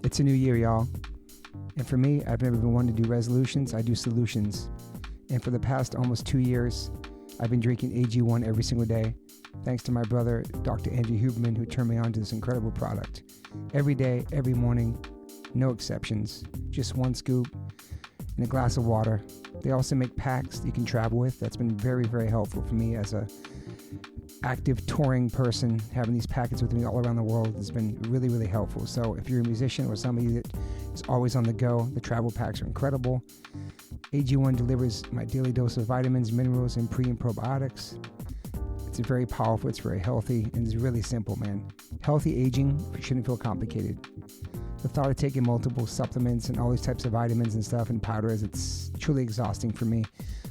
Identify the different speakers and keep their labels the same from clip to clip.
Speaker 1: It's a new year, y'all. And for me, I've never been one to do resolutions. I do solutions. And for the past almost 2 years, I've been drinking AG1 every single day, thanks to my brother, Dr. Andrew Huberman, who turned me on to this incredible product. Every day, every morning, no exceptions. Just one scoop and a glass of water. They also make packs that you can travel with. That's been very, very helpful for me as a active touring person. Having these packets with me all around the world has been really, really helpful. So if you're a musician or somebody that is always on the go, the travel packs are incredible. AG1 delivers my daily dose of vitamins, minerals, and pre and probiotics. It's very powerful, it's very healthy, and it's really simple, man. Healthy aging shouldn't feel complicated. The thought of taking multiple supplements and all these types of vitamins and stuff and powders, it's truly exhausting for me.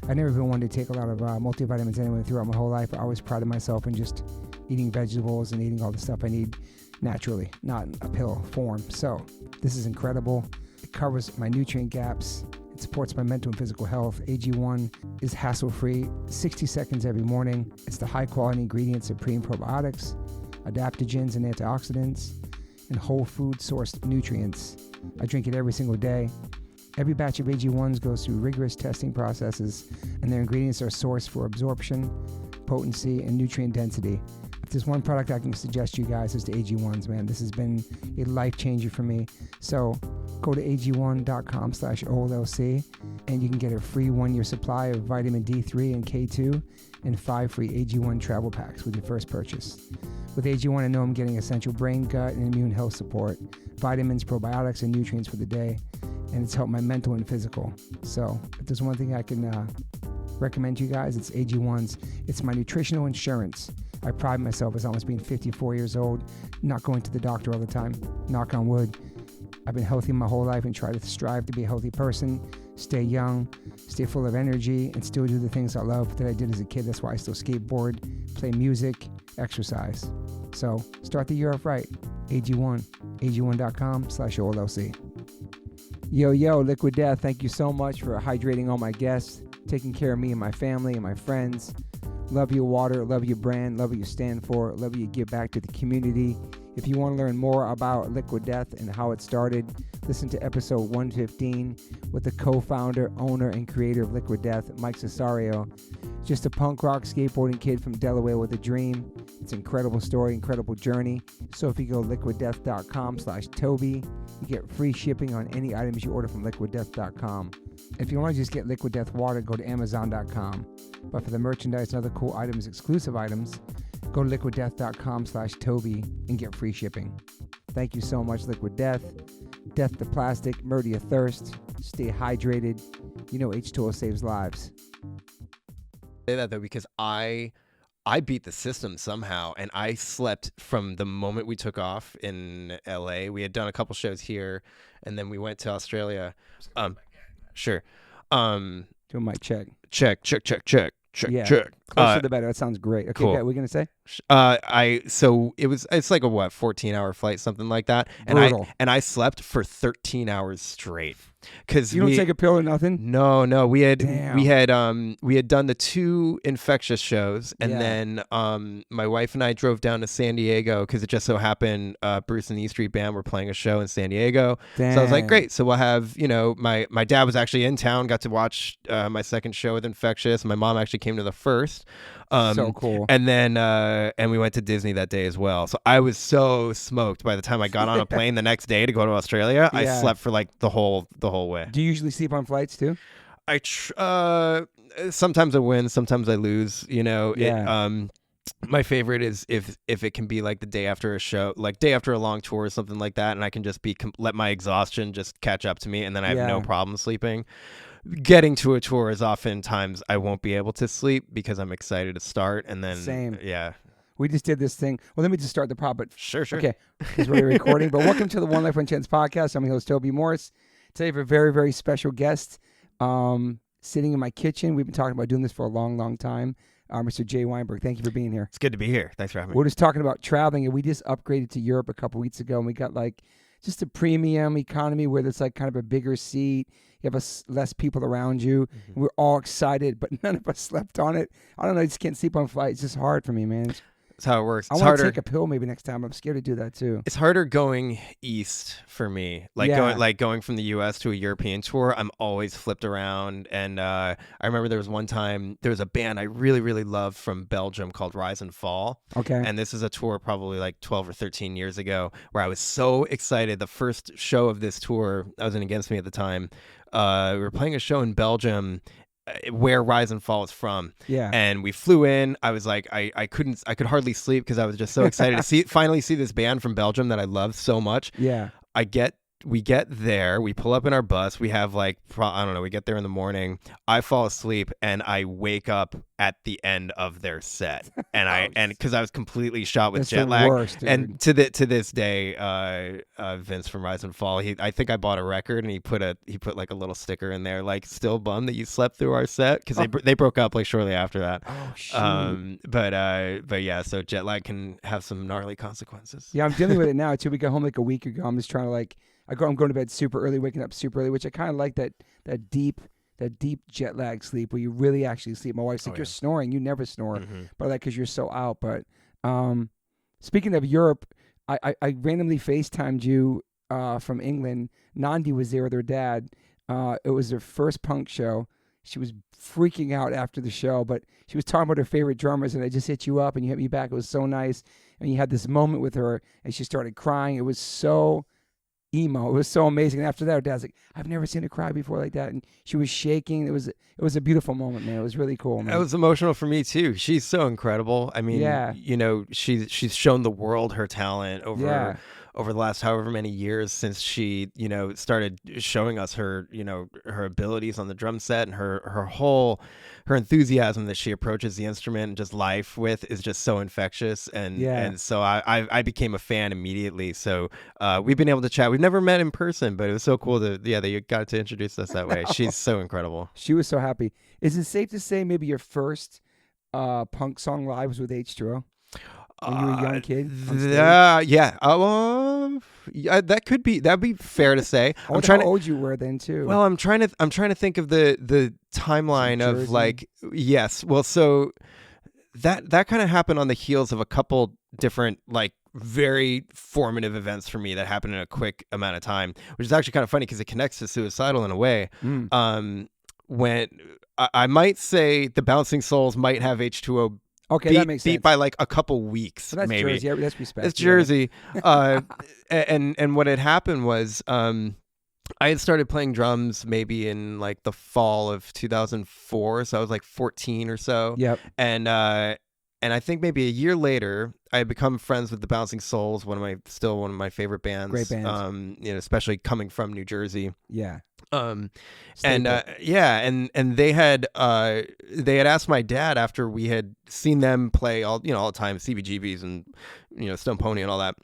Speaker 1: I've never been one to take a lot of multivitamins anyway throughout my whole life. I always prided myself in just eating vegetables and eating all the stuff I need naturally, not in a pill form. So this is incredible. It covers my nutrient gaps. It supports my mental and physical health. AG1 is hassle-free, 60 seconds every morning. It's the high-quality ingredients of pre and probiotics, adaptogens and antioxidants, and whole food sourced nutrients. I drink it every single day. Every batch of AG1s goes through rigorous testing processes, and their ingredients are sourced for absorption, potency, and nutrient density. If there's one product I can suggest to you guys, is the AG1s, man. This has been a life changer for me. So go to ag1.com/OLLC and you can get a free 1-year supply of vitamin D3 and K2 and 5 free AG1 travel packs with your first purchase. With AG1, I know I'm getting essential brain, gut, and immune health support, vitamins, probiotics, and nutrients for the day, and it's helped my mental and physical. So if there's one thing I can recommend to you guys, it's AG1s. It's my nutritional insurance. I pride myself as almost being 54 years old, not going to the doctor all the time. Knock on wood. I've been healthy my whole life and try to strive to be a healthy person, stay young, stay full of energy, and still do the things I love that I did as a kid. That's why I still skateboard, play music, exercise. So start the year off right. AG1, ag1.com/OLLC. Yo, Liquid Death, thank you so much for hydrating all my guests, taking care of me and my family and my friends. Love your water, love your brand, love what you stand for, love what you give back to the community. If you want to learn more about Liquid Death and how it started, listen to episode 115 with the co-founder, owner, and creator of Liquid Death, Mike Cesario. Just a punk rock skateboarding kid from Delaware with a dream. It's an incredible story, incredible journey. So if you go liquiddeath.com/Toby, you get free shipping on any items you order from liquiddeath.com. If you want to just get Liquid Death water, go to amazon.com. But for the merchandise and other cool items, exclusive items, go to liquiddeath.com/Toby and get free shipping. Thank you so much, Liquid Death. Death to plastic, murder your thirst. Stay hydrated. You know H2O saves lives.
Speaker 2: Say that though because I beat the system somehow, and I slept from the moment we took off in LA. We had done a couple shows here, and then we went to Australia. Sure.
Speaker 1: Do a mic check.
Speaker 2: Check.
Speaker 1: Yeah.
Speaker 2: Check.
Speaker 1: Closer the better. That sounds great. Okay,
Speaker 2: cool.
Speaker 1: what we're gonna say?
Speaker 2: So it's like a 14-hour flight, something like that.
Speaker 1: Brutal.
Speaker 2: And I slept for 13 hours straight. Cause
Speaker 1: you don't take a pill or nothing?
Speaker 2: No. We had
Speaker 1: Damn.
Speaker 2: done the 2 Infectious shows, and then my wife and I drove down to San Diego because it just so happened Bruce and the E Street Band were playing a show in San Diego.
Speaker 1: Damn.
Speaker 2: So I was like, great. So we'll have, my dad was actually in town, got to watch my second show with Infectious. My mom actually came to the first.
Speaker 1: So cool.
Speaker 2: And then and we went to Disney that day as well. So I was so smoked by the time I got on a plane the next day to go to Australia. I slept for like the whole way.
Speaker 1: Do you usually sleep on flights too?
Speaker 2: Sometimes I win, sometimes I lose.
Speaker 1: Yeah.
Speaker 2: My favorite is if it can be like the day after a show, like day after a long tour or something like that, and I can just let my exhaustion just catch up to me, and then I have no problem sleeping. Getting to a tour is oftentimes I won't be able to sleep because I'm excited to start, and then
Speaker 1: same.
Speaker 2: Yeah.
Speaker 1: We just did this thing. Well, let me just start the pod. But
Speaker 2: Sure.
Speaker 1: Okay, because we're recording. But welcome to the One Life One Chance podcast. I'm your host Toby Morse. Today we have a very, very special guest sitting in my kitchen. We've been talking about doing this for a long, long time. Mr. Jay Weinberg, thank you for being here.
Speaker 2: It's good to be here. Thanks for having me.
Speaker 1: We're just talking about traveling, and we just upgraded to Europe a couple weeks ago, and we got like just a premium economy where there's like kind of a bigger seat. You have less people around you.
Speaker 2: Mm-hmm.
Speaker 1: We're all excited, but none of us slept on it. I don't know. I just can't sleep on flights. It's just hard for me, man.
Speaker 2: That's how it works.
Speaker 1: I want to take a pill maybe next time. I'm scared to do that too.
Speaker 2: It's harder going east for me. Going from the US to a European tour, I'm always flipped around. And I remember there was one time there was a band I really, really loved from Belgium called Rise and Fall.
Speaker 1: Okay.
Speaker 2: And this is a tour probably like 12 or 13 years ago where I was so excited. The first show of this tour, I was in Against Me at the time. We were playing a show in Belgium where Rise and Fall is from. Yeah. And we flew in. I was like, I could hardly sleep because I was just so excited to finally see this band from Belgium that I love so much.
Speaker 1: Yeah.
Speaker 2: We get there, we pull up in our bus, we have like, I don't know, we get there in the morning, I fall asleep and I wake up at the end of their set. And because I was completely shot with jet lag.
Speaker 1: Worst,
Speaker 2: and to this day, Vince from Rise and Fall, I think I bought a record and he put like a little sticker in there, like, still bummed that you slept through our set, because they broke up like shortly after that.
Speaker 1: Oh shoot.
Speaker 2: But yeah, so jet lag can have some gnarly consequences.
Speaker 1: Yeah, I'm dealing with it now too. We got home like a week ago. I'm just trying to I'm going to bed super early, waking up super early, which I kind of like that deep jet lag sleep where you really actually sleep. My wife's like, you're snoring. You never snore, but because you're so out. But speaking of Europe, I randomly FaceTimed you from England. Nandi was there with her dad. It was her first punk show. She was freaking out after the show, but she was talking about her favorite drummers, and I just hit you up, and you hit me back. It was so nice. And you had this moment with her, and she started crying. It was so emo. It was so amazing. And after that, her dad's like, I've never seen her cry before like that. And she was shaking. It was a beautiful moment, man. It was really cool, man.
Speaker 2: It was emotional for me too. She's so incredible. I mean, she's shown the world her talent over the last however many years since she, started showing us her abilities on the drum set, and her enthusiasm that she approaches the instrument and just life with is just so infectious. And so I became a fan immediately. So we've been able to chat. We've never met in person, but it was so cool that you got to introduce us that way. She's so incredible.
Speaker 1: She was so happy. Is it safe to say maybe your first punk song live was with H2O? When you were a young kid?
Speaker 2: That could be. That'd be fair to say.
Speaker 1: I'm trying. How old you were then too?
Speaker 2: Well, I'm trying to think of the timeline of like. Yes. Well, so that kind of happened on the heels of a couple different like very formative events for me that happened in a quick amount of time, which is actually kind of funny because it connects to Suicidal in a way. When I might say the Bouncing Souls might have H2O.
Speaker 1: Okay, that makes sense.
Speaker 2: Beat by like a couple weeks,
Speaker 1: well, that's
Speaker 2: maybe.
Speaker 1: Jersey. That's respect.
Speaker 2: It's Jersey. And what had happened was I had started playing drums maybe in like the fall of 2004, so I was like 14 or so.
Speaker 1: Yep.
Speaker 2: And I think maybe a year later, I had become friends with the Bouncing Souls, one of my favorite bands.
Speaker 1: Great bands.
Speaker 2: Especially coming from New Jersey.
Speaker 1: Yeah.
Speaker 2: And they had asked my dad after we had seen them play all the time, CBGBs and Stone Pony and all that.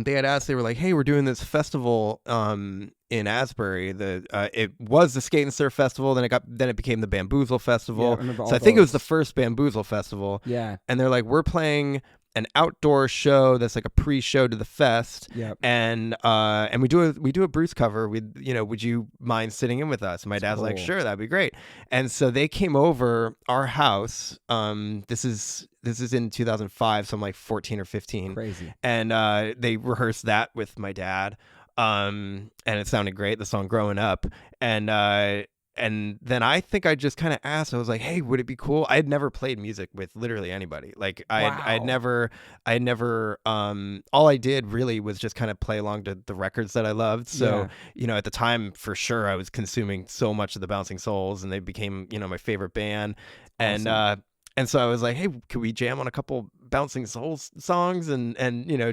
Speaker 2: They were like, hey, we're doing this festival in Asbury. It was the Skate and Surf Festival, then it became the Bamboozle Festival. So I think it was the first Bamboozle Festival.
Speaker 1: Yeah.
Speaker 2: And they're like, we're playing an outdoor show that's like a pre-show to the fest.
Speaker 1: Yep.
Speaker 2: And we do a Bruce cover. Would you mind sitting in with us? And my dad's like, sure, that'd be great. And so they came over our house. This is in 2005, so I'm like 14 or 15.
Speaker 1: Crazy.
Speaker 2: And they rehearsed that with my dad. And it sounded great, the song Growing Up. And then I think I just kind of asked, I was like, hey, would it be cool? I had never played music with literally anybody. Like I had never, all I did really was just kind of play along to the records that I loved. So, at the time for sure, I was consuming so much of the Bouncing Souls, and they became, my favorite band. Awesome. And so I was like, hey, could we jam on a couple Bouncing Souls songs and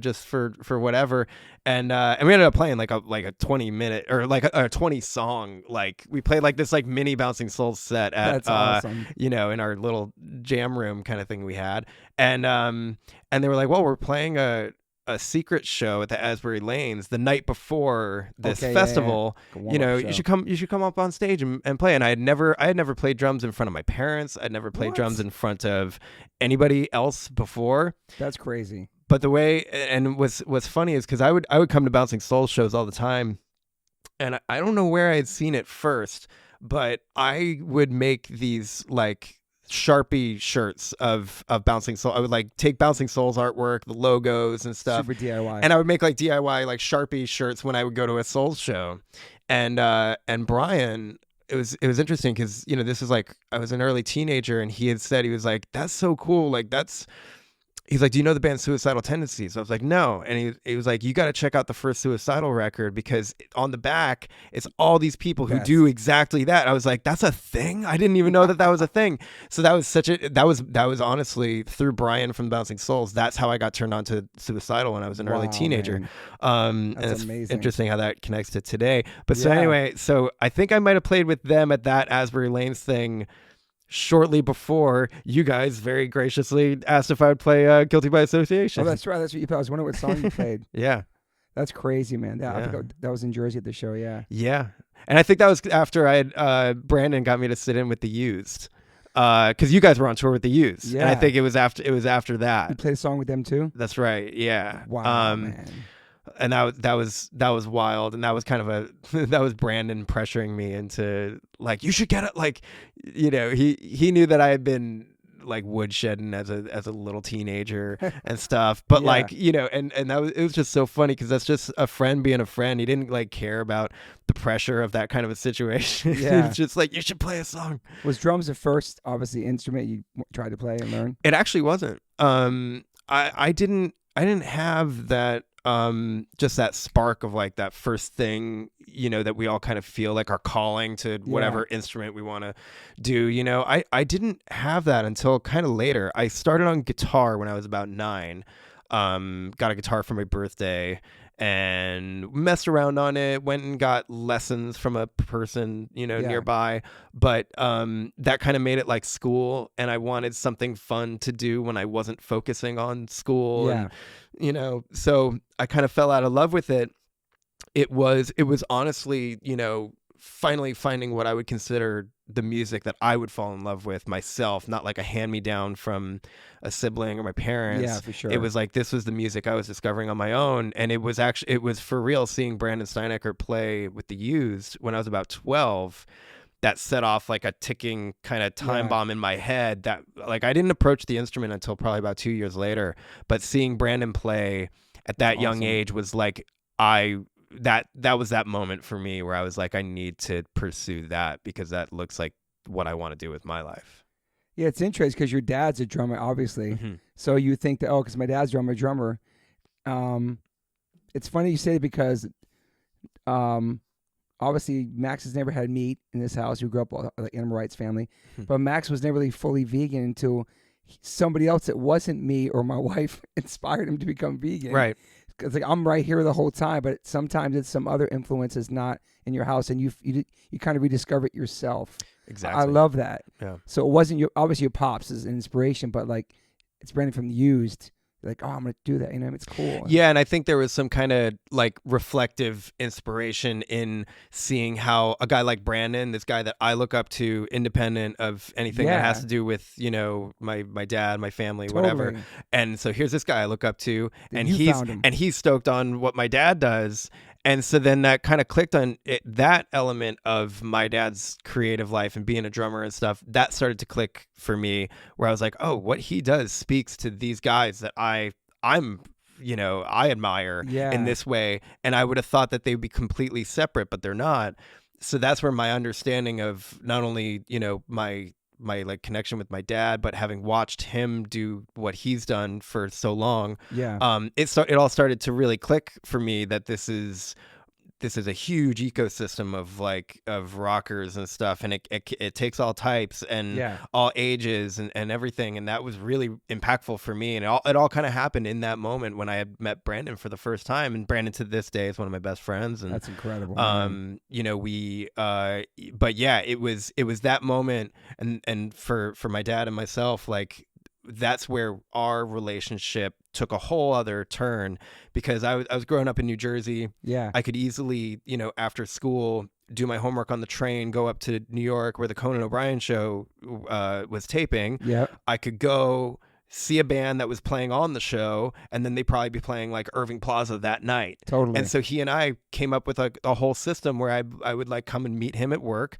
Speaker 2: just for whatever. And we ended up playing like a 20-minute or like a 20 song. Like we played like this like mini Bouncing Souls set at
Speaker 1: That's awesome.
Speaker 2: in our little jam room kind of thing we had. And they were like, well, we're playing a secret show at the Asbury Lanes the night before this festival. Yeah. You should come up on stage and play. And I had never played drums in front of my parents. I'd never played drums in front of anybody else before.
Speaker 1: That's crazy.
Speaker 2: But the way, and what's funny is because I would come to Bouncing Souls shows all the time, and I don't know where I had seen it first, but I would make these like Sharpie shirts of Bouncing Soul. I would like take Bouncing Souls artwork, the logos and stuff.
Speaker 1: Super DIY.
Speaker 2: And I would make like DIY like Sharpie shirts when I would go to a Souls show. And Brian, it was interesting because, you know, this is like, I was an early teenager, and he had said, he was like, that's so cool. Like he's like, do you know the band Suicidal Tendencies? I was like, no. And he was like, you got to check out the first Suicidal record, because on the back, it's all these people who do exactly that. I was like, that's a thing? I didn't even know that was a thing. So that was honestly through Brian from Bouncing Souls. That's how I got turned on to Suicidal when I was an early teenager.
Speaker 1: That's
Speaker 2: and it's
Speaker 1: amazing.
Speaker 2: Interesting how that connects to today. But so anyway, so I think I might have played with them at that Asbury Lanes thing shortly before you guys very graciously asked if I would play Guilty by Association.
Speaker 1: Oh, that's right. That's what you played. I was wondering what song you played.
Speaker 2: Yeah.
Speaker 1: That's crazy, man. I think that was in Jersey at the show, yeah.
Speaker 2: Yeah. And I think that was after I had Brandon got me to sit in with the Used. Because you guys were on tour with the Used. Yeah. And I think it was after that.
Speaker 1: You played a song with them too?
Speaker 2: That's right. Yeah.
Speaker 1: Wow, man.
Speaker 2: And that was wild, and that was kind of that was Brandon pressuring me into like, you should get it, like, you know, he knew that I had been like woodshedding as a little teenager and stuff, but like, you know, and it was just so funny because that's just a friend being a friend. He didn't like care about the pressure of that kind of a situation.
Speaker 1: Yeah.
Speaker 2: It's just like, you should play a song. Was
Speaker 1: drums the first obviously instrument you tried to play and learn?
Speaker 2: It actually wasn't. I didn't have that. Just that spark of like that first thing, you know, that we all kind of feel like our calling to whatever instrument we want to do, you know. I didn't have that until kind of later. I started on guitar when I was about 9. Got a guitar for my birthday and messed around on it, went and got lessons from a person, you know, nearby. But that kind of made it like school, and I wanted something fun to do when I wasn't focusing on school. And, you know, so I kind of fell out of love with it. It was honestly, you know, finally finding what I would consider the music that I would fall in love with myself, not like a hand-me-down from a sibling or my parents.
Speaker 1: Yeah, for sure.
Speaker 2: It was like, this was the music I was discovering on my own. And it was for real seeing Brandon Steinecker play with the Used when I was about 12. That set off like a ticking kind of time bomb in my head that like I didn't approach the instrument until probably about 2 years later. But seeing Brandon play at that young age was like, that was that moment for me where I was like, I need to pursue that because that looks like what I want to do with my life.
Speaker 1: Yeah, it's interesting because your dad's a drummer, obviously. Mm-hmm. So you think that, because my dad's drummer. It's funny you say it because obviously Max has never had meat in this house. We grew up like animal rights family. Mm-hmm. But Max was never really fully vegan until somebody else that wasn't me or my wife inspired him to become vegan.
Speaker 2: Right.
Speaker 1: It's like, I'm right here the whole time, but sometimes it's some other influences not in your house, and you kind of rediscover it yourself.
Speaker 2: Exactly.
Speaker 1: I love that.
Speaker 2: Yeah.
Speaker 1: So it wasn't obviously your pops is an inspiration, but like it's Brandon from the Used. You're like, I'm gonna do that. You know, it's cool.
Speaker 2: Yeah, and I think there was some kind of like reflective inspiration in seeing how a guy like Brandon, this guy that I look up to, independent of anything that has to do with, you know, my dad, my family, whatever. And so here's this guy I look up to, and he's stoked on what my dad does. And so then that kind of clicked on it, that element of my dad's creative life and being a drummer and stuff. That started to click for me, where I was like, oh, what he does speaks to these guys that I'm, you know, I admire in this way. And I would have thought that they'd be completely separate, but they're not. So that's where my understanding of not only, you know, my like connection with my dad, but having watched him do what he's done for so long, it all started to really click for me that this is a huge ecosystem of rockers and stuff, and it takes all types and all ages and everything, and that was really impactful for me. And it all kind of happened in that moment when I had met Brandon for the first time, and Brandon to this day is one of my best friends. And
Speaker 1: that's incredible.
Speaker 2: You know, but yeah, it was that moment, and for my dad and myself, like, that's where our relationship took a whole other turn, because I was growing up in New Jersey. Yeah. I could easily, you know, after school, do my homework on the train, go up to New York where the Conan O'Brien show was taping. Yeah. I could go see a band that was playing on the show, and then they'd probably be playing like Irving Plaza that night.
Speaker 1: Totally.
Speaker 2: And so he and I came up with a whole system where I would like come and meet him at work.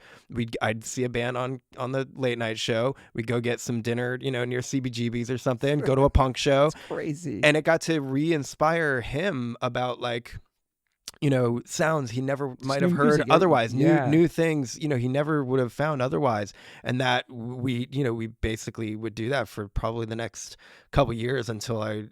Speaker 2: I'd see a band on the late night show. We'd go get some dinner, near CBGB's or something, go to a punk show.
Speaker 1: That's crazy.
Speaker 2: And it got to re-inspire him about like, sounds he never might have heard otherwise, new things, he never would have found otherwise. And that we basically would do that for probably the next couple years until I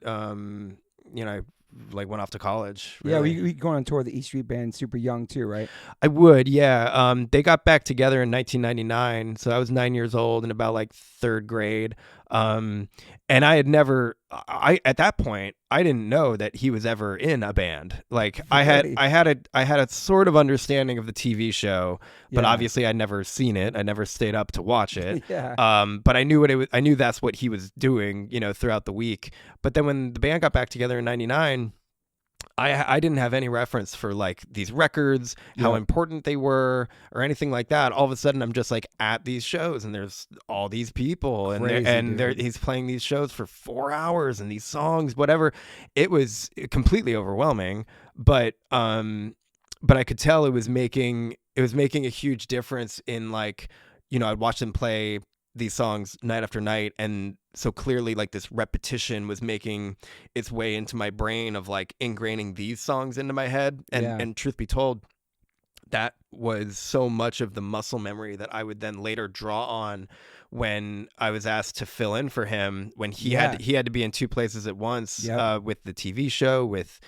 Speaker 2: like went off to college. Really.
Speaker 1: Yeah, we going on tour with the E Street Band super young too, right?
Speaker 2: I would, yeah. They got back together in 1999, so I was 9 years old in about like third grade. And I had never, at that point, I didn't know that he was ever in a band. Like
Speaker 1: really?
Speaker 2: I had a sort of understanding of the TV show, but obviously I'd never seen it. I never stayed up to watch it. But I knew what it was. I knew that's what he was doing, throughout the week. But then when the band got back together in 99, I didn't have any reference for like these records, how important they were, or anything like that. All of a sudden, I'm just like at these shows, and there's all these people, and he's playing these shows for 4 hours, and these songs, whatever. It was completely overwhelming, but I could tell it was making a huge difference in like, I'd watch them play these songs night after night, and so clearly like this repetition was making its way into my brain of like ingraining these songs into my head. And truth be told, that was so much of the muscle memory that I would then later draw on when I was asked to fill in for him when he had to be in two places at once, with the TV show, with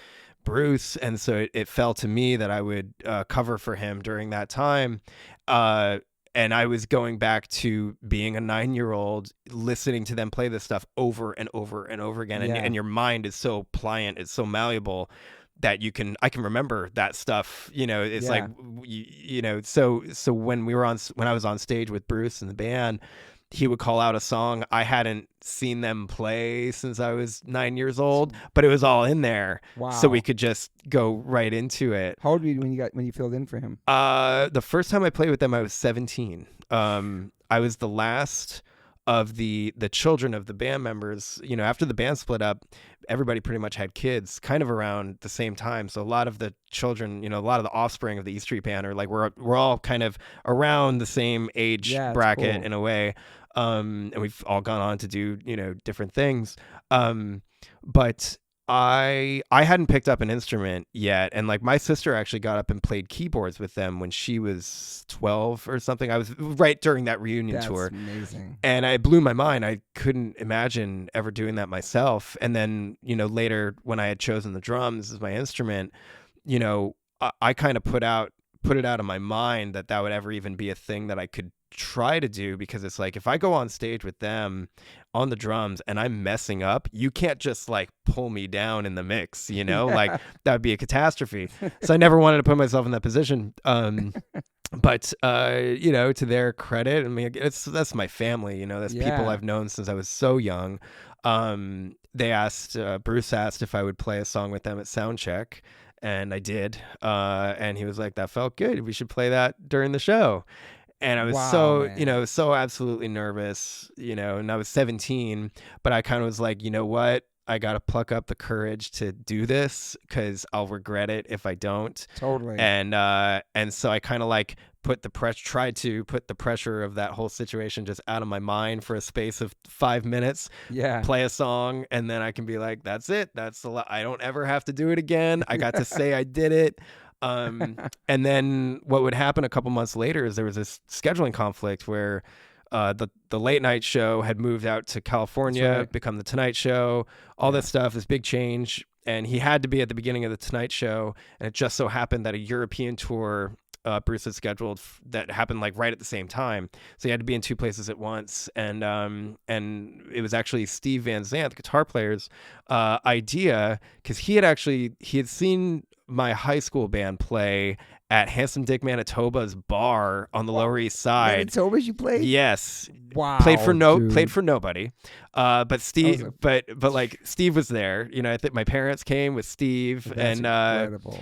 Speaker 2: Bruce. And so it fell to me that I would cover for him during that time. And I was going back to being a 9-year-old, listening to them play this stuff over and over and over again. And your mind is so pliant, it's so malleable that I can remember that stuff. It's like, so when I was on stage with Bruce and the band, he would call out a song I hadn't seen them play since I was 9 years old, but it was all in there.
Speaker 1: Wow.
Speaker 2: So we could just go right into it.
Speaker 1: How old were you when you filled in for him?
Speaker 2: The first time I played with them, I was 17. I was the last of the children of the band members. After the band split up, everybody pretty much had kids kind of around the same time. So a lot of the children, a lot of the offspring of the E Street Band are like, we're all kind of around the same age bracket, cool, in a way. And we've all gone on to do, different things. But I hadn't picked up an instrument yet. And like my sister actually got up and played keyboards with them when she was 12 or something. I was right during that reunion tour.
Speaker 1: That's amazing.
Speaker 2: And it blew my mind. I couldn't imagine ever doing that myself. And then, later when I had chosen the drums as my instrument, I kind of put it out of my mind that would ever even be a thing that I could try to do, because it's like, if I go on stage with them on the drums and I'm messing up, you can't just like pull me down in the mix, like that would be a catastrophe. So I never wanted to put myself in that position. But to their credit, I mean, that's my family, that's people I've known since I was so young. Bruce asked if I would play a song with them at soundcheck, and I did. And he was like, that felt good, we should play that during the show. And I was so absolutely nervous, and I was 17, but I kind of was like, you know what? I got to pluck up the courage to do this, because I'll regret it if I don't.
Speaker 1: Totally.
Speaker 2: And so I kind of like tried to put the pressure of that whole situation just out of my mind for a space of 5 minutes.
Speaker 1: Yeah.
Speaker 2: Play a song, and then I can be like, that's it. That's a lot. I don't ever have to do it again. I got to say I did it. And then what would happen a couple months later is there was this scheduling conflict where the late night show had moved out to California, become the Tonight Show, all this stuff, this big change. And he had to be at the beginning of the Tonight Show. And it just so happened that a European tour Bruce had scheduled that happened like right at the same time. So he had to be in two places at once. And it was actually Steve Van Zandt, the guitar player's idea, because he had seen my high school band play at Handsome Dick Manitoba's bar on the Lower East Side.
Speaker 1: Manitoba's you played?
Speaker 2: Yes.
Speaker 1: Wow.
Speaker 2: Played for nobody. But Steve, but like Steve was there. I think my parents came with Steve.
Speaker 1: That's incredible.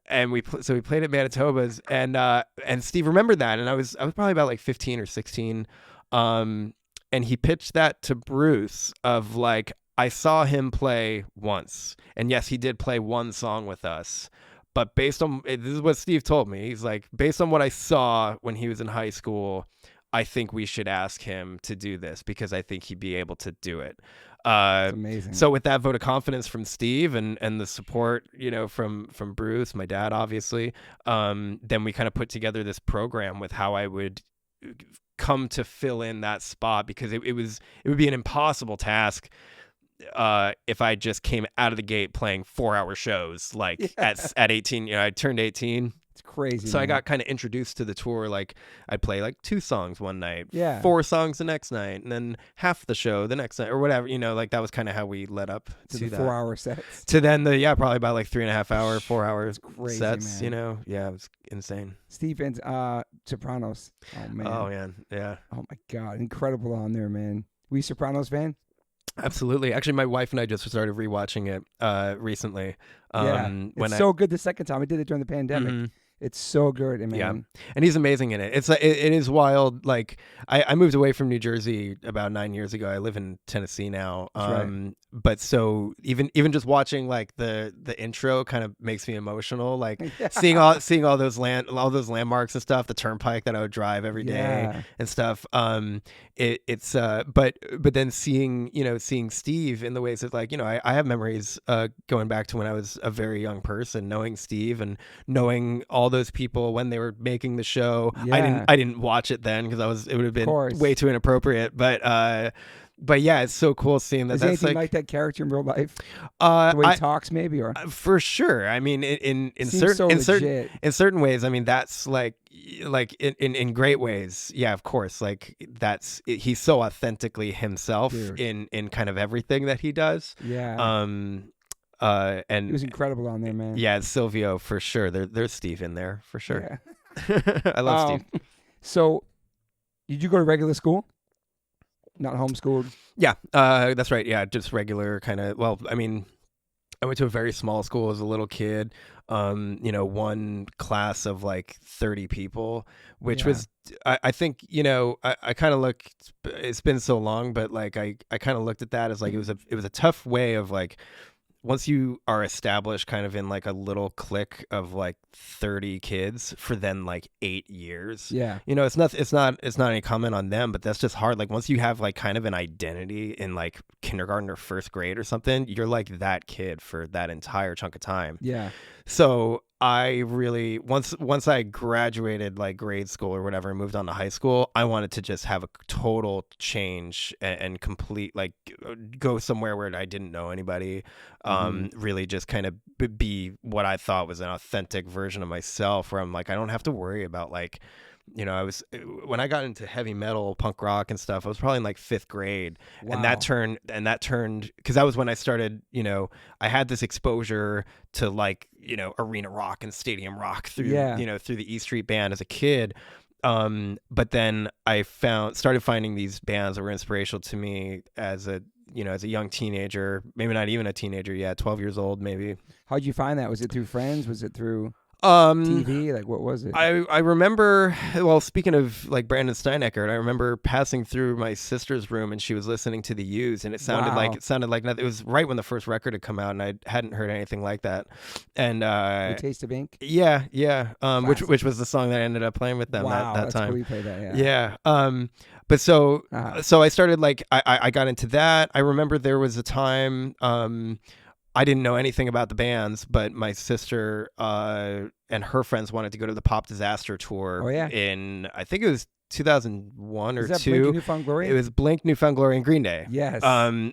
Speaker 2: And we played at Manitoba's, and Steve remembered that, and I was probably about like 15 or 16. And and he pitched that to Bruce of like, I saw him play once, and yes, he did play one song with us. But based on, this is what Steve told me. He's like, based on what I saw when he was in high school, I think we should ask him to do this because I think he'd be able to do it.
Speaker 1: That's amazing.
Speaker 2: So with that vote of confidence from Steve and the support, from Bruce, my dad, obviously, then we kind of put together this program with how I would come to fill in that spot, because it would be an impossible task if I just came out of the gate playing 4-hour shows, like at 18. I turned 18.
Speaker 1: It's crazy.
Speaker 2: So
Speaker 1: man.
Speaker 2: I got kind of introduced to the tour. Like I'd play like 2 songs one night,
Speaker 1: 4
Speaker 2: songs the next night, and then half the show the next night, or whatever. Like that was kind of how we led up to
Speaker 1: the
Speaker 2: that.
Speaker 1: 4-hour sets.
Speaker 2: To then probably about like 3.5 hour, 4 hours
Speaker 1: crazy,
Speaker 2: sets.
Speaker 1: Man.
Speaker 2: Yeah, it was insane.
Speaker 1: Steve Sopranos. Oh man.
Speaker 2: Oh man, yeah.
Speaker 1: Oh my God, incredible on there, man. Were you a Sopranos fan?
Speaker 2: Absolutely. Actually, my wife and I just started rewatching it recently.
Speaker 1: It's so good the second time. I did it during the pandemic.
Speaker 2: Mm-hmm.
Speaker 1: It's so good, man.
Speaker 2: Yeah, and he's amazing in it. It is wild. Like I moved away from New Jersey about 9 years ago. I live in Tennessee now.
Speaker 1: Right.
Speaker 2: But so even just watching like the intro kind of makes me emotional. Like seeing all those landmarks and stuff, the turnpike that I would drive every day and stuff. But then seeing Steve in the ways that like, I have memories going back to when I was a very young person, knowing Steve and knowing all those people when they were making the show.
Speaker 1: Yeah.
Speaker 2: I didn't watch it then because it would have been way too inappropriate. But yeah, it's so cool seeing that.
Speaker 1: Is anything like that character in real life?
Speaker 2: The
Speaker 1: way he talks, maybe, or
Speaker 2: for sure. I mean, in certain ways. I mean, that's like in great ways. Yeah, of course. Like he's so authentically himself in kind of everything that he does.
Speaker 1: Yeah.
Speaker 2: And
Speaker 1: it was incredible on there, man.
Speaker 2: Yeah, Silvio for sure. There's Steve in there for sure. Yeah. I love Steve.
Speaker 1: So, did you go to regular school? Not homeschooled?
Speaker 2: Yeah, that's right. Yeah, just regular kind of. Well, I mean, I went to a very small school as a little kid. One class of like 30 people, which was, I think, I kind of look. It's been so long, but like I kind of looked at that as like it was a tough way of like. Once you are established kind of in like a little clique of like 30 kids for then like 8 years.
Speaker 1: Yeah.
Speaker 2: It's not any comment on them, but that's just hard. Like once you have like kind of an identity in like kindergarten or first grade or something, you're like that kid for that entire chunk of time.
Speaker 1: Yeah.
Speaker 2: So I really, once I graduated like grade school or whatever and moved on to high school, I wanted to just have a total change and complete, like go somewhere where I didn't know anybody. Really just kind of be what I thought was an authentic version of myself, where I'm like, I don't have to worry about like, when I got into heavy metal, punk rock and stuff, I was probably in like 5th grade.
Speaker 1: Wow.
Speaker 2: And that turned, because that was when I started, I had this exposure to like, arena rock and stadium rock through, through the E Street Band as a kid. But then I started finding these bands that were inspirational to me as a young teenager, maybe not even a teenager yet, 12 years old, maybe.
Speaker 1: How'd you find that? Was it through friends? Was it through TV? Like, what was it?
Speaker 2: I remember, well, speaking of like Brandon Steineckert, I remember passing through my sister's room and she was listening to the Used, and it sounded like nothing. It was right when the first record had come out, and I hadn't heard anything like that. And
Speaker 1: The Taste of Ink?
Speaker 2: Yeah. Which was the song that I ended up playing with them that time.
Speaker 1: Cool you played that,
Speaker 2: yeah. But so I started like I got into that. I remember there was a time I didn't know anything about the bands, but my sister and her friends wanted to go to the Pop Disaster tour.
Speaker 1: Oh, yeah.
Speaker 2: In, I think it was 2001 or 2.
Speaker 1: Blink, New Found Glory?
Speaker 2: It was Blink, New Found Glory, and Green Day.
Speaker 1: Yes.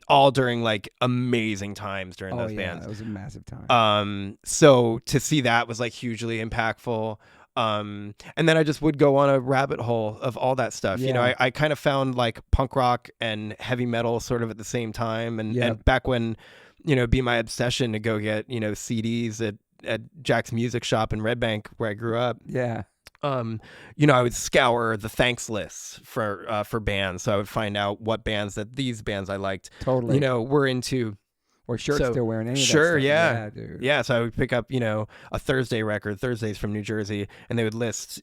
Speaker 2: All during like amazing times during those bands.
Speaker 1: That was a massive time.
Speaker 2: So to see that was like hugely impactful. And then I just would go on a rabbit hole of all that stuff.
Speaker 1: Yeah.
Speaker 2: I kind of found like punk rock and heavy metal sort of at the same time. And back when, it'd be my obsession to go get, CDs at Jack's Music Shop in Red Bank where I grew up.
Speaker 1: Yeah.
Speaker 2: I would scour the thanks lists for bands. So I would find out what bands that these bands I liked,
Speaker 1: totally,
Speaker 2: were into.
Speaker 1: or shirts they're wearing. Any
Speaker 2: Sure,
Speaker 1: of that
Speaker 2: yeah.
Speaker 1: stuff. Yeah, dude.
Speaker 2: Yeah, so I would pick up, a Thursday record, Thursdays from New Jersey, and they would list,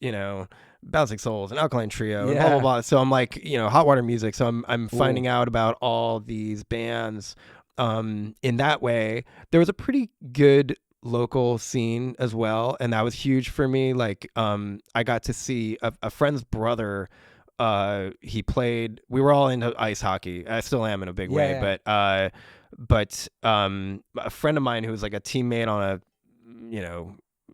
Speaker 2: Bouncing Souls and Alkaline Trio and blah, blah, blah. So I'm like, hot water music. So I'm finding out about all these bands in that way. There was a pretty good local scene as well, and that was huge for me. Like I got to see a friend's brother. We were all into ice hockey. I still am in a big way, but a friend of mine who was like a teammate on a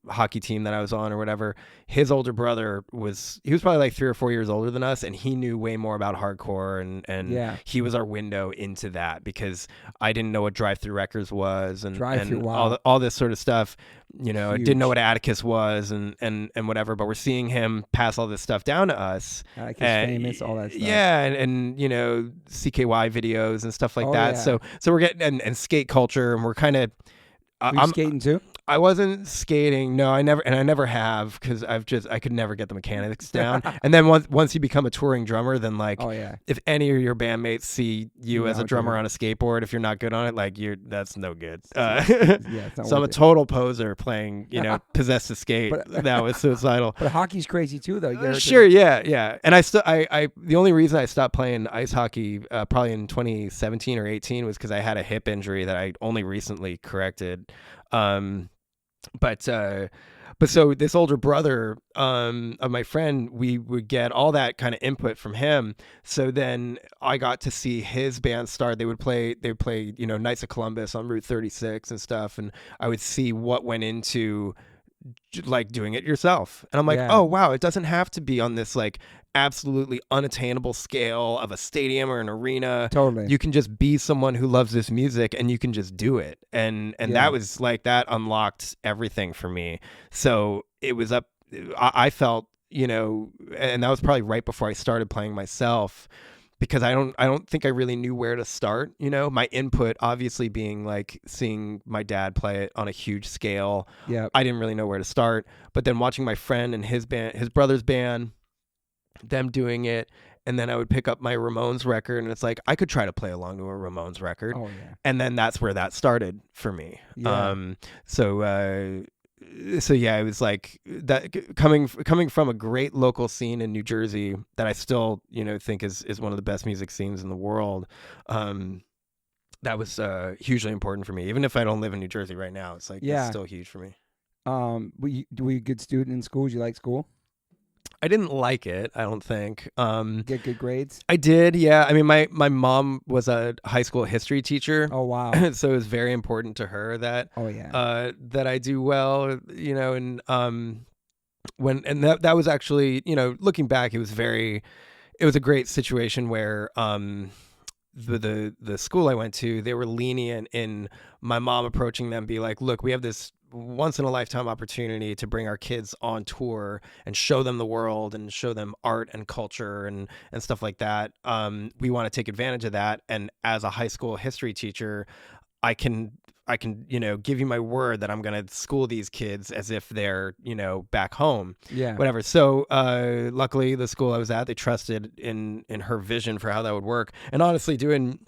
Speaker 2: hockey team that I was on or whatever, his older brother was probably like 3 or 4 years older than us, and he knew way more about hardcore, and he was our window into that, because I didn't know what Drive-Thru Records was, and all this sort of stuff. I didn't know what Atticus was and whatever, but we're seeing him pass all this stuff down to us.
Speaker 1: Atticus Famous, all that stuff.
Speaker 2: Yeah, and CKY videos and stuff like that. Yeah. So we're getting and skate culture, and we're kind of
Speaker 1: Were you skating too?
Speaker 2: I wasn't skating. No, I never have, because I could never get the mechanics down. And then once you become a touring drummer, then like, if any of your bandmates see you as a drummer on a skateboard, if you're not good on it, like that's no good. So I'm a total poser playing, Possessed to Skate. That was Suicidal.
Speaker 1: But hockey's crazy too, though.
Speaker 2: Sure, yeah. And the only reason I stopped playing ice hockey probably in 2017 or 18 was because I had a hip injury that I only recently corrected. But so this older brother of my friend, we would get all that kind of input from him. So then I got to see his band start. They would play Knights of Columbus on Route 36 and stuff, and I would see what went into like doing it yourself. And I'm like, oh wow, it doesn't have to be on this like absolutely unattainable scale of a stadium or an arena.
Speaker 1: Totally.
Speaker 2: You can just be someone who loves this music, and you can just do it. And that was like, that unlocked everything for me. So it was I felt, and that was probably right before I started playing myself, because I don't think I really knew where to start. My input obviously being like seeing my dad play it on a huge scale.
Speaker 1: Yeah.
Speaker 2: I didn't really know where to start, but then watching my friend and his brother's band, them doing it, and then I would pick up my Ramones record, and it's like I could try to play along to a Ramones record.
Speaker 1: Oh yeah.
Speaker 2: And then that's where that started for me.
Speaker 1: Yeah.
Speaker 2: So yeah, it was like that coming from a great local scene in New Jersey that I still think is one of the best music scenes in the world. That was hugely important for me, even if I don't live in New Jersey right now. It's like it's still huge for me.
Speaker 1: Were you a good student in school? Did you like school?
Speaker 2: I didn't like it, I don't think.
Speaker 1: Get good grades?
Speaker 2: I did, yeah. I mean, my mom was a high school history teacher.
Speaker 1: Oh, wow.
Speaker 2: So it was very important to her that that I do well, and that was actually, looking back, it was a great situation where the school I went to, they were lenient in my mom approaching them, be like, look, we have this once in a lifetime opportunity to bring our kids on tour and show them the world and show them art and culture and stuff like that. We want to take advantage of that. And as a high school history teacher, I can, give you my word that I'm going to school these kids as if they're, back home.
Speaker 1: Yeah.
Speaker 2: Whatever. So, luckily the school I was at, they trusted in her vision for how that would work. And honestly, doing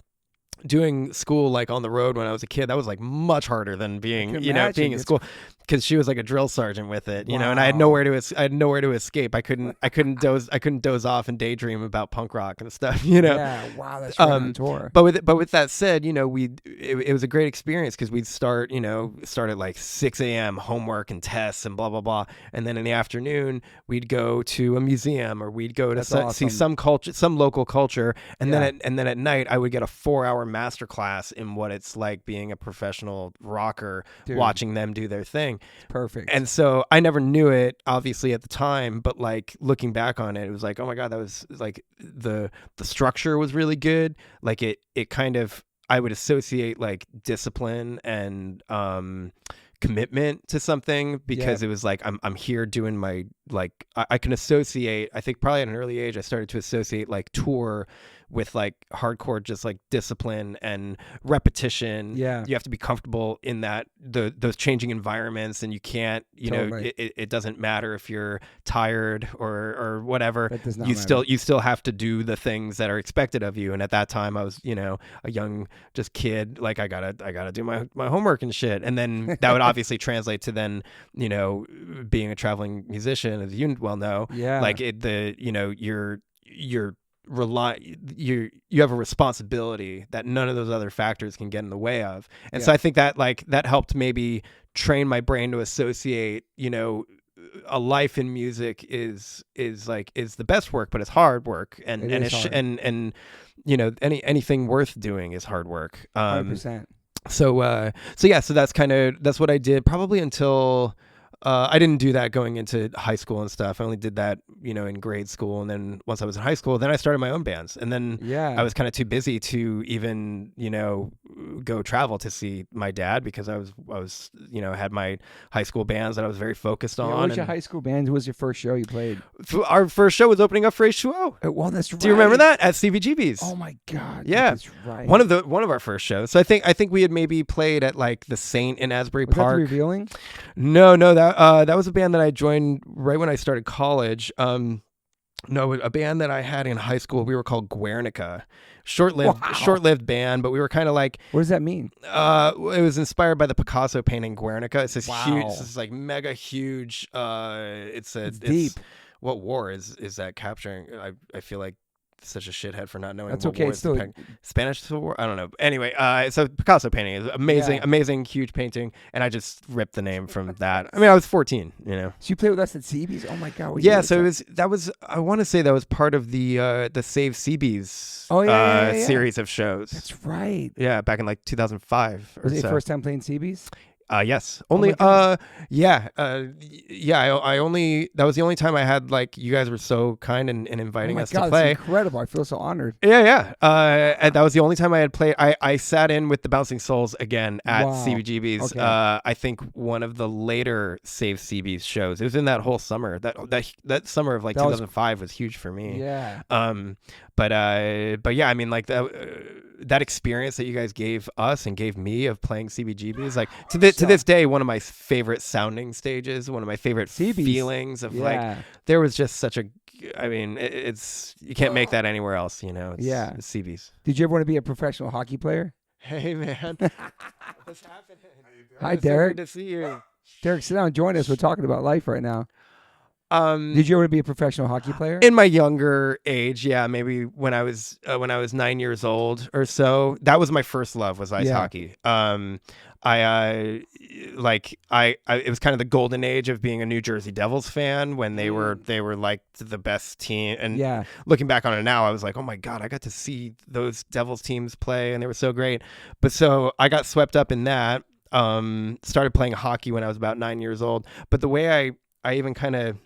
Speaker 2: school like on the road when I was a kid, that was like much harder than being in school, because she was like a drill sergeant with it, and I had nowhere to escape. I couldn't doze off and daydream about punk rock and stuff,
Speaker 1: Yeah, wow, that's right on tour.
Speaker 2: But with that said, it was a great experience, because we'd start at like 6 a.m. homework and tests and blah blah blah, and then in the afternoon we'd go to a museum, or we'd go to see some culture, some local culture, and then at night I would get a 4-hour master class in what it's like being a professional rocker. Dude, watching them do their thing.
Speaker 1: Perfect.
Speaker 2: And so I never knew it obviously at the time, but like looking back on it was like, oh my God, that was like the structure was really good. Like it kind of, I would associate like discipline and commitment to something, because it was like I'm here doing my, like I can associate, I think probably at an early age I started to associate like tour with like hardcore, just like discipline and repetition.
Speaker 1: Yeah.
Speaker 2: You have to be comfortable in those changing environments, and you can't,
Speaker 1: Totally.
Speaker 2: it doesn't matter if you're tired or whatever.
Speaker 1: That does not
Speaker 2: you
Speaker 1: matter.
Speaker 2: still have to do the things that are expected of you. And at that time I was, a young just kid, like I gotta do my homework and shit. And then that would obviously translate to then, being a traveling musician, as you well know.
Speaker 1: Yeah.
Speaker 2: Like you have a responsibility that none of those other factors can get in the way of. And so I think that like that helped maybe train my brain to associate, a life in music is the best work, but it's hard work, and anything worth doing is hard work.
Speaker 1: 100%.
Speaker 2: So that's what I did probably until I didn't do that going into high school and stuff. I only did that, in grade school. And then once I was in high school, then I started my own bands. And then I was kind of too busy to even, go travel to see my dad, because I was, had my high school bands that I was very focused on.
Speaker 1: What was your high school band? Who was your first show you played?
Speaker 2: Our first show was opening up for H2O.
Speaker 1: Well, that's right.
Speaker 2: Do you remember that at CBGB's?
Speaker 1: Oh my God.
Speaker 2: Yeah.
Speaker 1: That's right.
Speaker 2: One of our first shows. So I think we had maybe played at like the Saint in Asbury
Speaker 1: Was
Speaker 2: Park.
Speaker 1: that The Revealing?
Speaker 2: No, that was a band that I joined right when I started college. No, a band that I had in high school. We were called Guernica. Short-lived band, but we were kind of like.
Speaker 1: What does that mean?
Speaker 2: It was inspired by the Picasso painting Guernica. It's this huge, this like mega huge. It's
Speaker 1: deep.
Speaker 2: What war is that capturing? I feel like such a shithead for not knowing.
Speaker 1: That's
Speaker 2: what
Speaker 1: okay.
Speaker 2: war
Speaker 1: It's still
Speaker 2: Spanish Civil War. I don't know. Anyway, so Picasso painting is amazing, huge painting, and I just ripped the name from that. I mean, I was 14,
Speaker 1: So you played with us at CB's? Oh my God!
Speaker 2: Yeah. So that was. I want to say that was part of the Save CB's series of shows.
Speaker 1: That's right.
Speaker 2: Yeah, back in like 2005.
Speaker 1: Was it your first time playing CB's?
Speaker 2: Yes. Only, I only, that was the only time I had, like, you guys were so kind in inviting us to play.
Speaker 1: That's incredible. I feel so honored.
Speaker 2: Yeah. And that was the only time I had played. I sat in with the Bouncing Souls again at CBGB's.
Speaker 1: Okay.
Speaker 2: I think one of the later Save CB's shows. It was in that whole summer. That summer of like 2005 was huge for me.
Speaker 1: Yeah.
Speaker 2: But yeah, I mean, like that experience that you guys gave us and gave me of playing CBGB's, like to this day, one of my favorite sounding stages, one of my favorite feelings of like, there was just such a, I mean, it's, you can't make that anywhere else, It's CB's.
Speaker 1: Did you ever want to be a professional hockey player?
Speaker 2: Hey man, what's happening?
Speaker 1: Hi, Derek.
Speaker 2: Good to see you.
Speaker 1: Derek, sit down and join us. We're talking about life right now. Did you ever be a professional hockey player?
Speaker 2: In my younger age, yeah, maybe when I was 9 years old or so. That was my first love, was ice hockey. It was kind of the golden age of being a New Jersey Devils fan when they were like the best team. And looking back on it now, I was like, oh my God, I got to see those Devils teams play and they were so great. But so I got swept up in that. Started playing hockey when I was about 9 years old. But the way I even kind of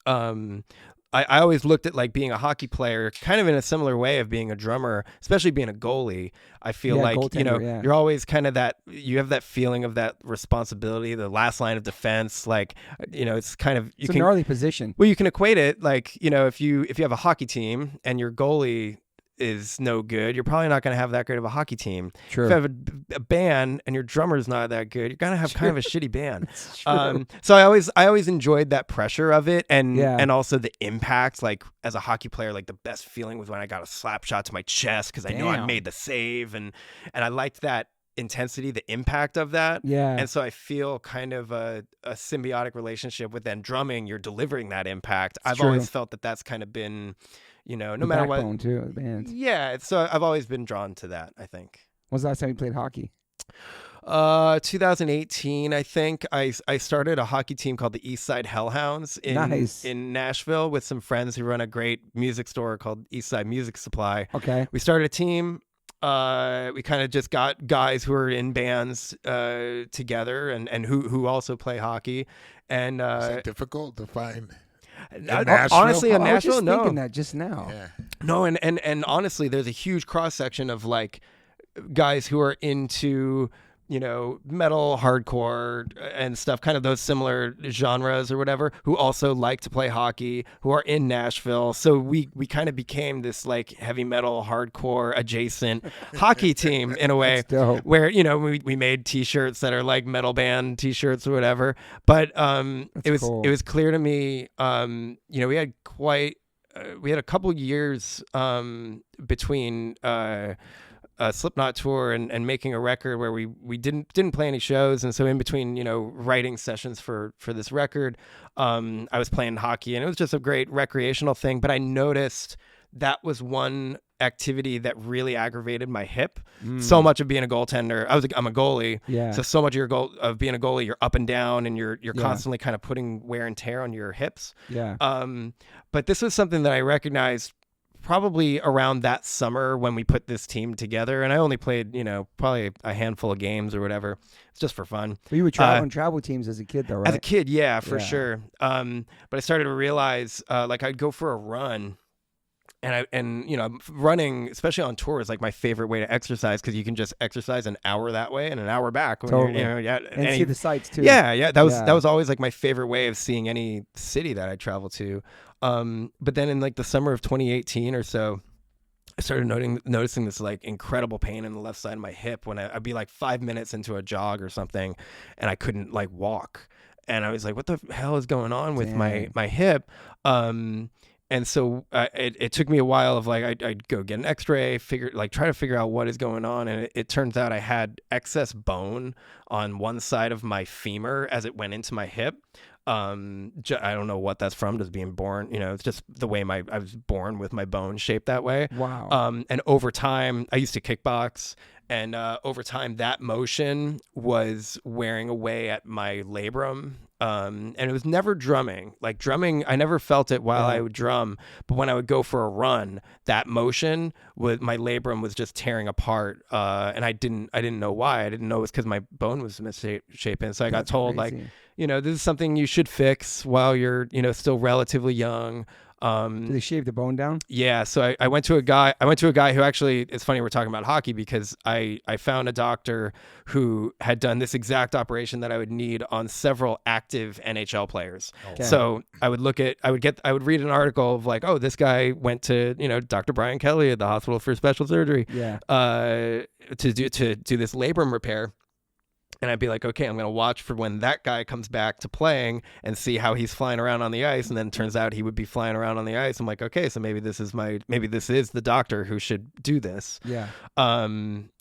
Speaker 2: I always looked at like being a hockey player kind of in a similar way of being a drummer, especially being a goalie. I feel like, you're always kind of you have that feeling of that responsibility, the last line of defense. Like, it's kind of,
Speaker 1: it's a gnarly position.
Speaker 2: Well, you can equate it like, if you have a hockey team and your goalie is no good, you're probably not going to have that great of a hockey team.
Speaker 1: True.
Speaker 2: If you have a band and your drummer's not that good, you're going to have kind of a shitty band. So I always enjoyed that pressure of it, and also the impact. Like as a hockey player, like the best feeling was when I got a slap shot to my chest because I knew I made the save, and I liked that intensity, the impact of that. And so I feel kind of a symbiotic relationship with then drumming. You're delivering that impact. I've always felt that that's kind of been, no
Speaker 1: the
Speaker 2: matter
Speaker 1: backbone
Speaker 2: what.
Speaker 1: too of the band.
Speaker 2: Yeah, so I've always been drawn to that, I think.
Speaker 1: When was the last time you played hockey?
Speaker 2: 2018, I think. I started a hockey team called the East Side Hellhounds in Nashville with some friends who run a great music store called East Side Music Supply.
Speaker 1: Okay.
Speaker 2: We started a team. We kind of just got guys who are in bands together and who also play hockey. And
Speaker 3: is that difficult to find?
Speaker 2: Honestly, in Nashville,
Speaker 1: I was just thinking that just now.
Speaker 3: Yeah.
Speaker 2: No, and honestly, there's a huge cross section of like guys who are into, metal, hardcore, and stuff, kind of those similar genres or whatever, who also like to play hockey, who are in Nashville. So we kind of became this like heavy metal, hardcore adjacent hockey team in a way, where we made T-shirts that are like metal band T-shirts or whatever. But it was clear to me, we had a couple years between a Slipknot tour and making a record where we didn't play any shows, and so in between writing sessions for this record, I was playing hockey, and it was just a great recreational thing. But I noticed that was one activity that really aggravated my hip. So much of being a goaltender, I'm a goalie, so much of being a goalie, you're up and down, and you're constantly kind of putting wear and tear on your hips. But this was something that I recognized probably around that summer when we put this team together, and I only played probably a handful of games or whatever. It's just for fun.
Speaker 1: But you would travel on travel teams as a kid, though, right?
Speaker 2: As a kid, for sure. But I started to realize like I'd go for a run, and running, especially on tour, is like my favorite way to exercise, because you can just exercise an hour that way and an hour back when
Speaker 1: and see the sights too.
Speaker 2: That was always like my favorite way of seeing any city that I travel to. But then in like the summer of 2018 or so, I started noticing this like incredible pain in the left side of my hip when I'd be like 5 minutes into a jog or something, and I couldn't like walk, and I was like, what the hell is going on with my hip? And so it took me a while of like, I'd go get an x-ray, try to figure out what is going on. And it turns out I had excess bone on one side of my femur as it went into my hip. I don't know what that's from, just being born, it's just the way I was born with my bone shaped that way.
Speaker 1: Wow.
Speaker 2: And over time, I used to kickbox, and over time that motion was wearing away at my labrum. And it was never drumming. Like drumming, I never felt it while I would drum, but when I would go for a run, that motion with my labrum was just tearing apart. And I didn't know why. I didn't know it was because my bone was misshapen. So I got told crazy. This is something you should fix while you're, still relatively young.
Speaker 1: Did they shave the bone down?
Speaker 2: Yeah. So I went to a guy who actually, it's funny we're talking about hockey, because I found a doctor who had done this exact operation that I would need on several active NHL players. Okay. So I would read an article of like, oh, this guy went to, Dr. Brian Kelly at the hospital for special surgery, to do this labrum repair. And I'd be like, okay, I'm going to watch for when that guy comes back to playing and see how he's flying around on the ice. And then it turns out he would be flying around on the ice. I'm like, okay, so maybe this is the doctor who should do this.
Speaker 1: Yeah.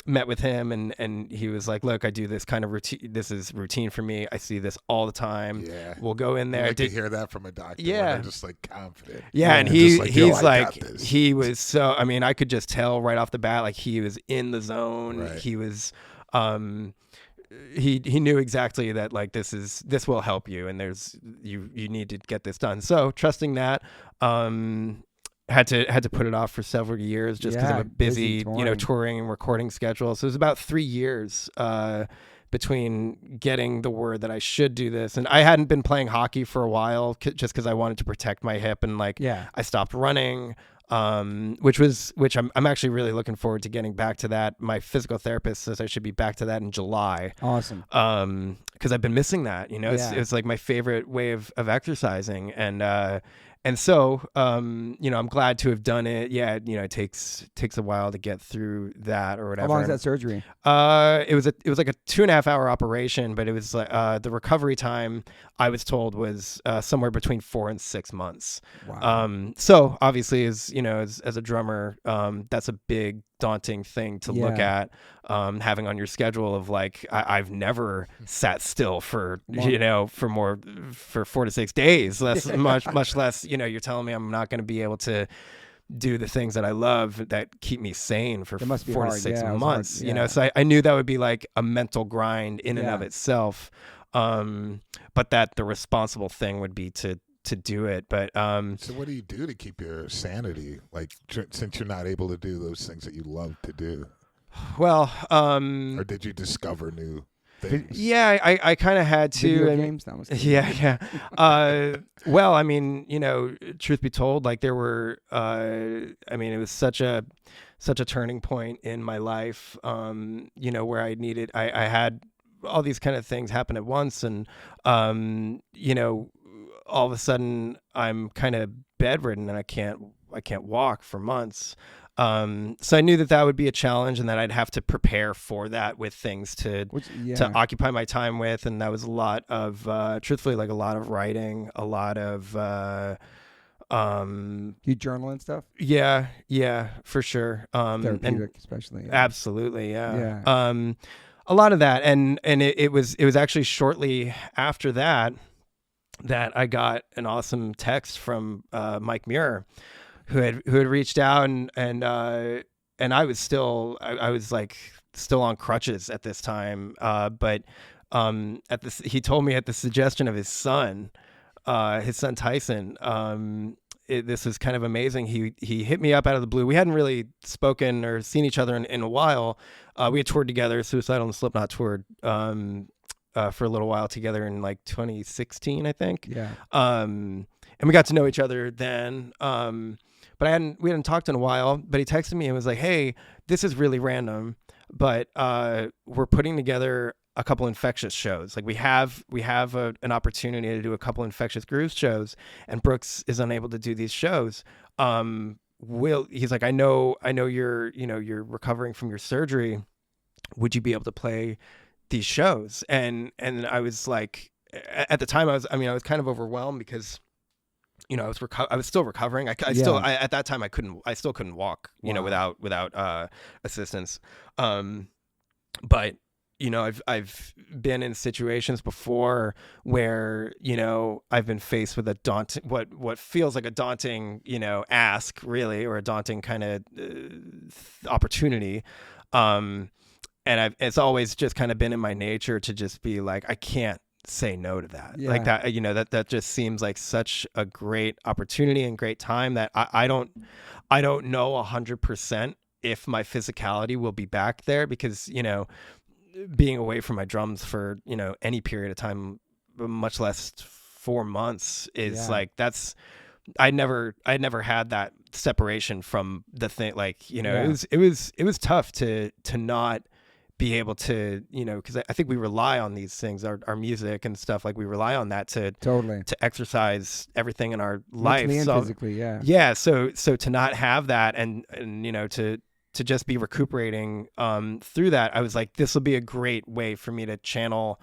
Speaker 2: Met with him, and he was like, look, I do this kind of routine. This is routine for me. I see this all the time.
Speaker 3: Yeah.
Speaker 2: We'll go in there.
Speaker 3: I like to hear that from a doctor.
Speaker 2: Yeah.
Speaker 3: They're just like confident.
Speaker 2: Yeah. And he was so, I mean, I could just tell right off the bat, like he was in the zone. Right. He was, he knew exactly that like this will help you, and you need to get this done. So trusting that, had to put it off for several years just because of a busy touring and recording schedule. So it was about 3 years between getting the word that I should do this, and I hadn't been playing hockey for a while just because I wanted to protect my hip, and I stopped running. Which I'm actually really looking forward to getting back to that. My physical therapist says I should be back to that in July.
Speaker 1: Awesome.
Speaker 2: Because I've been missing that, it's like my favorite way of exercising. And so, I'm glad to have done it. Yeah. It takes a while to get through that or whatever.
Speaker 1: How long is that surgery?
Speaker 2: It was like a 2.5 hour operation, but it was the recovery time I was told was somewhere between 4 and 6 months.
Speaker 1: Wow.
Speaker 2: So obviously as a drummer, that's a big daunting thing to look at, having on your schedule of like, I've never sat still for 4 to 6 days, much less, you're telling me I'm not going to be able to do the things that I love that keep me sane for 4 to 6 months, so I knew that would be like a mental grind in and of itself. But that the responsible thing would be to do it. But
Speaker 3: so what do you do to keep your sanity, like since you're not able to do those things that you love to do?
Speaker 2: Well,
Speaker 3: or did you discover new things?
Speaker 2: Yeah, I kind of had to.
Speaker 1: Video games? That was
Speaker 2: yeah. Well, I mean, truth be told, like there were, it was such a such a turning point in my life, where I had all these kind of things happen at once. And, all of a sudden I'm kind of bedridden and I can't walk for months. So I knew that would be a challenge and that I'd have to prepare for that with things to occupy my time with. And that was a lot of, truthfully, like a lot of writing, a lot of,
Speaker 1: you journal and stuff?
Speaker 2: Yeah, for sure.
Speaker 1: Therapeutic,
Speaker 2: and
Speaker 1: especially. Yeah.
Speaker 2: Absolutely. Yeah. A lot of that. And it was actually shortly after that I got an awesome text from, Mike Muir, who had reached out and I was still on crutches at this time. But he told me at the suggestion of his son Tyson, this was kind of amazing. He hit me up out of the blue. We hadn't really spoken or seen each other in a while. We had toured together. Suicidal and Slipknot toured for a little while together in like 2016, I think.
Speaker 1: Yeah.
Speaker 2: And we got to know each other then. But we hadn't talked in a while. But he texted me and was like, "Hey, this is really random, but we're putting together a couple Infectious shows. Like we have an opportunity to do a couple Infectious Grooves shows, and Brooks is unable to do these shows. He's like, I know you're recovering from your surgery. Would you be able to play these shows?" And I was like, at the time I was kind of overwhelmed because, I was still recovering. At that time I still couldn't walk, without assistance. But I've been in situations before where, I've been faced with a daunting, what feels like a daunting, ask really, or a daunting kind of opportunity. And it's always just kind of been in my nature to just be like, I can't say no to that.
Speaker 1: Yeah.
Speaker 2: Like that, that just seems like such a great opportunity and great time that I don't know 100% if my physicality will be back there, because, being away from my drums for, any period of time, much less 4 months is like, I never had that separation from the thing. Like, it was tough to not be able to, because I think we rely on these things, our music and stuff, like we rely on that to exercise everything in our life.
Speaker 1: Mentally and physically,
Speaker 2: yeah. So to not have that and to just be recuperating through that, I was like, this will be a great way for me to channel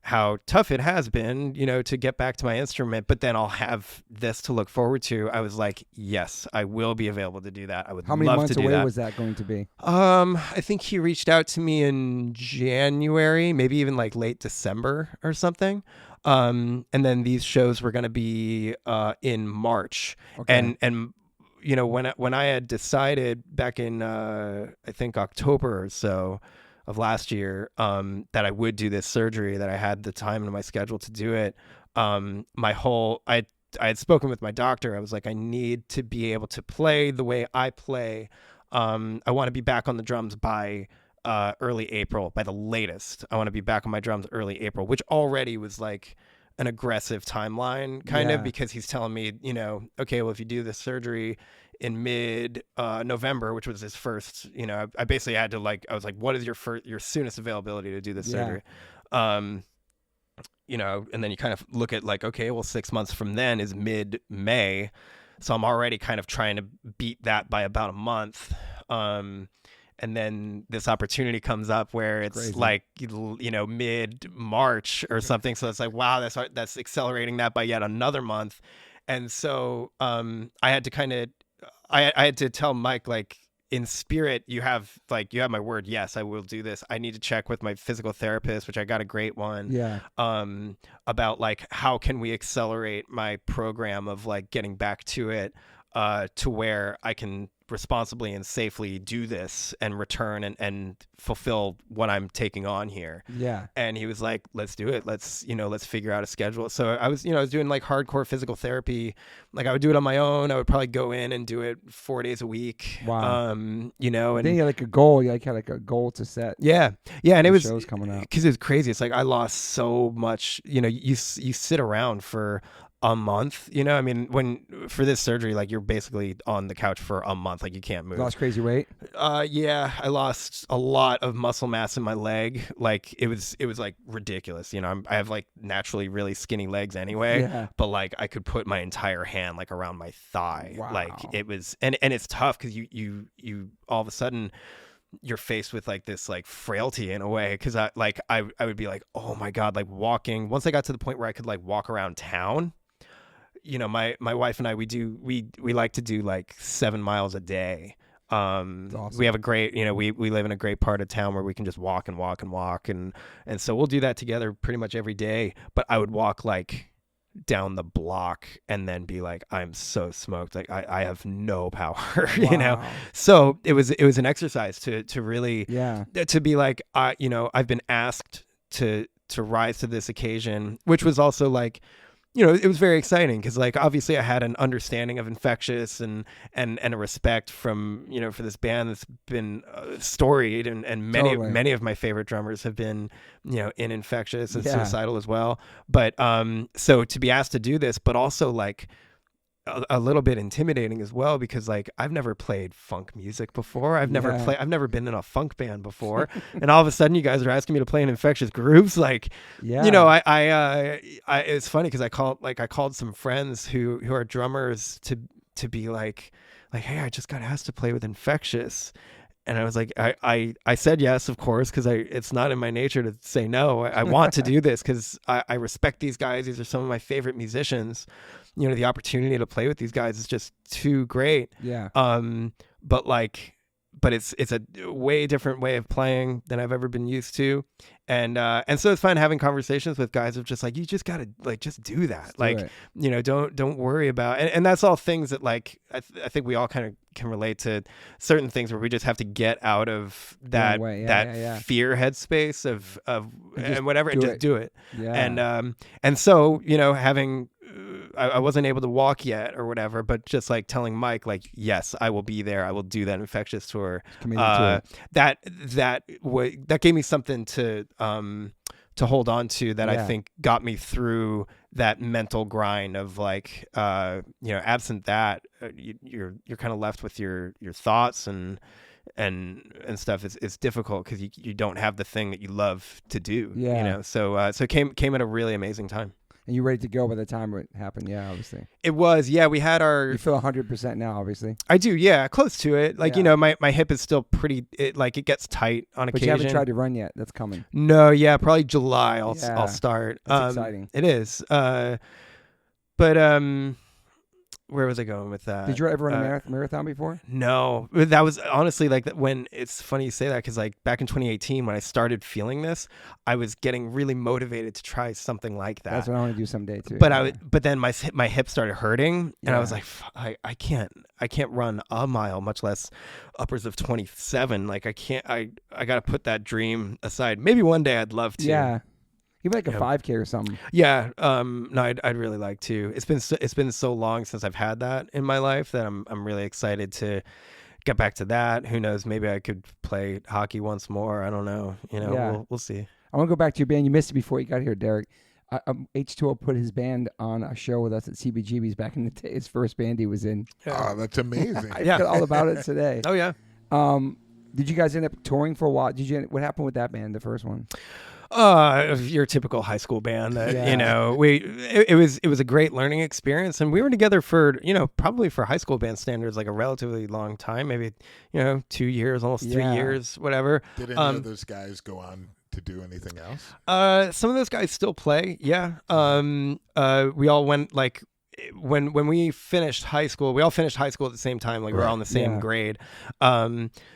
Speaker 2: how tough it has been, to get back to my instrument, but then I'll have this to look forward to. I was like, yes, I will be available to do that. I would love to do that.
Speaker 1: How many months away was that going to be?
Speaker 2: I think he reached out to me in January, maybe even like late December or something. And then these shows were going to be in March. Okay. And when I had decided back in I think October or so of last year, that I would do this surgery, that I had the time in my schedule to do it. I had spoken with my doctor. I was like, I need to be able to play the way I play. I want to be back on the drums by early April, by the latest. I want to be back on my drums early April, which already was like an aggressive timeline kind of, because he's telling me, okay, well, if you do this surgery in mid November, which was his first, I basically had to I was like, what is your soonest availability to do this surgery? And then you kind of look at like, okay, well, 6 months from then is mid-May. So I'm already kind of trying to beat that by about a month. And then this opportunity comes up where it's crazy. Like, mid-March or something. So it's like, wow, that's accelerating that by yet another month. And so I had to kind of, I had to tell Mike, like, in spirit, you have my word. Yes, I will do this. I need to check with my physical therapist, which I got a great one. Yeah. About like, how can we accelerate my program of like getting back to it, to where I can responsibly and safely do this and return and fulfill what I'm taking on here. Yeah. And he was like, let's do it. Let's figure out a schedule. So I was doing like hardcore physical therapy. Like I would do it on my own. I would probably go in and do it 4 days a week. Wow. And then
Speaker 1: you had like a goal. You had like a goal to set.
Speaker 2: Yeah. Yeah. And it was
Speaker 1: shows coming up,
Speaker 2: because it was crazy. It's like I lost so much, you sit around for a month, when for this surgery, like you're basically on the couch for a month. month. Like you can't move.
Speaker 1: Lost crazy weight?
Speaker 2: Yeah, I lost a lot of muscle mass in my leg. Like it was like ridiculous. I have like naturally really skinny legs anyway, but like I could put my entire hand like around my thigh.
Speaker 1: Wow.
Speaker 2: Like it was, and it's tough because you all of a sudden you're faced with like this like frailty in a way, because I would be like, oh my God, like walking. Once I got to the point where I could like walk around town, my wife and I, we like to do like 7 miles a day. Awesome. We have a great, we live in a great part of town where we can just walk and walk and walk, and so we'll do that together pretty much every day. But I would walk like down the block and then be like, I'm so smoked, like I have no power.
Speaker 1: Wow.
Speaker 2: So it was an exercise to really to be like, I've been asked to rise to this occasion, which was also like, it was very exciting because like obviously I had an understanding of Infectious and a respect from for this band that's been storied, and many of my favorite drummers have been in Infectious and Suicidal as well. But so to be asked to do this, but also like a little bit intimidating as well, because like I've never played funk music before. I've never been in a funk band before, and all of a sudden you guys are asking me to play in Infectious grooves. Like, it's funny because I called some friends who are drummers to be like, hey, I just got asked to play with Infectious. And I was like, I said yes, of course, because it's not in my nature to say no. I want to do this because I respect these guys. These are some of my favorite musicians. The opportunity to play with these guys is just too great. Yeah. But it's a way different way of playing than I've ever been used to, and so it's fun having conversations with guys of just like, you just gotta like just do that, don't worry about, and that's all things that like I think we all kind of can relate to certain things where we just have to get out of that fear headspace of and whatever, and just do it. And so having. I wasn't able to walk yet or whatever, but just like telling Mike, like, yes, I will be there. I will do that Infectious tour. That gave me something to hold on to that I think got me through that mental grind of like, absent that, you're kind of left with your thoughts and stuff. It's difficult because you don't have the thing that you love to do. So it came at a really amazing time.
Speaker 1: And you ready to go by the time it happened? Yeah, obviously.
Speaker 2: It was, we had our...
Speaker 1: You feel 100% now, obviously.
Speaker 2: I do, close to it. Like, my hip is still pretty... It gets tight on occasion.
Speaker 1: But you haven't tried to run yet. That's coming.
Speaker 2: No, probably July I'll start.
Speaker 1: That's exciting.
Speaker 2: It is. Where was I going with that?
Speaker 1: Did you ever run a marathon before?
Speaker 2: No, that was honestly like when it's funny you say that, because like back in 2018 when I started feeling this, I was getting really motivated to try something like that.
Speaker 1: That's what I want to do someday too.
Speaker 2: But then my hip started hurting, and I was like, I can't run a mile, much less upwards of 27. Like I got to put that dream aside. Maybe one day I'd love to.
Speaker 1: Yeah. Even like a 5K or something.
Speaker 2: Yeah. No, I'd really like to. It's been so long since I've had that in my life that I'm really excited to get back to that. Who knows? Maybe I could play hockey once more. I don't know. We'll see. I
Speaker 1: want to go back to your band. You missed it before you got here, Derek. H2O put his band on a show with us at CBGB's back in the day. His first band he was in.
Speaker 3: Oh, that's amazing.
Speaker 1: I forgot all about it today.
Speaker 2: Oh yeah.
Speaker 1: Did you guys end up touring for a while? What happened with that band, the first one?
Speaker 2: Your typical high school band that, it was a great learning experience, and we were together for, probably for high school band standards, like a relatively long time, maybe, 2 years, almost 3 years, whatever.
Speaker 3: Did any of those guys go on to do anything else?
Speaker 2: Some of those guys still play. Yeah. We all went like, when we finished high school, we all finished high school at the same time. Like we were all in the same grade.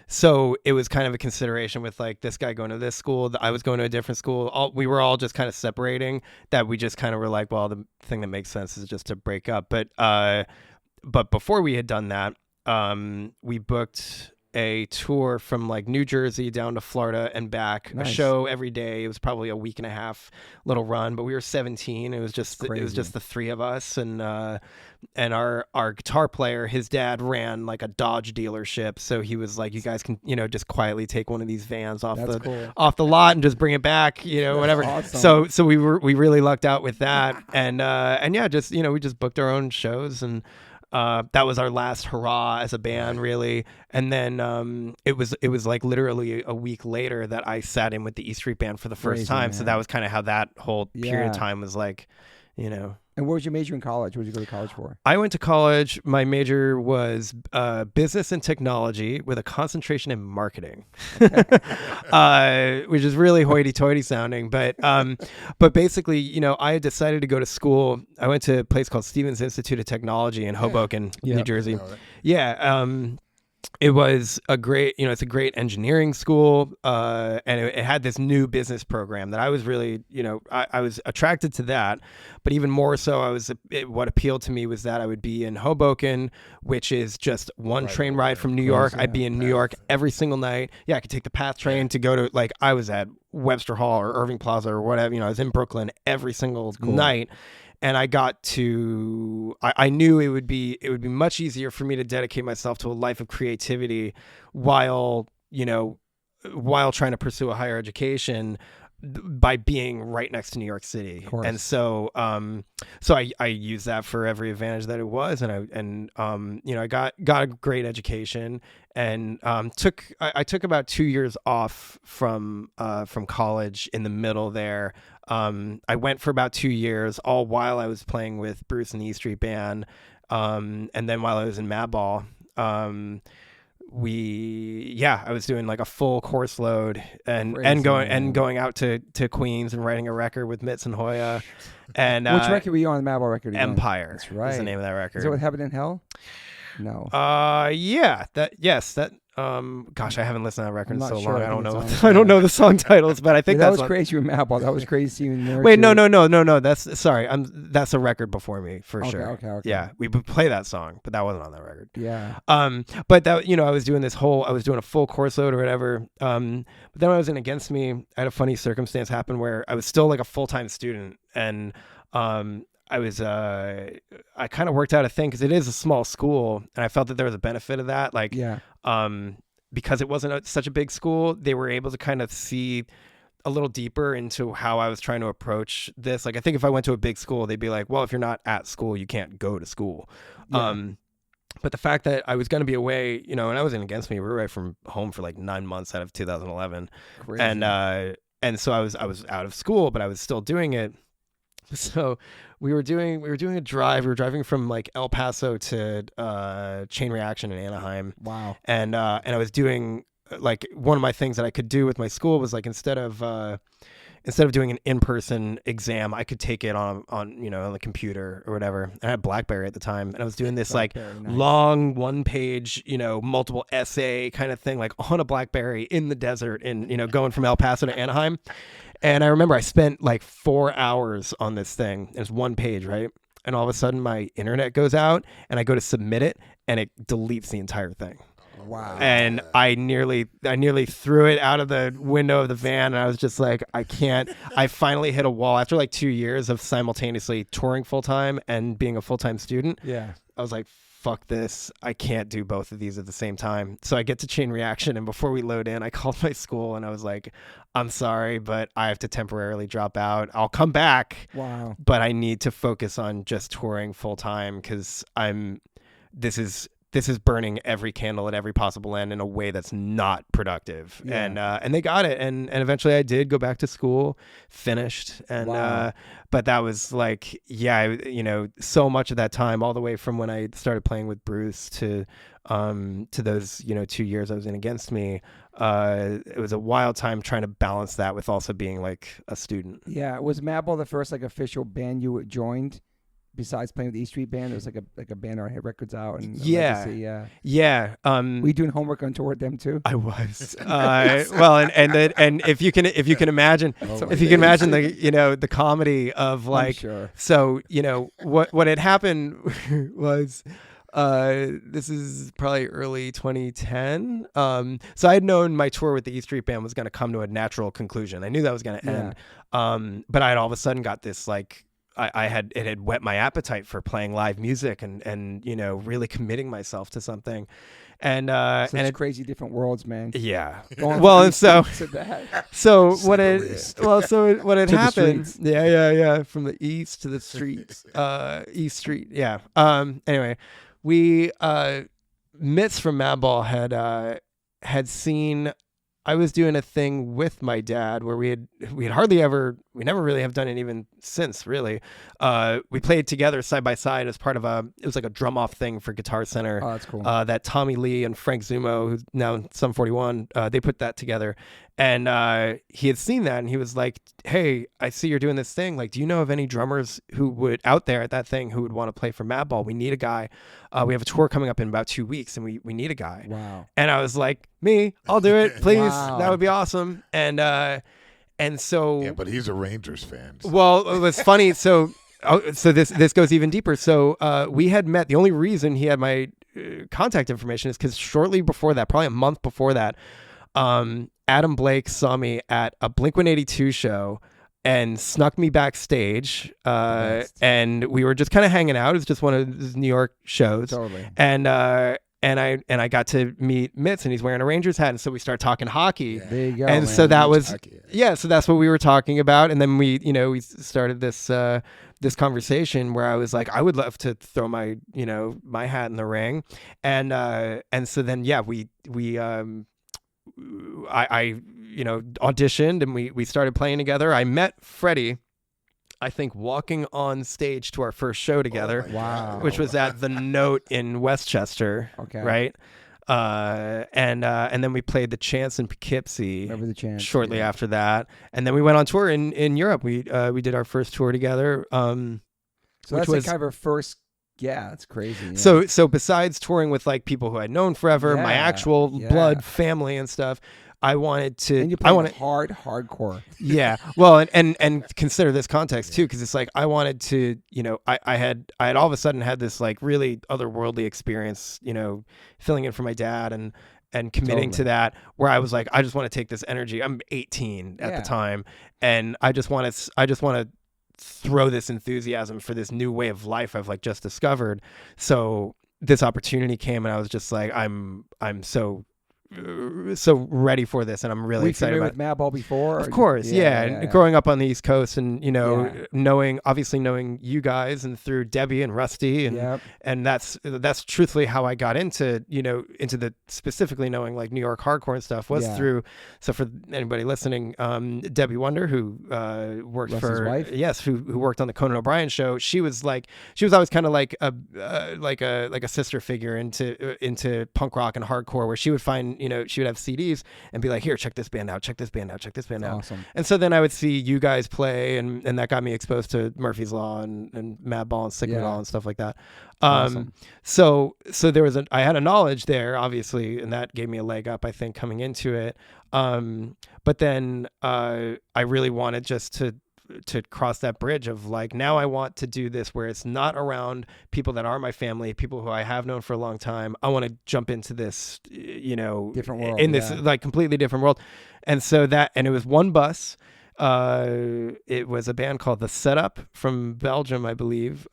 Speaker 2: So it was kind of a consideration with like this guy going to this school, I was going to a different school. We were all just kind of separating, that we just kind of were like, well, the thing that makes sense is just to break up. But before we had done that, we booked a tour from like New Jersey down to Florida and back. Nice. A show every day. It was probably a week and a half little run, but we were 17. It was just the three of us, and our guitar player, his dad ran like a Dodge dealership, so he was like, you guys can just quietly take one of these vans off the lot and just bring it back, whatever. Awesome. So we really lucked out with that, and we just booked our own shows, and That was our last hurrah as a band, really. And then it was like literally a week later that I sat in with the E Street Band for the first time. Man. So that was kind of how that whole period of time was like, you know.
Speaker 1: And what was your major in college? What did you go to college for?
Speaker 2: I went to college. My major was business and technology with a concentration in marketing, which is really hoity-toity sounding. But basically, you know, I had decided to go to school. I went to a place called Stevens Institute of Technology in Hoboken, New Jersey. Yeah. It was a great, you know, it's a great engineering school, and it had this new business program that I was really, you know, I was attracted to that, but even more so, what appealed to me was that I would be in Hoboken, which is just one train ride from New York. I'd be in New York every single night. Yeah, I could take the PATH train to go to, like, I was at Webster Hall or Irving Plaza or whatever, you know, I was in Brooklyn every single night. And I got to, I knew it would be much easier for me to dedicate myself to a life of creativity while trying to pursue a higher education by being right next to New York City. And so, I used that for every advantage that it was. And I got a great education and, I took about 2 years off from college in the middle there. I went for about 2 years, all while I was playing with Bruce and the E Street Band. And then while I was in Madball, I was doing like a full course load and going out to Queens and writing a record with Mitz and Hoya. And
Speaker 1: which record were you on the Madball record again?
Speaker 2: Empire.
Speaker 1: That's right.
Speaker 2: Is the name of that record.
Speaker 1: Is that what happened in Hell? No.
Speaker 2: Gosh, I haven't listened to that record in so long. I don't know.
Speaker 1: I
Speaker 2: don't know the song titles, but I think
Speaker 1: that was crazy with Madball. That was crazy seeing there.
Speaker 2: Wait, no. That's a record before me for sure.
Speaker 1: Okay.
Speaker 2: Yeah, we would play that song, but that wasn't on that record.
Speaker 1: Yeah.
Speaker 2: But that, you know, I was doing a full course load or whatever. But then when I was in Against Me, I had a funny circumstance happen where I was still like a full-time student, and I kind of worked out a thing because it is a small school, and I felt that there was a benefit of that. Like, because it wasn't such a big school, they were able to kind of see a little deeper into how I was trying to approach this. Like, I think if I went to a big school, they'd be like, well, if you're not at school, you can't go to school. Yeah. But the fact that I was going to be away, you know, and I was in Against Me, we were away from home for like 9 months out of 2011. Crazy. And so I was out of school, but I was still doing it. So we were doing a drive. We were driving from like El Paso to Chain Reaction in Anaheim.
Speaker 1: Wow.
Speaker 2: And I was doing, like, one of my things that I could do with my school was, like, instead of doing an in-person exam, I could take it on the computer or whatever. And I had BlackBerry at the time, and I was doing this long 1-page, you know, multiple essay kind of thing, like on a BlackBerry in the desert, and, you know, going from El Paso to Anaheim. And I remember I spent like 4 hours on this thing. It's 1 page, right? And all of a sudden my internet goes out, and I go to submit it, and it deletes the entire thing.
Speaker 1: Wow.
Speaker 2: And I nearly threw it out of the window of the van, and I was just like, I can't. I finally hit a wall after like 2 years of simultaneously touring full-time and being a full-time student.
Speaker 1: Yeah.
Speaker 2: I was like, fuck this. I can't do both of these at the same time. So I get to Chain Reaction, and before we load in, I called my school, and I was like, I'm sorry, but I have to temporarily drop out. I'll come back.
Speaker 1: Wow.
Speaker 2: But I need to focus on just touring full-time, because this is burning every candle at every possible end in a way that's not productive. Yeah. And they got it. And eventually I did go back to school, finished. And,
Speaker 1: wow.
Speaker 2: But that was like, you know, so much of that time, all the way from when I started playing with Bruce to those, you know, 2 years I was in Against Me. It was a wild time trying to balance that with also being like a student.
Speaker 1: Yeah. Was Madball the first like official band you joined? Besides playing with the E Street Band, there was like a band that had records out and Legacy,
Speaker 2: yeah.
Speaker 1: Were you doing homework on tour with them too?
Speaker 2: I was. Well, and if you can imagine, the, you know, the comedy of like,
Speaker 1: sure.
Speaker 2: So, you know, what had happened was, this is probably early 2010. So I had known my tour with the E Street Band was going to come to a natural conclusion. I knew that was going to end. But I had all of a sudden got this like, it had whet my appetite for playing live music and you know, really committing myself to something. And
Speaker 1: it's crazy different worlds, man.
Speaker 2: Yeah. Well, and so what had happened? Yeah. From the east to the streets, East Street. Yeah. Anyway, we Mitz from Madball had seen I was doing a thing with my dad where we never really have done it even since, really. We played together side by side as part of it was like a drum off thing for Guitar Center.
Speaker 1: Oh, that's cool.
Speaker 2: That Tommy Lee and Frank Zumo, who's now in Sum 41, they put that together. And he had seen that and he was like, hey, I see you're doing this thing. Like, do you know of any drummers who would out there at that thing who would want to play for Madball? We need a guy. We have a tour coming up in about 2 weeks and we need a guy.
Speaker 1: Wow.
Speaker 2: And I was like, me, I'll do it. Please.
Speaker 1: Wow.
Speaker 2: That would be awesome. And so.
Speaker 3: Yeah, but he's a Rangers fan.
Speaker 2: Well, it was funny. So this goes even deeper. So we had met. The only reason he had my contact information is because shortly before that, probably a month before that, Adam Blake saw me at a Blink-182 show and snuck me backstage. And we were just kind of hanging out. It was just one of his New York shows.
Speaker 1: Totally.
Speaker 2: And I got to meet Mitz and he's wearing a Rangers hat. And so we started talking hockey.
Speaker 1: There you go.
Speaker 2: And
Speaker 1: man.
Speaker 2: so that was,
Speaker 3: Hockey,
Speaker 2: so that's what we were talking about. And then we started this conversation where I was like, I would love to throw my hat in the ring. And so then, I auditioned and we started playing together. I met Freddie, I think, walking on stage to our first show together.
Speaker 1: Wow.
Speaker 2: Which was at the Note in Westchester.
Speaker 1: Okay.
Speaker 2: Right. And then we played the Chance in Poughkeepsie.
Speaker 1: Remember the Chance.
Speaker 2: Shortly after that. And then we went on tour in Europe. We did our first tour together.
Speaker 1: So that's like kind of our first. Yeah, it's crazy. Yeah.
Speaker 2: So besides touring with like people who I'd known forever, my actual blood family and stuff, I wanted to.
Speaker 1: And you played hardcore.
Speaker 2: Yeah. Well, and consider this context too, because it's like I wanted to. I had all of a sudden had this like really otherworldly experience. Filling in for my dad and committing to that, where I was like, I just want to take this energy. I'm 18 at the time, and I just want to throw this enthusiasm for this new way of life I've like just discovered. So this opportunity came and I was just like, I'm so ready for this and I'm really excited about it.
Speaker 1: With Madball before?
Speaker 2: Of course, yeah. Growing up on the East Coast and knowing you guys and through Debbie and Rusty and that's truthfully how I got into the specifically knowing like New York hardcore and stuff was through. So for anybody listening, Debbie Wonder, who worked
Speaker 1: Rusty's wife?
Speaker 2: who worked on the Conan O'Brien show, she was always kind of like a sister figure into punk rock and hardcore, where she would find she would have CDs and be like, here, check this band out, check this band out, check this band out.
Speaker 1: Awesome.
Speaker 2: And so then I would see you guys play and that got me exposed to Murphy's Law and Madball and Slipknot and stuff like that.
Speaker 1: Awesome.
Speaker 2: So there was I had a knowledge there, obviously, and that gave me a leg up, I think, coming into it. But then I really wanted just to cross that bridge of like, now I want to do this where it's not around people that are my family, people who I have known for a long time. I want to jump into this,
Speaker 1: different world,
Speaker 2: in this like completely different world. And so and it was one bus. It was a band called The Setup from Belgium, I believe.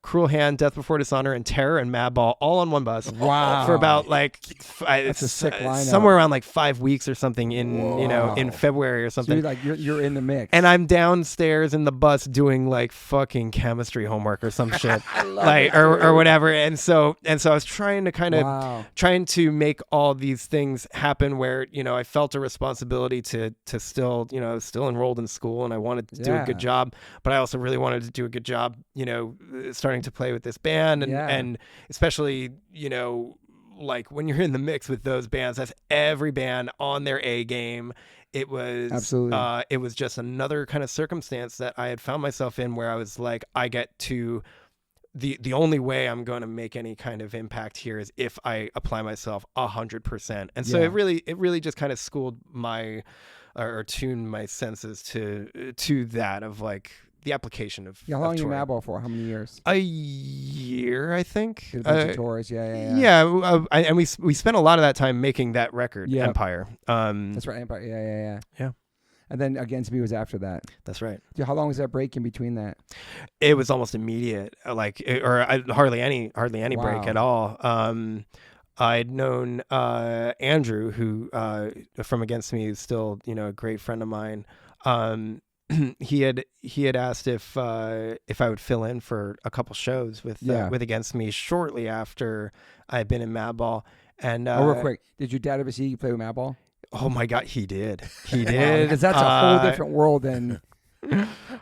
Speaker 2: Cruel Hand, Death Before Dishonor, and Terror and Madball all on one bus.
Speaker 1: Wow.
Speaker 2: For about like
Speaker 1: that's a sick lineup.
Speaker 2: Somewhere around like 5 weeks or something in February or something.
Speaker 1: So you're in the mix.
Speaker 2: And I'm downstairs in the bus doing like fucking chemistry homework or some shit, like or whatever. And so I was trying to kind of trying to make all these things happen where I felt a responsibility to still still enrolled in school and I wanted to do a good job, but I also really wanted to do a good job starting to play with this band and especially like when you're in the mix with those bands, that's every band on their A game. It was absolutely it was just another kind of circumstance that I had found myself in where I was like, I get to the only way I'm going to make any kind of impact here is if I apply myself 100%. And so it really just kind of schooled my or tuned my senses to that of like the application of
Speaker 1: how long are you Madball for? How many years?
Speaker 2: A year, I think.
Speaker 1: Did a bunch of tours,
Speaker 2: and we spent a lot of that time making that record, Empire.
Speaker 1: That's right, Empire. Yeah. And then Against Me was after that.
Speaker 2: That's right.
Speaker 1: How long was that break in between that?
Speaker 2: It was almost immediate, hardly any break at all. I'd known Andrew, who from Against Me is still a great friend of mine. he had asked if I would fill in for a couple shows with Against Me shortly after I had been in Madball. And
Speaker 1: real quick, did your dad ever see you play with Madball?
Speaker 2: Oh my God, he did. He did.
Speaker 1: Because that's a whole different world than.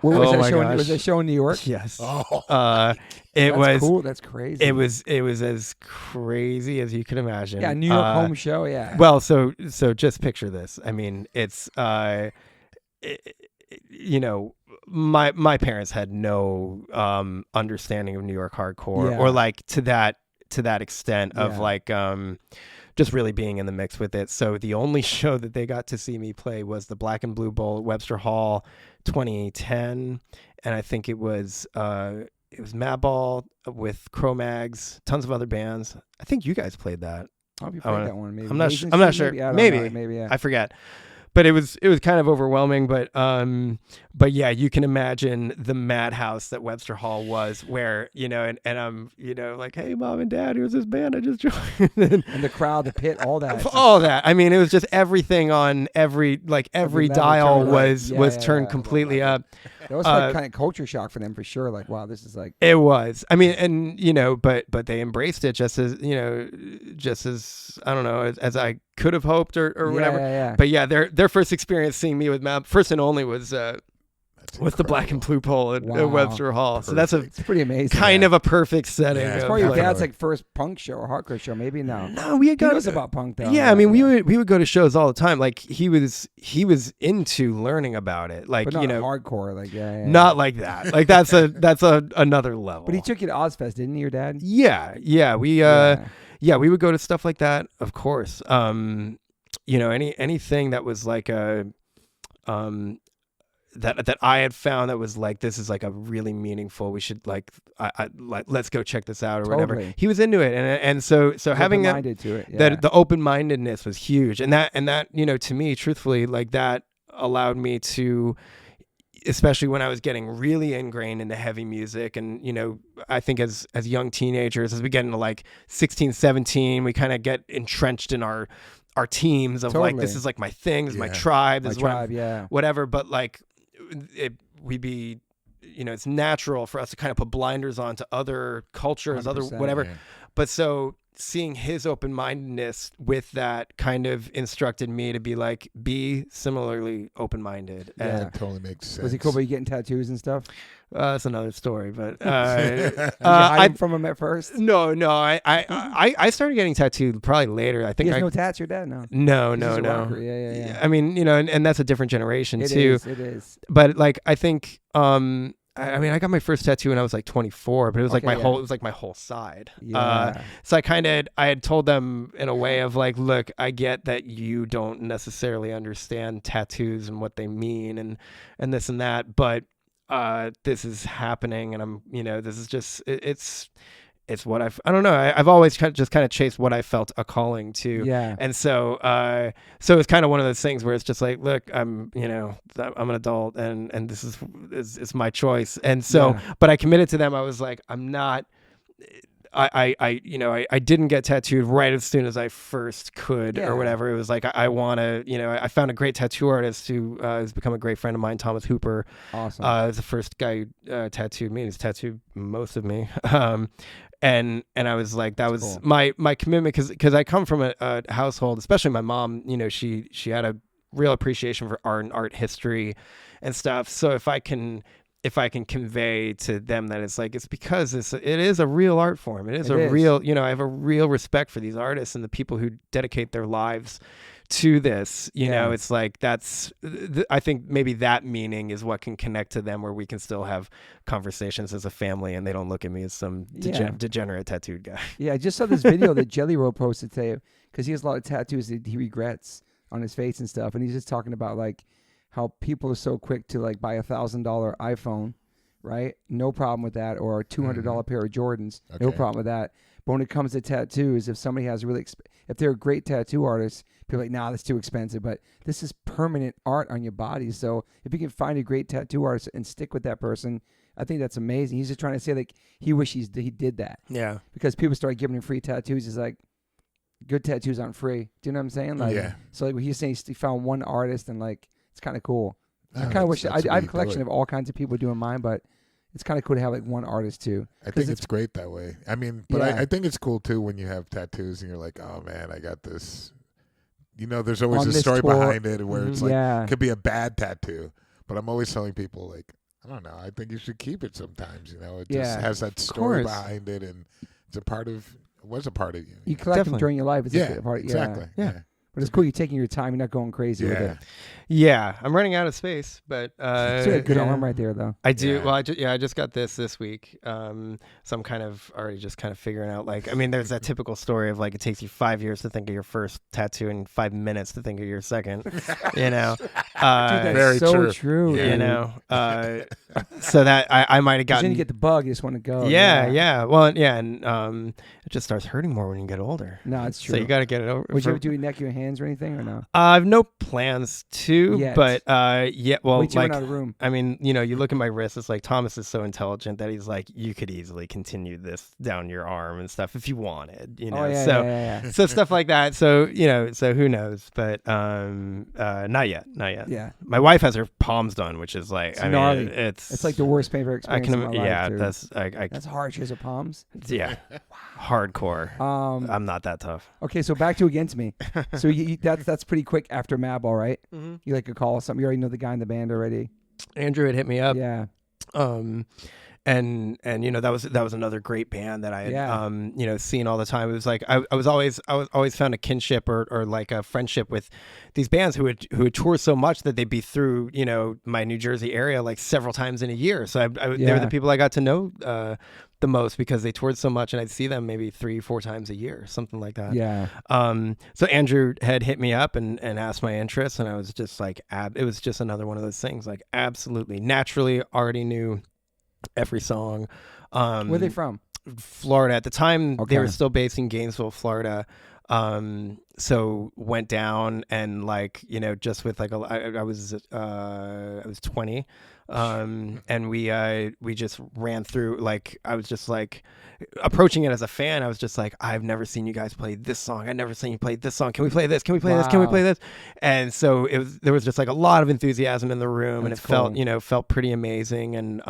Speaker 1: Was that show in New York?
Speaker 2: Yes.
Speaker 1: That's cool. That's crazy.
Speaker 2: It was as crazy as you can imagine.
Speaker 1: Yeah, New York home show. Yeah.
Speaker 2: Well, so just picture this. I mean, it's my parents had no understanding of New York hardcore or like to that extent of like just really being in the mix with it. So the only show that they got to see me play was the Black and Blue Bowl at Webster Hall 2010, and I think it was Madball with Cro-Mags, tons of other bands. I think you guys played that.
Speaker 1: Oh, you played that one maybe.
Speaker 2: I'm not sure. Maybe.
Speaker 1: Yeah.
Speaker 2: I forget. But it was kind of overwhelming. But yeah, you can imagine the madhouse that Webster Hall was, where and I'm like, hey, Mom and Dad, here's this band I just joined, and
Speaker 1: the crowd, the pit, all that.
Speaker 2: All that. I mean, it was just everything on every dial was turned completely up.
Speaker 1: That was like kind of culture shock for them for sure. Like, wow, this is like.
Speaker 2: It was. I mean, and but they embraced it just as I don't know as I could have hoped or whatever.
Speaker 1: Yeah.
Speaker 2: But yeah, their first experience seeing me with Mad, first and only was the Black and Blue Pole at Webster Hall.
Speaker 3: Perfect.
Speaker 2: So
Speaker 1: it's pretty amazing.
Speaker 2: Kind of a perfect setting.
Speaker 3: Yeah,
Speaker 1: it's probably your dad's like first punk show or hardcore show. Maybe now.
Speaker 2: No, he
Speaker 1: knows about punk though.
Speaker 2: Yeah, I mean, we would go to shows all the time. Like he was into learning about it. Like
Speaker 1: but not hardcore. Like
Speaker 2: not like that. Like that's another level.
Speaker 1: But he took you to Ozfest, didn't he, your dad?
Speaker 2: Yeah. We would go to stuff like that, of course. Anything that was like a that I had found that was like, this is like a really meaningful, we should like let's go check this out or whatever. He was into it, and so having that the open-mindedness was huge, and that to me, truthfully, like that allowed me to, especially when I was getting really ingrained into heavy music. And, I think as young teenagers, as we get into like 16, 17, we kind of get entrenched in our teams of like, this is like my thing, this is my tribe, this is whatever. But like it's natural for us to kind of put blinders on to other cultures, other whatever. Yeah. But so seeing his open-mindedness with that kind of instructed me to be similarly open-minded.
Speaker 3: Yeah, that totally makes sense.
Speaker 1: Was he cool about you getting tattoos and stuff?
Speaker 2: That's another story, but
Speaker 1: I from him at first.
Speaker 2: No, I started getting tattooed probably later. I think
Speaker 1: no tats, your dad? No.
Speaker 2: No.
Speaker 1: Yeah.
Speaker 2: I mean, and that's a different generation too.
Speaker 1: It is.
Speaker 2: But like, I think, I got my first tattoo when I was like 24, but it was like it was like my whole side.
Speaker 1: Yeah.
Speaker 2: So I had told them in a way of like, look, I get that you don't necessarily understand tattoos and what they mean and this and that, but this is happening, and I'm, this is just, it's what I don't know. I've always kind of chased what I felt a calling to.
Speaker 1: Yeah.
Speaker 2: And so it's kind of one of those things where it's just like, look, I'm an adult, and this is my choice. And so, but I committed to them. I was like, I'm not, I didn't get tattooed right as soon as I first could or whatever. It was like, I want to, I found a great tattoo artist who has become a great friend of mine, Thomas Hooper.
Speaker 1: Awesome.
Speaker 2: Was the first guy who tattooed me. He's tattooed most of me. And I was like, that was cool. my commitment, because I come from a household, especially my mom, she had a real appreciation for art and art history and stuff. So if I can convey to them that it's like, it's because it is a real art form. It is real, I have a real respect for these artists and the people who dedicate their lives to this, it's like, that's, I think maybe that meaning is what can connect to them, where we can still have conversations as a family and they don't look at me as some degenerate tattooed guy.
Speaker 1: Yeah. I just saw this video that Jelly Roll posted today, because he has a lot of tattoos that he regrets on his face and stuff. And he's just talking about like how people are so quick to like buy $1,000 iPhone, right? No problem with that. Or a $200 pair of Jordans. Okay. No problem with that. But when it comes to tattoos, if somebody has if they're a great tattoo artist, people are like, nah, that's too expensive. But this is permanent art on your body. So if you can find a great tattoo artist and stick with that person, I think that's amazing. He's just trying to say like he wishes he did that.
Speaker 2: Yeah.
Speaker 1: Because people start giving him free tattoos. He's like, good tattoos aren't free. Do you know what I'm saying? Like, so like he's saying he found one artist, and like, it's kind of cool. I kind of wish I have a collection of all kinds of people doing mine, but it's kind of cool to have like one artist too.
Speaker 3: I think it's great that way. I mean, but I think it's cool too when you have tattoos and you're like, oh man, I got this. You know, there's always a story behind it where it's like, it could be a bad tattoo, but I'm always telling people like, I don't know, I think you should keep it sometimes. You know, it just has that story behind it, and it's was a part of you.
Speaker 1: You collect them during your life. It's a part.
Speaker 3: Exactly.
Speaker 1: Yeah. But it's cool. You're taking your time. You're not going crazy with it.
Speaker 2: Yeah, I'm running out of space, but
Speaker 1: it's a good arm right there, though.
Speaker 2: I do. Well, I just got this week, so I'm kind of already just kind of figuring out. Like, I mean, there's that typical story of like it takes you 5 years to think of your first tattoo and 5 minutes to think of your second. You know,
Speaker 1: dude, that's very true.
Speaker 2: You know, so that I might have gotten.
Speaker 1: Then you get the bug. You just want to go.
Speaker 2: Yeah. Well, yeah, and it just starts hurting more when you get older.
Speaker 1: No, it's true.
Speaker 2: So you got to get it over.
Speaker 1: Would you ever do your neck, your hands, or anything, or no?
Speaker 2: I've no plans to, but well,
Speaker 1: wait till
Speaker 2: like,
Speaker 1: you're out of room.
Speaker 2: I mean, you know, you look at my wrist. It's like Thomas is so intelligent that he's like, you could easily continue this down your arm and stuff if you wanted, you know. So stuff like that. So you know, so who knows? But not yet.
Speaker 1: Yeah.
Speaker 2: My wife has her palms done, which is like, I mean, it's
Speaker 1: like the worst pain experience. In my life, dude.
Speaker 2: That's
Speaker 1: hard. She has her palms.
Speaker 2: Yeah, hardcore. I'm not that tough.
Speaker 1: Okay, so back to Against Me. So that's pretty quick after Madball, right?
Speaker 2: Mm-hmm.
Speaker 1: You like a call or something. You already know the guy in the band already.
Speaker 2: Andrew had hit me up.
Speaker 1: Yeah.
Speaker 2: And you know, that was another great band that I had you know, seen all the time. It was like I always found a kinship or like a friendship with these bands who would tour so much that they'd be through, you know, my New Jersey area like several times in a year. So they were the people I got to know the most because they toured so much, and I'd see them maybe 3-4 times a year, something like that.
Speaker 1: Yeah.
Speaker 2: So Andrew had hit me up and asked my interest, and I was just like, it was just another one of those things, like absolutely naturally already knew every song.
Speaker 1: Where are they from?
Speaker 2: Florida. At the time, they were still based in Gainesville, Florida. So went down and like, you know, just with like I was 20. And we just ran through, like, I was just like approaching it as a fan. I was just like, I've never seen you guys play this song. I've never seen you play this song. Can we play this? Can we play this? Can we play this? And so there was just like a lot of enthusiasm in the room. That's and it cool. felt pretty amazing. And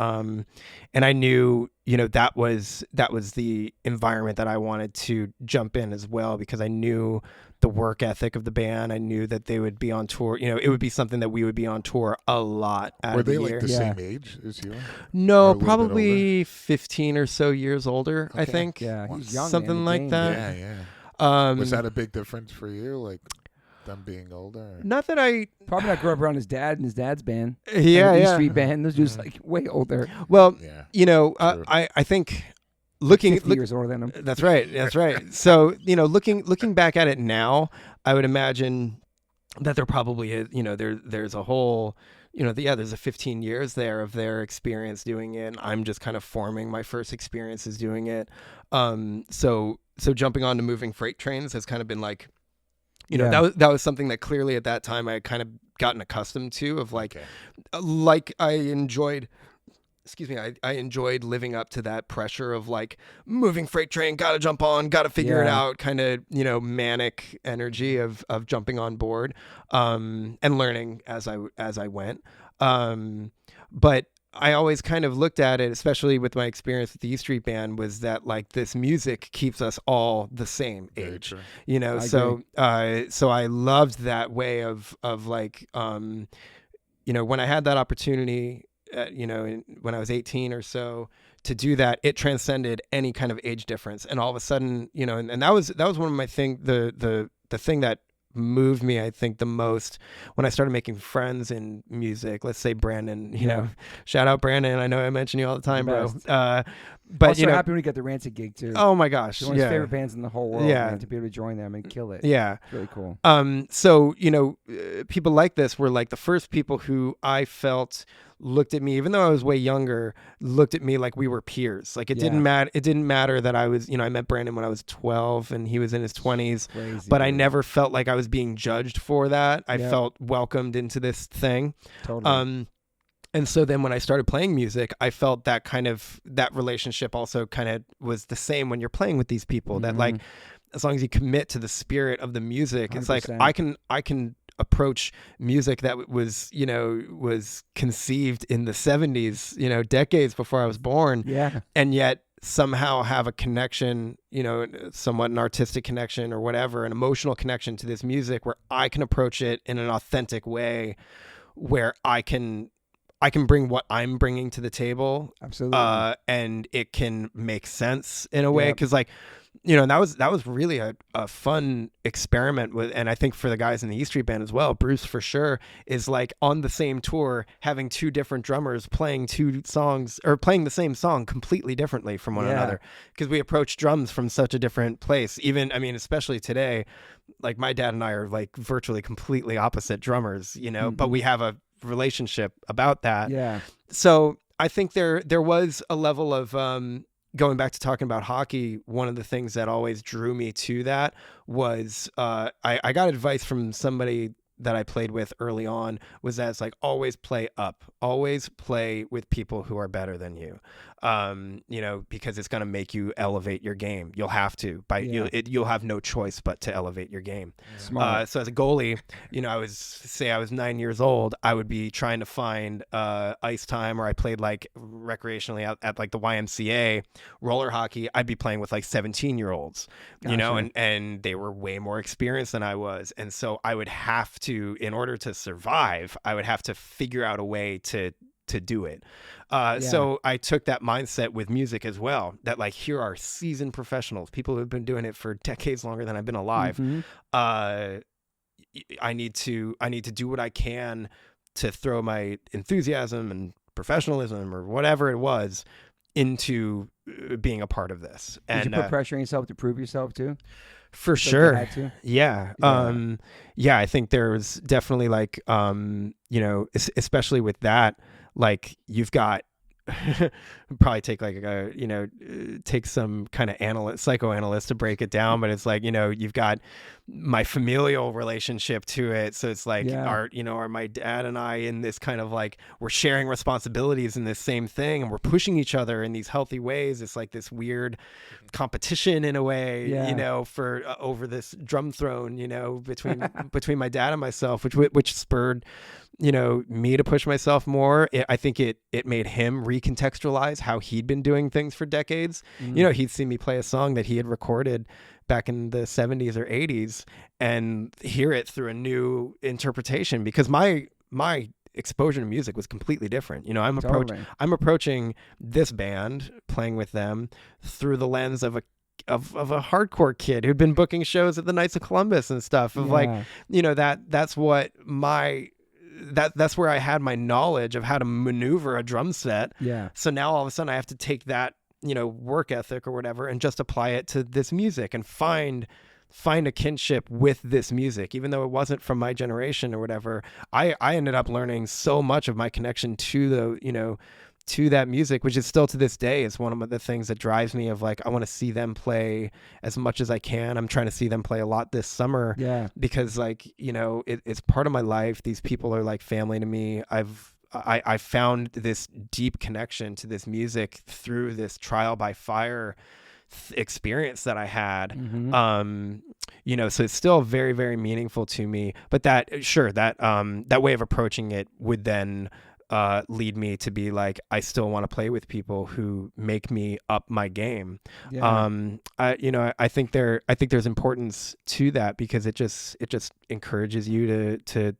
Speaker 2: I knew, you know, that was the environment that I wanted to jump in as well, because I knew the work ethic of the band. I knew that they would be on tour. You know, it would be something that we would be on tour a lot out
Speaker 3: Were
Speaker 2: of the
Speaker 3: they
Speaker 2: year.
Speaker 3: like the same age as you?
Speaker 2: No, probably 15 or so years older, I think.
Speaker 1: Yeah, he's young.
Speaker 2: Something like that.
Speaker 3: Yeah. Was that a big difference for you, like them being older?
Speaker 2: Not that I...
Speaker 1: Probably not grew up around his dad and his dad's band.
Speaker 2: Yeah,
Speaker 1: and the E Street band. Those dudes like way older.
Speaker 2: Well, you know, I think...
Speaker 1: 50 years older than him.
Speaker 2: That's right. So, you know, looking back at it now, I would imagine that there probably is, you know, there's a whole, you know, there's a 15 years there of their experience doing it. And I'm just kind of forming my first experiences doing it. So jumping onto moving freight trains has kind of been like, you know, that was something that clearly at that time I had kind of gotten accustomed to, of like I enjoyed. Excuse me, I enjoyed living up to that pressure of like moving freight train, gotta jump on, gotta figure it out, kind of, you know, manic energy of jumping on board, and learning as I went. But I always kind of looked at it, especially with my experience with the E Street Band, was that like this music keeps us all the same age, you know. So I loved that way of like, you know, when I had that opportunity. You know, when I was 18 or so, to do that, it transcended any kind of age difference. And all of a sudden, you know, and that was one of my the thing that moved me, I think, the most when I started making friends in music. Let's say Brandon, you know, shout out Brandon. I know I mention you all the time, bro. But
Speaker 1: also,
Speaker 2: you know,
Speaker 1: happy when you get the Rancid gig too.
Speaker 2: Oh my gosh,
Speaker 1: one of his favorite bands in the whole world. Man, to be able to join them and kill it.
Speaker 2: Yeah,
Speaker 1: it's really cool.
Speaker 2: So you know, people like this were like the first people who I felt looked at me, even though I was way younger, looked at me like we were peers. Like it didn't matter. It didn't matter that I was, you know, I met Brandon when I was 12 and he was in his 20s.
Speaker 1: Crazy,
Speaker 2: but I never felt like I was being judged for that. I felt welcomed into this thing.
Speaker 1: Totally.
Speaker 2: And so then when I started playing music, I felt that kind of, that relationship also kind of was the same when you're playing with these people, that like, as long as you commit to the spirit of the music, 100%. It's like, I can approach music that was conceived in the 70s, decades before I was born.
Speaker 1: Yeah.
Speaker 2: And yet somehow have a connection, somewhat an artistic connection or whatever, an emotional connection to this music where I can approach it in an authentic way, where I can bring what I'm bringing to the table.
Speaker 1: Absolutely.
Speaker 2: And it can make sense in a way. Cause like, that was really a fun experiment with, and I think for the guys in the E Street Band as well, Bruce for sure, is like on the same tour, having two different drummers playing two songs or playing the same song completely differently from one another. Cause we approach drums from such a different place. Even, I mean, especially today, like my dad and I are like virtually completely opposite drummers, but we have a relationship about that.
Speaker 1: Yeah.
Speaker 2: So I think there was a level of, going back to talking about hockey, one of the things that always drew me to that was I got advice from somebody that I played with early on, was that it's like, always play up, always play with people who are better than you, because it's going to make you elevate your game. You'll have to, you'll have no choice but to elevate your game.
Speaker 1: Smart.
Speaker 2: So as a goalie, I was 9 years old, I would be trying to find ice time, or I played like recreationally out at like the YMCA roller hockey. I'd be playing with like 17-year-olds, and they were way more experienced than I was. And so I would have to, in order to survive, I would have to figure out a way to do it. So I took that mindset with music as well, that like, here are seasoned professionals, people who've been doing it for decades longer than I've been alive.
Speaker 1: Mm-hmm.
Speaker 2: I need to do what I can to throw my enthusiasm and professionalism or whatever it was into being a part of this.
Speaker 1: Did you put pressure on yourself to prove yourself too?
Speaker 2: For
Speaker 1: like
Speaker 2: sure. Yeah. I think there's definitely like, especially with that, like you've got probably take like take some kind of psychoanalyst to break it down, but it's like, you've got my familial relationship to it. So it's like, are my dad and I in this kind of like, we're sharing responsibilities in this same thing, and we're pushing each other in these healthy ways. It's like this weird competition in a way, for over this drum throne, between my dad and myself, which spurred, me to push myself more. I think it made him recontextualize how he'd been doing things for decades. He'd seen me play a song that he had recorded back in the 70s or 80s and hear it through a new interpretation, because my exposure to music was completely different. I'm approaching this band, playing with them through the lens of a hardcore kid who'd been booking shows at the Knights of Columbus and stuff, of that's what that's where I had my knowledge of how to maneuver a drum set.
Speaker 1: Yeah.
Speaker 2: So now all of a sudden I have to take that, work ethic or whatever and just apply it to this music and find a kinship with this music, even though it wasn't from my generation or whatever. I ended up learning so much of my connection to to that music, which is still to this day is one of the things that drives me, of like, I want to see them play as much as I can. I'm trying to see them play a lot this summer.
Speaker 1: Yeah.
Speaker 2: Because like, it's part of my life. These people are like family to me. I found this deep connection to this music through this trial by fire experience that I had.
Speaker 1: Mm-hmm.
Speaker 2: So it's still very, very meaningful to me, but that way of approaching it would then lead me to be like, I still want to play with people who make me up my game. I think there's importance to that, because it just encourages you to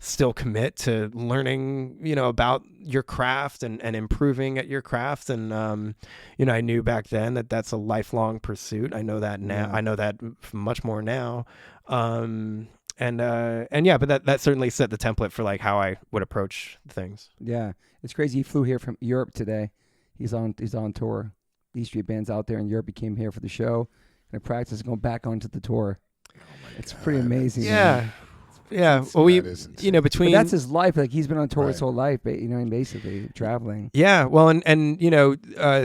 Speaker 2: still commit to learning, about your craft and improving at your craft. And, I knew back then that that's a lifelong pursuit. I know that now. I know that much more now. But that certainly set the template for like how I would approach things.
Speaker 1: Yeah. It's crazy. He flew here from Europe today. He's on tour. The Street Band's out there in Europe. He came here for the show and practice going back onto the tour. It's pretty amazing.
Speaker 2: Yeah. Yeah. Well, between,
Speaker 1: but that's his life. Like, he's been on tour his whole life, basically traveling.
Speaker 2: Yeah. Well, and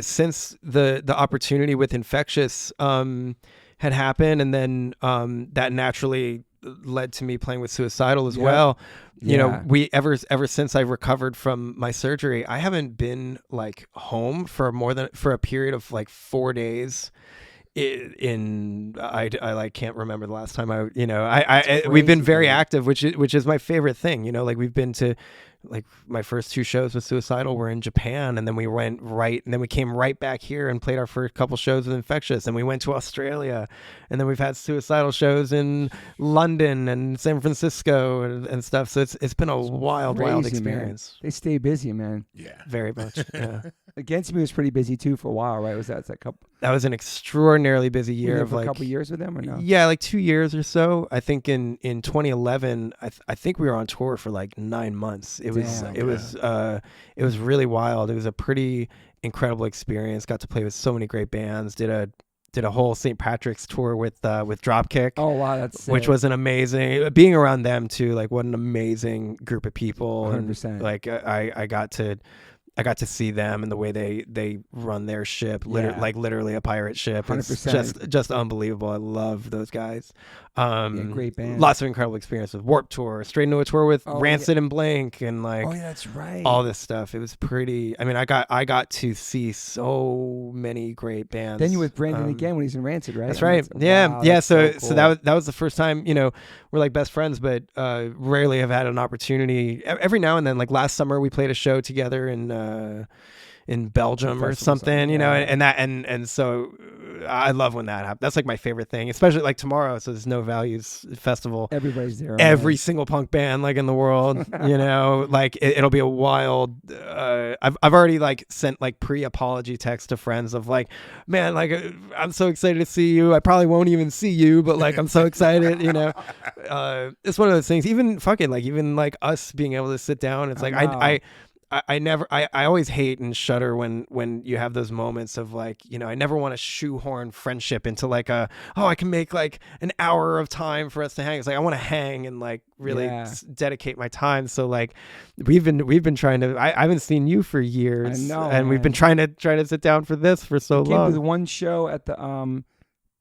Speaker 2: since the opportunity with Infectious had happened, and then that naturally led to me playing with Suicidal as well. We ever since I recovered from my surgery, I haven't been like home for a period of like 4 days I like can't remember the last time we've been very active, which is my favorite thing. Like we've been to, like my first 2 shows with Suicidal were in Japan, and then we came right back here and played our first couple shows with Infectious, and we went to Australia, and then we've had Suicidal shows in London and San Francisco and stuff. So it's been a wild experience.
Speaker 1: Man. They stay busy, man.
Speaker 3: Yeah,
Speaker 2: very much. Yeah.
Speaker 1: Against Me was pretty busy too for a while, right?
Speaker 2: That was an extraordinarily busy year of
Speaker 1: for
Speaker 2: like
Speaker 1: a couple years with them, or no?
Speaker 2: Yeah, like 2 years or so. I think in 2011, I think we were on tour for like 9 months. It was really wild. It was a pretty incredible experience. Got to play with so many great bands. Did a whole St. Patrick's tour with Dropkick.
Speaker 1: Oh wow, that's sick.
Speaker 2: Which was an amazing, being around them too. Like what an amazing group of people.
Speaker 1: 100%.
Speaker 2: And like I got to see them and the way they run their ship, like literally a pirate ship.
Speaker 1: 100%.
Speaker 2: It's just unbelievable. I love those guys.
Speaker 1: Great band.
Speaker 2: Lots of incredible experience with Warped Tour, straight into a tour with Rancid and Blank, and like
Speaker 1: that's right.
Speaker 2: all this stuff. It was pretty. I mean, I got to see so many great bands.
Speaker 1: Then you with Brandon again when he's in Rancid, right?
Speaker 2: That's right. Yeah. So that was the first time. We're like best friends, but rarely have had an opportunity. Every now and then, like last summer, we played a show together in Belgium or something, and so I love when that happens. That's like my favorite thing, especially like tomorrow. So there's No Values Festival.
Speaker 1: Everybody's there.
Speaker 2: Every single punk band like in the world, like it'll be a wild. I've already like sent like pre-apology text to friends of like, man, like I'm so excited to see you. I probably won't even see you, but like I'm so excited, It's one of those things. Even like us being able to sit down. It's like I always hate and shudder when you have those moments of like, I never want to shoehorn friendship into like I can make like an hour of time for us to hang. It's like I want to hang and like really dedicate my time. So like we've been trying to. I haven't seen you for years,
Speaker 1: I know,
Speaker 2: and we've been trying to sit down for this for so long.
Speaker 1: Came to one show at the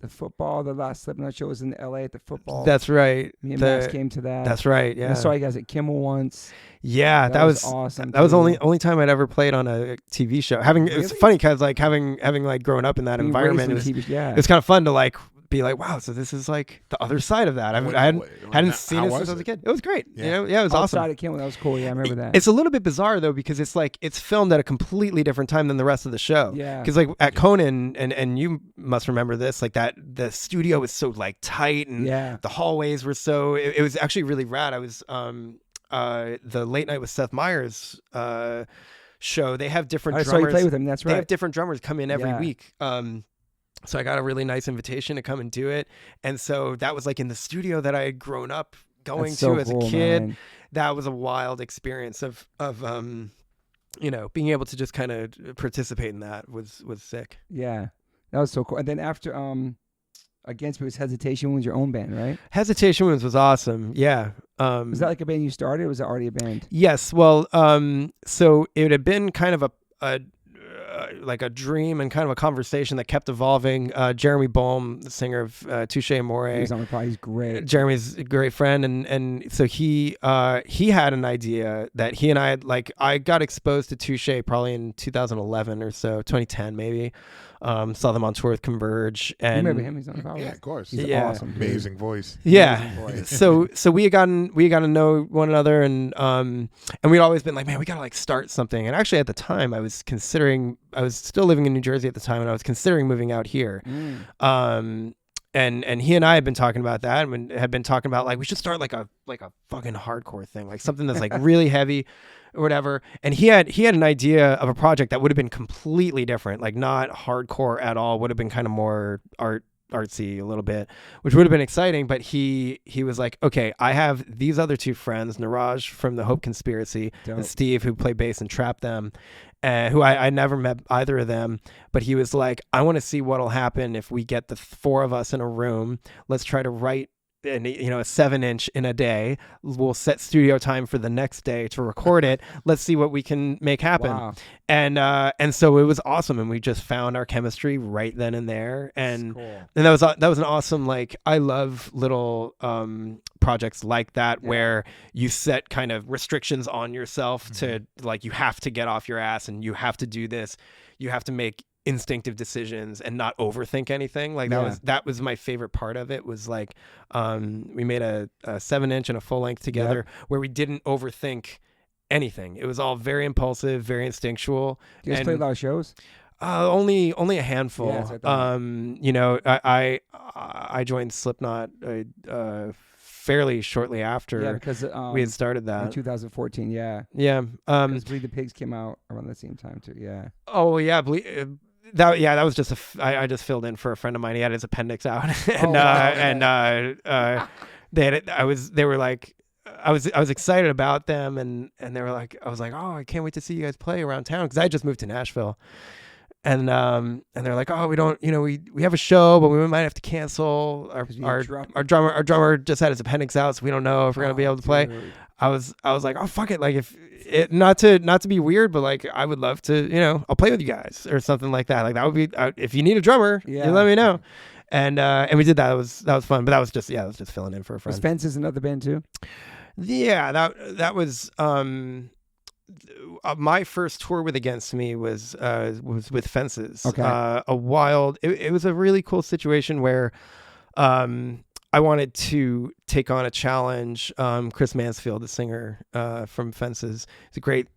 Speaker 1: football. The last Slipknot show was in LA at the football.
Speaker 2: That's right.
Speaker 1: Me and Max came to that.
Speaker 2: That's right. Yeah.
Speaker 1: And I saw you guys at Kimmel once.
Speaker 2: Yeah, that was
Speaker 1: awesome.
Speaker 2: That was only time I'd ever played on a TV show. It's funny because like having like grown up in that environment, it was kind of fun to like be like, wow, so this is like the other side of that. I hadn't seen it since I was a kid. It was great. Yeah, it was awesome.
Speaker 1: Outside of Kimmel, that was cool. Yeah, I remember that.
Speaker 2: It's a little bit bizarre though because it's like it's filmed at a completely different time than the rest of the show.
Speaker 1: Yeah,
Speaker 2: because like at Conan, and you must remember this, like that the studio was so like tight and the hallways were so. It was actually really rad. I was the Late Night with Seth Meyers show. They have different drummers.
Speaker 1: I saw you play with him. That's right.
Speaker 2: They have different drummers come in every week. So I got a really nice invitation to come and do it. And so that was like in the studio that I had grown up going to as a kid. Man. That was a wild experience of being able to just kind of participate in that was sick.
Speaker 1: Yeah, that was so cool. And then after Against Me was Hesitation Wounds, your own band, right?
Speaker 2: Hesitation Wounds was awesome. Yeah.
Speaker 1: Was that like a band you started, or was it already a band?
Speaker 2: Yes. Well, so it had been kind of like a dream and kind of a conversation that kept evolving. Jeremy Boehm, the singer of Touche Amore.
Speaker 1: He's great.
Speaker 2: Jeremy's a great friend. And so he had an idea that he and I had, like, I got exposed to Touche probably in 2011 or so, 2010 maybe. Saw them on tour with Converge. And
Speaker 1: you remember him? He's on the podcast.
Speaker 3: Yeah, of course.
Speaker 1: He's awesome.
Speaker 3: Amazing voice.
Speaker 2: Yeah.
Speaker 3: Amazing voice.
Speaker 2: So we had gotten to know one another, and we'd always been like, man, we gotta like start something. And actually at the time I was still living in New Jersey at the time, and I was considering moving out here. And he and I had been talking about that, and had been talking about like we should start like a fucking hardcore thing, like something that's like really heavy or whatever. And he had an idea of a project that would have been completely different, like not hardcore at all, would have been kind of more artsy a little bit, which would have been exciting. But he was like, okay, I have these other two friends, Niraj from the Hope Conspiracy, and Steve, who play bass and Trap Them, who I never met either of them, but he was like, I want to see what'll happen if we get the four of us in a room. Let's try to write a 7-inch in a day. We'll set studio time for the next day to record it. Let's see what we can make happen. Wow. And so it was awesome, and we just found our chemistry right then and there. And cool. And that was an awesome, like, I love little projects like that where you set kind of restrictions on yourself to like, you have to get off your ass and you have to do this. You have to make instinctive decisions and not overthink anything. Like that was my favorite part of it, was like we made a 7-inch and a full length together where we didn't overthink anything. It was all very impulsive, very instinctual.
Speaker 1: You guys play a lot of shows?
Speaker 2: Only a handful. You know, I joined Slipknot fairly shortly after
Speaker 1: because
Speaker 2: we had started that
Speaker 1: in 2014. Because Bleed the Pigs came out around the same time too.
Speaker 2: That was just I just filled in for a friend of mine. He had his appendix out, and they were like, I was excited about them, and they were like, I was like, oh, I can't wait to see you guys play around town, because I just moved to Nashville. And they're like, oh, we don't, you know, we have a show, but we might have to cancel. Our drummer just had his appendix out, so we don't know if we're gonna be able to play. Dude. I was like, oh, fuck it, like, if it, not to be weird, but like, I would love to, you know, I'll play with you guys or something like that. That would be, if you need a drummer, you let me know. And we did that. That was fun, but that was just filling in for a friend.
Speaker 1: Was Fences another band too?
Speaker 2: Yeah, that was my first tour with Against Me was with Fences.
Speaker 1: Okay.
Speaker 2: It was a really cool situation where I wanted to take on a challenge. Chris Mansfield, the singer from Fences, is a great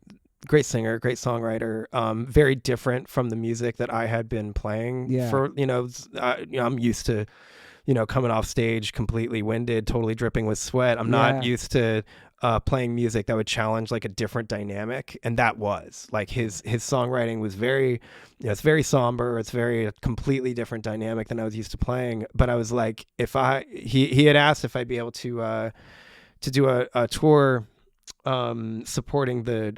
Speaker 2: singer, great songwriter, very different from the music that I had been playing for, I'm used to, coming off stage completely winded, totally dripping with sweat. I'm not used to playing music that would challenge like a different dynamic. And that was like his songwriting was very, it's very somber. It's very a completely different dynamic than I was used to playing. But I was like, he had asked if I'd be able to do a tour supporting the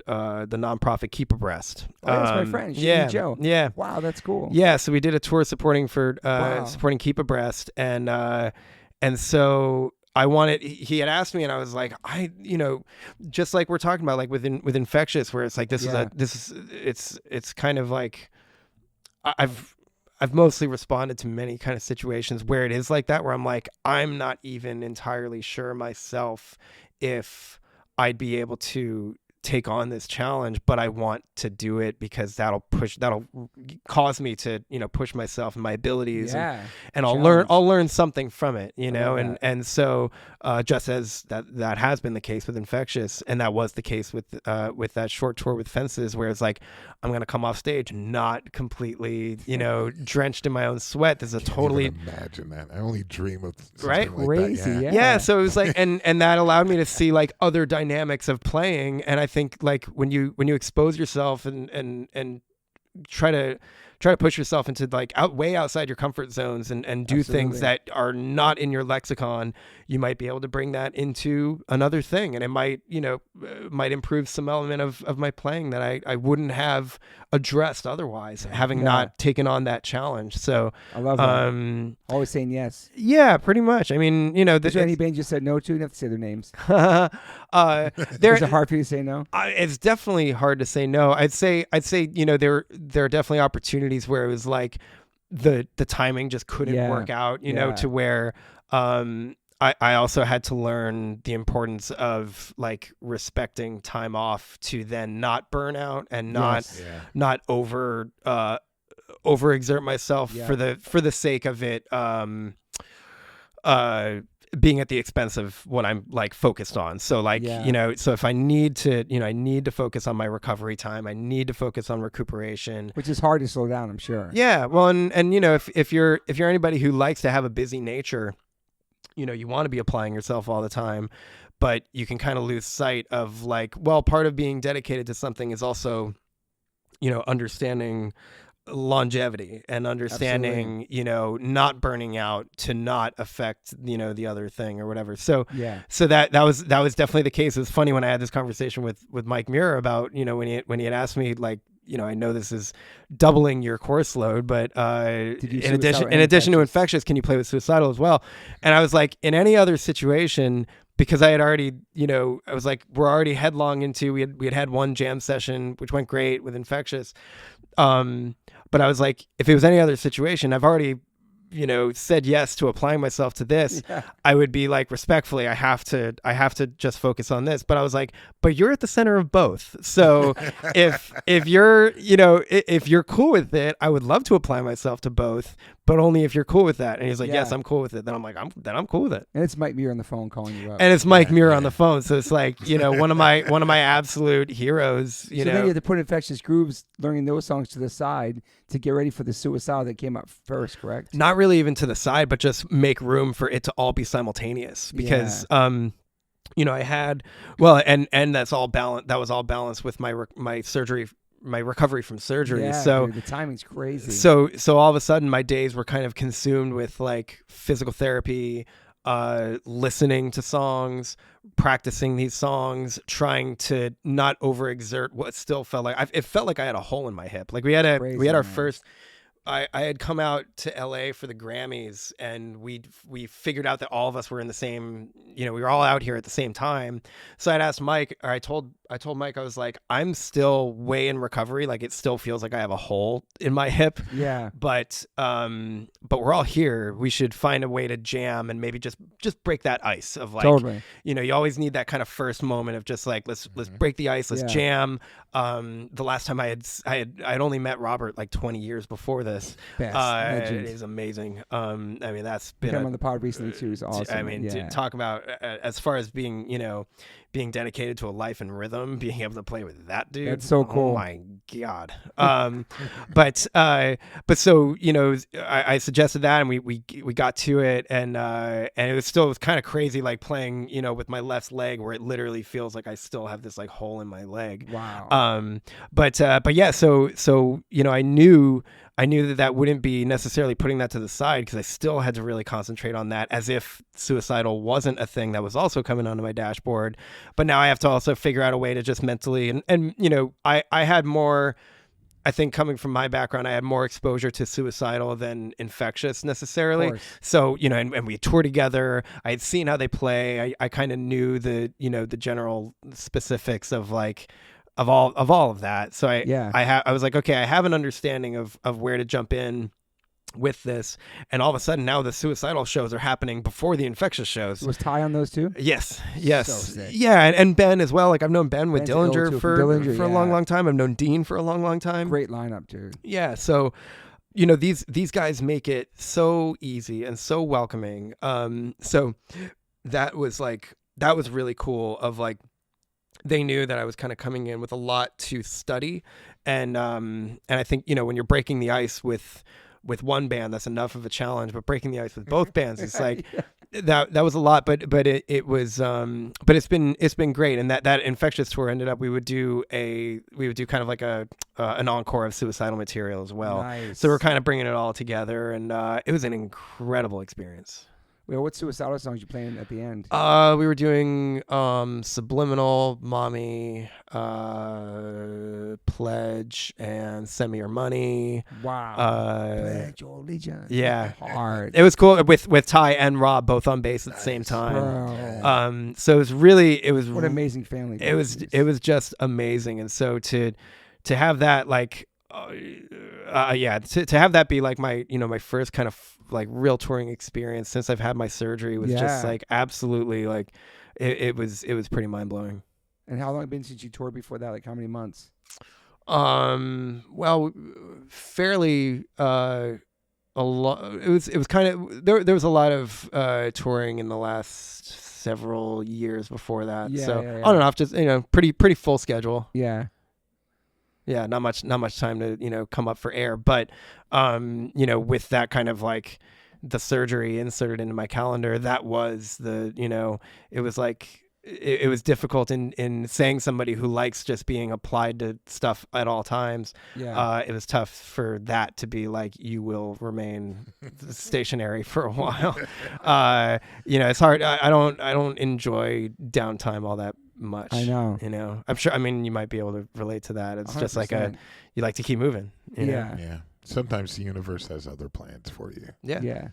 Speaker 2: nonprofit Keep Abreast.
Speaker 1: That's my friend. Joe.
Speaker 2: Yeah.
Speaker 1: Wow, that's cool.
Speaker 2: Yeah, so we did a tour supporting Keep Abreast, and so he had asked me, and I was like, just like we're talking about, like with Infectious, where it's like it's kind of like I've mostly responded to many kind of situations where it is like that, where I'm like, I'm not even entirely sure myself if I'd be able to take on this challenge, but I want to do it because that'll cause me to, push myself and my abilities, and I'll learn something from it, and so just as that has been the case with Infectious, and that was the case with that short tour with Fences, where it's like, I'm going to come off stage not completely, drenched in my own sweat. There's a totally
Speaker 3: imagine that. I only dream of
Speaker 2: right?
Speaker 3: Like
Speaker 1: crazy,
Speaker 3: that.
Speaker 2: Yeah. So it was like, and that allowed me to see like other dynamics of playing. And I think like when you expose yourself and try to push yourself into like way outside your comfort zones and do things that are not in your lexicon, you might be able to bring that into another thing, and it might might improve some element of my playing that I wouldn't have addressed otherwise, having not taken on that challenge. So
Speaker 1: I love that. Always saying yes.
Speaker 2: Yeah, pretty much. I mean,
Speaker 1: is there any band you said no to? You don't have to say their names. Is it hard for you to say no?
Speaker 2: It's definitely hard to say no. I'd say there are definitely opportunities where it was like the timing just couldn't work out, to where I also had to learn the importance of like respecting time off to then not burn out and not overexert myself for the sake of it being at the expense of what I'm like focused on. So like, so if I need to, I need to focus on my recovery time. I need to focus on recuperation,
Speaker 1: which is hard to slow down, I'm sure.
Speaker 2: Yeah. Well, and if you're anybody who likes to have a busy nature, you want to be applying yourself all the time, but you can kind of lose sight of like, well, part of being dedicated to something is also, understanding longevity and understanding, not burning out to not affect, the other thing or whatever. So that was definitely the case. It was funny when I had this conversation with Mike Muir about, when he had asked me like, I know this is doubling your course load, but in addition to Infectious, can you play with Suicidal as well? And I was like, in any other situation, because I had already, I was like, we're already headlong into, we had one jam session, which went great with Infectious. But I was like, if it was any other situation, I've already said yes to applying myself to this, I would be like, respectfully, I have to just focus on this. But I was like, but you're at the center of both. So if you're, if you're cool with it, I would love to apply myself to both, but only if you're cool with that. And he's like, yes, I'm cool with it. Then I'm like, I'm cool with it.
Speaker 1: And it's Mike Muir on the phone calling you up.
Speaker 2: And it's Mike Muir on the phone. So it's like, one of my absolute heroes,
Speaker 1: So then you have to put Infectious Grooves, learning those songs to the side to get ready for the Suicidal that came out first, correct?
Speaker 2: Not really even to the side, but just make room for it to all be simultaneous because, I had, and that's all balanced. That was all balanced with my surgery, my recovery from surgery.
Speaker 1: Yeah,
Speaker 2: so
Speaker 1: dude, the timing's crazy.
Speaker 2: So all of a sudden my days were kind of consumed with like physical therapy, listening to songs, practicing these songs, trying to not overexert what still felt like it felt like I had a hole in my hip. Like we had our first. I had come out to LA for the Grammys, and we figured out that all of us were in the same, we were all out here at the same time. So I'd asked Mike, or I told Mike, I was like, I'm still way in recovery. Like it still feels like I have a hole in my hip.
Speaker 1: Yeah.
Speaker 2: But we're all here. We should find a way to jam and maybe just break that ice of like,
Speaker 1: totally.
Speaker 2: You always need that kind of first moment of just like, let's break the ice. Let's jam. The last time I'd only met Robert like 20 years before this. It is amazing. That's been
Speaker 1: on the pod recently too. Is awesome.
Speaker 2: To talk about as far as being, being dedicated to a life and rhythm, being able to play with that dude.
Speaker 1: That's so cool.
Speaker 2: Oh my God. But so, I suggested that, and we got to it, and it was kind of crazy, like playing, with my left leg where it literally feels like I still have this like hole in my leg.
Speaker 1: Wow.
Speaker 2: But yeah, so I knew that wouldn't be necessarily putting that to the side because I still had to really concentrate on that, as if Suicidal wasn't a thing that was also coming onto my dashboard. But now I have to also figure out a way to just mentally and I had more, I think, coming from my background, I had more exposure to Suicidal than Infectious necessarily. So, and we toured together. I had seen how they play. I kind of knew the general specifics of like, of all of that. So I was like, okay, I have an understanding of where to jump in with this. And all of a sudden now the Suicidal shows are happening before the Infectious shows.
Speaker 1: Was Ty on those too?
Speaker 2: Yes.
Speaker 1: So sick.
Speaker 2: Yeah. And Ben as well. Like I've known Ben with Dillinger for a long time. I've known Dean for a long time.
Speaker 1: Great lineup, dude.
Speaker 2: Yeah. So, these guys make it so easy and so welcoming. So that was really cool of like, they knew that I was kind of coming in with a lot to study. And I think, when you're breaking the ice with one band, that's enough of a challenge, but breaking the ice with both bands, it's like, that was a lot, but it was, but it's been great. And that Infectious tour ended up, we would do kind of like an encore of Suicidal material as well.
Speaker 1: Nice.
Speaker 2: So we're kind of bringing it all together, and it was an incredible experience.
Speaker 1: Well, what Suicidal songs you playing at the end?
Speaker 2: We were doing Subliminal, Mommy, Pledge, and Send Me Your Money.
Speaker 1: Wow. Pledge Your Allegiance.
Speaker 2: Yeah.
Speaker 1: Hard.
Speaker 2: It was cool with Ty and Rob both on bass at the same time.
Speaker 1: Bro.
Speaker 2: So it was what
Speaker 1: an amazing family.
Speaker 2: It was just amazing. And so to have that like to have that be like my my first kind of like real touring experience since I've had my surgery was just like absolutely like it was pretty mind-blowing.
Speaker 1: And how long had it been since you toured before that? Like how many months?
Speaker 2: Well, fairly a lot. It was kind of there was a lot of touring in the last several years before that. On and off, just pretty full schedule. Yeah, not much time to come up for air, but with that kind of like the surgery inserted into my calendar, that was it was like it was difficult in saying somebody who likes just being applied to stuff at all times. It was tough for that to be like, you will remain stationary for a while. It's hard. I don't enjoy downtime all that much.
Speaker 1: I know.
Speaker 2: I'm sure. I mean, you might be able to relate to that. It's 100%. Just like you like to keep moving. You know?
Speaker 3: Yeah. Sometimes the universe has other plans for you.
Speaker 1: Yeah.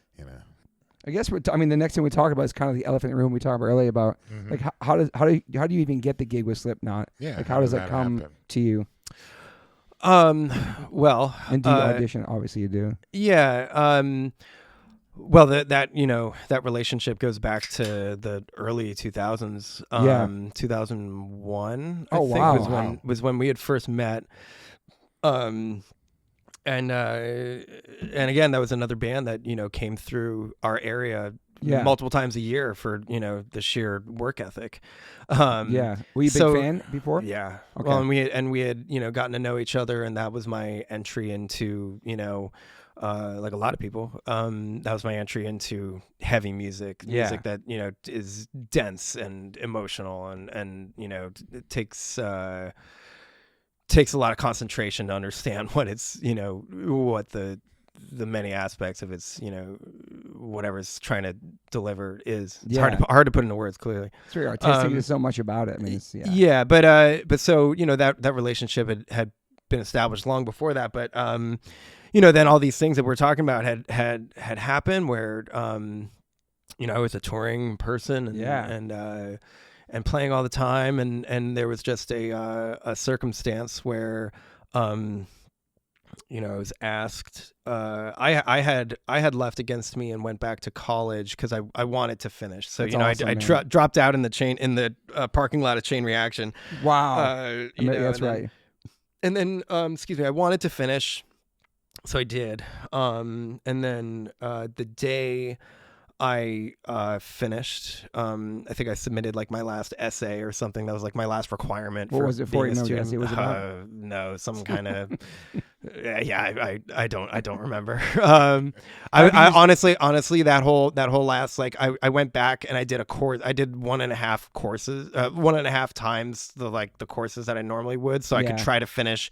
Speaker 1: I guess the next thing we talk about is kind of the elephant in the room we talked about earlier about like how do you even get the gig with Slipknot?
Speaker 3: Yeah.
Speaker 1: Like how does that come to you?
Speaker 2: Well,
Speaker 1: and do you audition? Obviously you do.
Speaker 2: Yeah. Well, that relationship goes back to the early 2000s. 2001, I think was when we had first met. And again, that was another band that, came through our area multiple times a year for, the sheer work ethic.
Speaker 1: Were you a big fan before?
Speaker 2: Yeah.
Speaker 1: Okay.
Speaker 2: Well, and we had, gotten to know each other, and that was my entry into, like a lot of people, that was my entry into heavy music that, is dense and emotional and it takes a lot of concentration to understand what it's, what the many aspects of its, whatever it's trying to deliver is. It's hard to put into words, clearly.
Speaker 1: It's very artistic. There's so much about it. I mean,
Speaker 2: but so, that relationship had been established long before that, but, then all these things that we're talking about had happened where, I was a touring person and playing all the time. And there was just a circumstance where, I was asked, I had left Against Me and went back to college because I wanted to finish. So, that's awesome, I dropped out in the parking lot of Chain Reaction.
Speaker 1: Wow. That's right.
Speaker 2: And then, I wanted to finish. So I did. And then the day I finished, I think I submitted like my last essay or something. That was like my last requirement.
Speaker 1: What was it for? Essay was about?
Speaker 2: No, some kind of. I don't remember. I honestly that whole last, like, I went back and I did a course. I did 1.5 courses, 1.5 times the courses that I normally would, so I could try to finish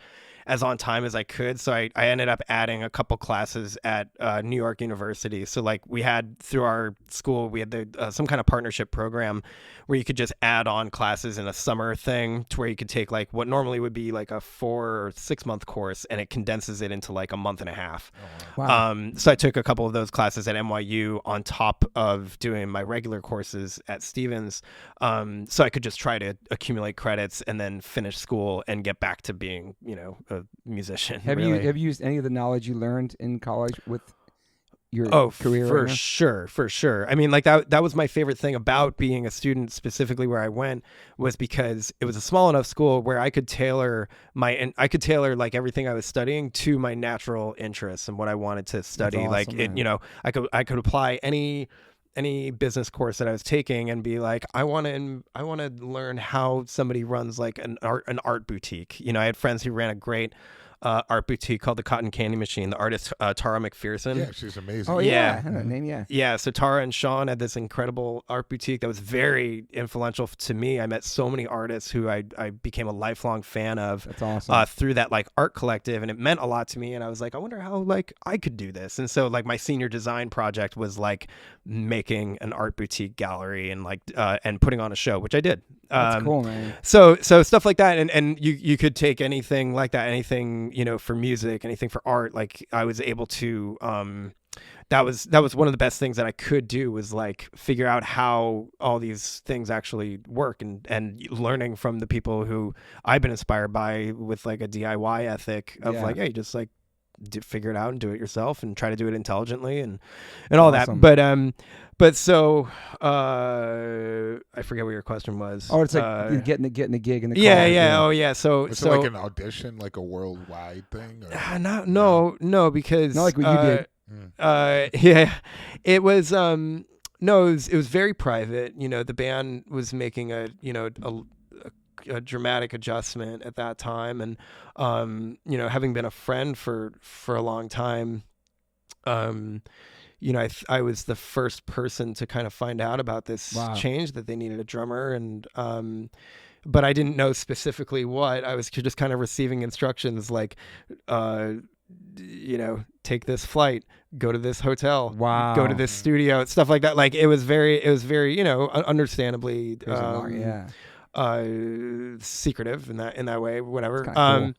Speaker 2: as on time as I could. So I ended up adding a couple classes at New York University. So like we had through our school, we had some kind of partnership program where you could just add on classes in a summer thing to where you could take like what normally would be like a 4 or 6 month course, and it condenses it into like a 1.5 months.
Speaker 1: Oh, wow.
Speaker 2: So I took a couple of those classes at NYU on top of doing my regular courses at Stevens. So I could just try to accumulate credits and then finish school and get back to being, a musician.
Speaker 1: Have you used any of the knowledge you learned in college with your career?
Speaker 2: For sure. I mean, like that was my favorite thing about being a student, specifically where I went, was because it was a small enough school where I could tailor like everything I was studying to my natural interests and what I wanted to study.
Speaker 1: Awesome,
Speaker 2: like it, I could apply any business course that I was taking and be like, I want to learn how somebody runs like an art boutique. I had friends who ran a great art boutique called the Cotton Candy Machine. The artist Tara McPherson.
Speaker 3: Yeah, she's amazing.
Speaker 1: Oh yeah, I know that name.
Speaker 2: Yeah. So Tara and Sean had this incredible art boutique that was very influential to me. I met so many artists who I became a lifelong fan of.
Speaker 1: That's awesome.
Speaker 2: Through that like art collective, and it meant a lot to me. And I was like, I wonder how like I could do this. And so like my senior design project was like making an art boutique gallery and like and putting on a show, which I did.
Speaker 1: That's cool, man.
Speaker 2: So stuff like that, and you could take anything like that, anything for music, anything for art. Like I was able to that was one of the best things that I could do, was like figure out how all these things actually work, and learning from the people who I've been inspired by with like a DIY ethic of like, hey, just like figure it out and do it yourself and try to do it intelligently and all
Speaker 1: awesome.
Speaker 2: that. But so I forget what your question was.
Speaker 1: Oh, it's like getting a gig in the
Speaker 2: yeah. Oh yeah. So
Speaker 3: was it like an audition, like a worldwide thing? Or?
Speaker 2: No, because
Speaker 1: not like what you did.
Speaker 2: Yeah, it was no, it was very private. The band was making a dramatic adjustment at that time, and having been a friend for a long time, I was the first person to kind of find out about this change, that they needed a drummer, and but I didn't know specifically what. I was just kind of receiving instructions like take this flight, go to this hotel, go to this studio, stuff like that. Like it was very understandably secretive in that way, whatever.
Speaker 1: Cool.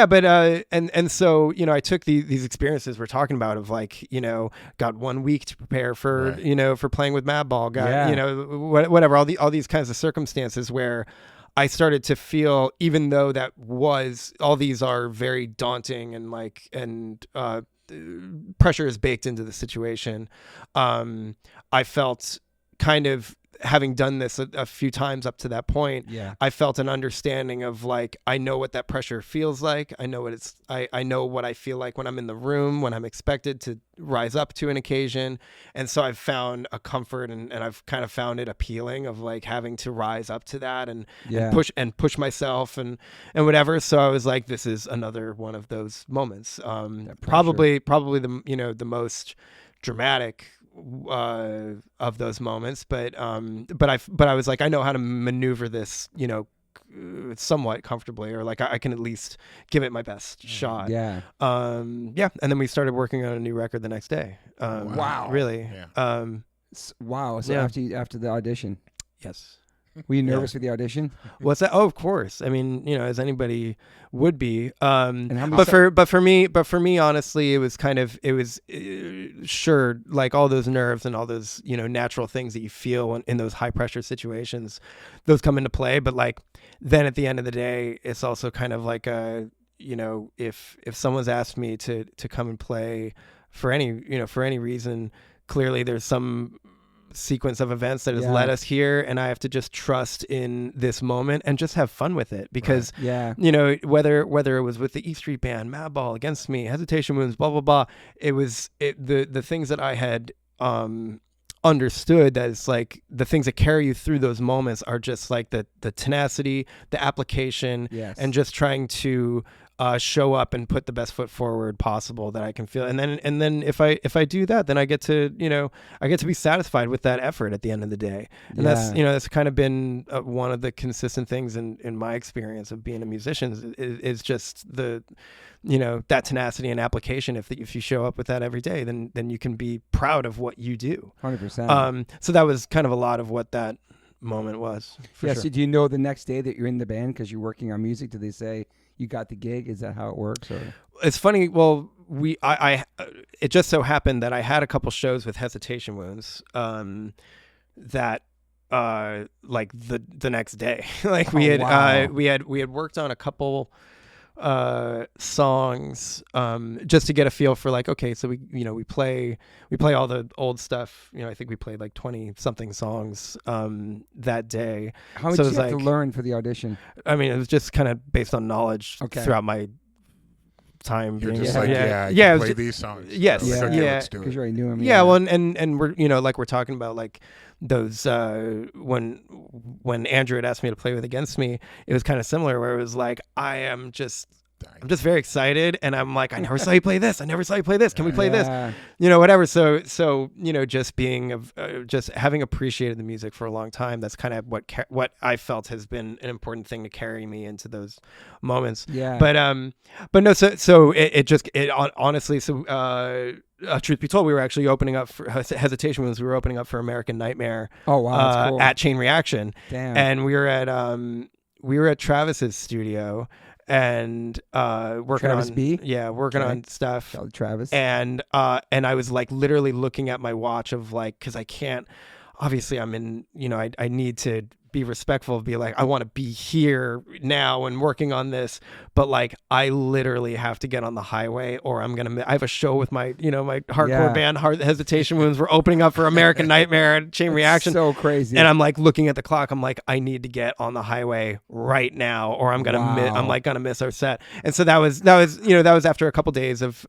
Speaker 2: But and so I took these experiences we're talking about of like got 1 week to prepare for for playing with Madball, got whatever, all these kinds of circumstances where I started to feel, even though all these are very daunting and like pressure is baked into the situation. I felt kind of, having done this a few times up to that point, I felt an understanding of like, I know what that pressure feels like. I know what I know what I feel like when I'm in the room, when I'm expected to rise up to an occasion. And so I've found a comfort and I've kind of found it appealing of like having to rise up to that and push myself and whatever. So I was like, this is another one of those moments. Probably the, the most dramatic of those moments, but I was like, I know how to maneuver this, somewhat comfortably, or like I can at least give it my best shot. And then we started working on a new record the next day.
Speaker 3: Wow.
Speaker 2: Really?
Speaker 3: Yeah.
Speaker 1: Wow. So after the audition.
Speaker 2: Yes.
Speaker 1: Were you nervous with the audition?
Speaker 2: What's that? Oh, of course. I mean, as anybody would be. But for me, honestly, it was sure, like all those nerves and all those, natural things that you feel in those high pressure situations, those come into play. But like, then at the end of the day, it's also kind of like if someone's asked me to come and play for any reason, clearly there's some sequence of events that has led us here, and I have to just trust in this moment and just have fun with it, because whether it was with the E Street Band, Madball, Against Me, Hesitation Wounds, blah blah blah, the things that I had understood, that it's like the things that carry you through those moments are just like the tenacity, the application, and just trying to show up and put the best foot forward possible that I can feel. And then if I do that, then I get to be satisfied with that effort at the end of the day. And that's kind of been one of the consistent things in my experience of being a musician is just that tenacity and application. If you show up with that every day, then you can be proud of what you do.
Speaker 1: 100%.
Speaker 2: So that was kind of a lot of what that moment was. Sure.
Speaker 1: So do you know the next day that you're in the band because you're working on music? Do they say you got the gig? Is that how it works? Or
Speaker 2: it's funny. Well, it just so happened that I had a couple shows with Hesitation Wounds that like the next day, like we had worked on a couple songs just to get a feel for like, okay, so we play all the old stuff. I think we played like 20 something songs that day.
Speaker 1: How much did you have to learn for the audition?
Speaker 2: I mean, it was just kind of based on knowledge throughout my time.
Speaker 3: You're
Speaker 2: being
Speaker 3: just play these songs.
Speaker 2: Yes.
Speaker 1: Because you already knew them.
Speaker 2: Well, and we're like we're talking about like those when Andrew had asked me to play with Against Me, it was kind of similar, where it was like I'm just very excited, and I'm like, I never saw you play this. Can we play this? Whatever. So just being just having appreciated the music for a long time, that's kind of what I felt has been an important thing to carry me into those moments. But no, so it honestly, truth be told, we were actually opening up for Hesitation Wounds. We were opening up for American Nightmare.
Speaker 1: Oh wow, that's cool.
Speaker 2: At Chain Reaction.
Speaker 1: Damn.
Speaker 2: And we were at Travis's studio and working
Speaker 1: Travis
Speaker 2: on
Speaker 1: B?
Speaker 2: working on stuff.
Speaker 1: Shout out to Travis.
Speaker 2: And I was like literally looking at my watch of like, because I can't, obviously I'm in, I need to be respectful of, be like, I want to be here now and working on this, but like I literally have to get on the highway or I'm gonna I have a show with my my hardcore band Hesitation Wounds. We're opening up for American Nightmare and Chain Reaction.
Speaker 1: So crazy.
Speaker 2: And I'm like looking at the clock, I'm like, I need to get on the highway right now or I'm gonna I'm like gonna miss our set. And so that was after a couple days of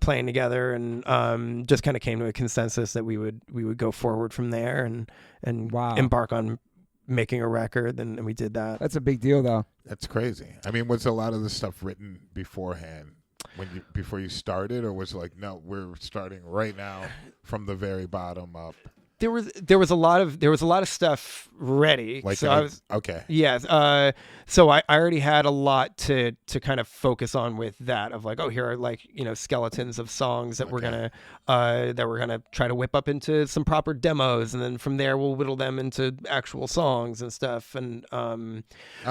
Speaker 2: playing together, and just kind of came to a consensus that we would go forward from there and embark on making a record, and we did that.
Speaker 1: That's a big deal, though.
Speaker 3: That's crazy. I mean, was a lot of the stuff written beforehand before you started, or was it like, no, we're starting right now from the very bottom up?
Speaker 2: There was a lot of stuff ready.
Speaker 3: Like,
Speaker 2: so I was
Speaker 3: okay.
Speaker 2: Yeah. So I already had a lot to kind of focus on with that, of like, oh, here are like, skeletons of songs that we're gonna try to whip up into some proper demos, and then from there we'll whittle them into actual songs and stuff. And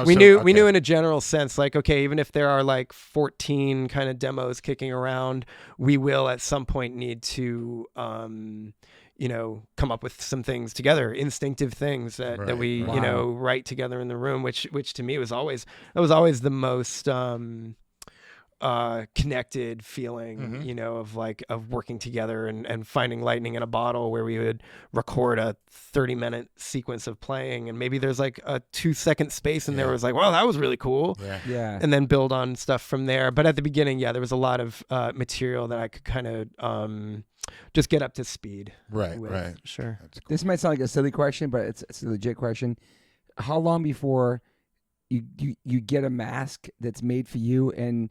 Speaker 2: we knew in a general sense, like, okay, even if there are like 14 kind of demos kicking around, we will at some point need to come up with some things together, instinctive things that we, write together in the room, which to me was always the most, connected feeling, you know, of working together and finding lightning in a bottle, where we would record a 30-minute sequence of playing, and maybe there's like a 2-second space in there where it's like, wow, that was really cool.
Speaker 1: Yeah.
Speaker 2: And then build on stuff from there. But at the beginning, there was a lot of material that I could kind of just get up to speed.
Speaker 3: Right.
Speaker 2: Sure.
Speaker 3: That's cool.
Speaker 1: This might sound like a silly question, but it's a legit question. How long before you get a mask that's made for you, and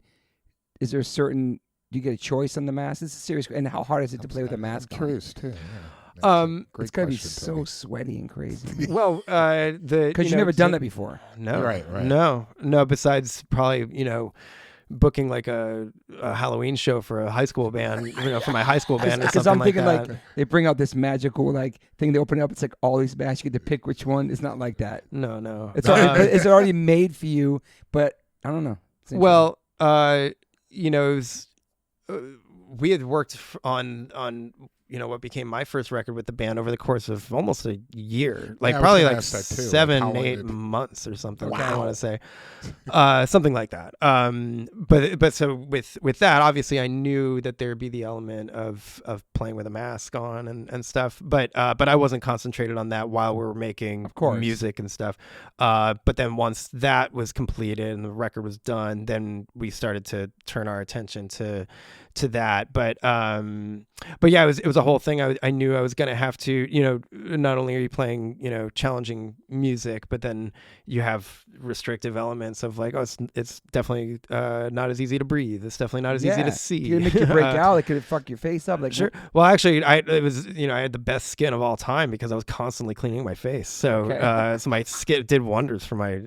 Speaker 1: is there do you get a choice on the mask? This is serious. And how hard is it to play with a mask?
Speaker 3: I'm curious too. Yeah.
Speaker 1: It's gotta be so sweaty and crazy.
Speaker 2: Well, because
Speaker 1: you've never done that before.
Speaker 2: No,
Speaker 3: right.
Speaker 2: No. Besides, probably booking like a Halloween show for a high school band, for my high school band.
Speaker 1: Because I'm thinking like they bring out this magical thing. They open it up. It's like all these masks. You get to pick which one. It's not like that.
Speaker 2: No.
Speaker 1: It's already made for you. But I don't know.
Speaker 2: Well, it was, we had worked on what became my first record with the band over the course of almost a year, probably like 7-8 months or something.
Speaker 3: Wow.
Speaker 2: I want to say something like that. But so with that, obviously I knew that there'd be the element of playing with a mask on and stuff, but I wasn't concentrated on that while we were making music and stuff. But then once that was completed and the record was done, then we started to turn our attention to that. But yeah, it was a whole thing. I knew I was going to have to, not only are you playing, challenging music, but then you have restrictive elements of like, it's definitely not as easy to breathe. It's definitely not as easy to see.
Speaker 1: It could make you break out. It could fuck your face up. Like,
Speaker 2: sure. Well, actually, I had the best skin of all time because I was constantly cleaning my face. So, so my skin did wonders for my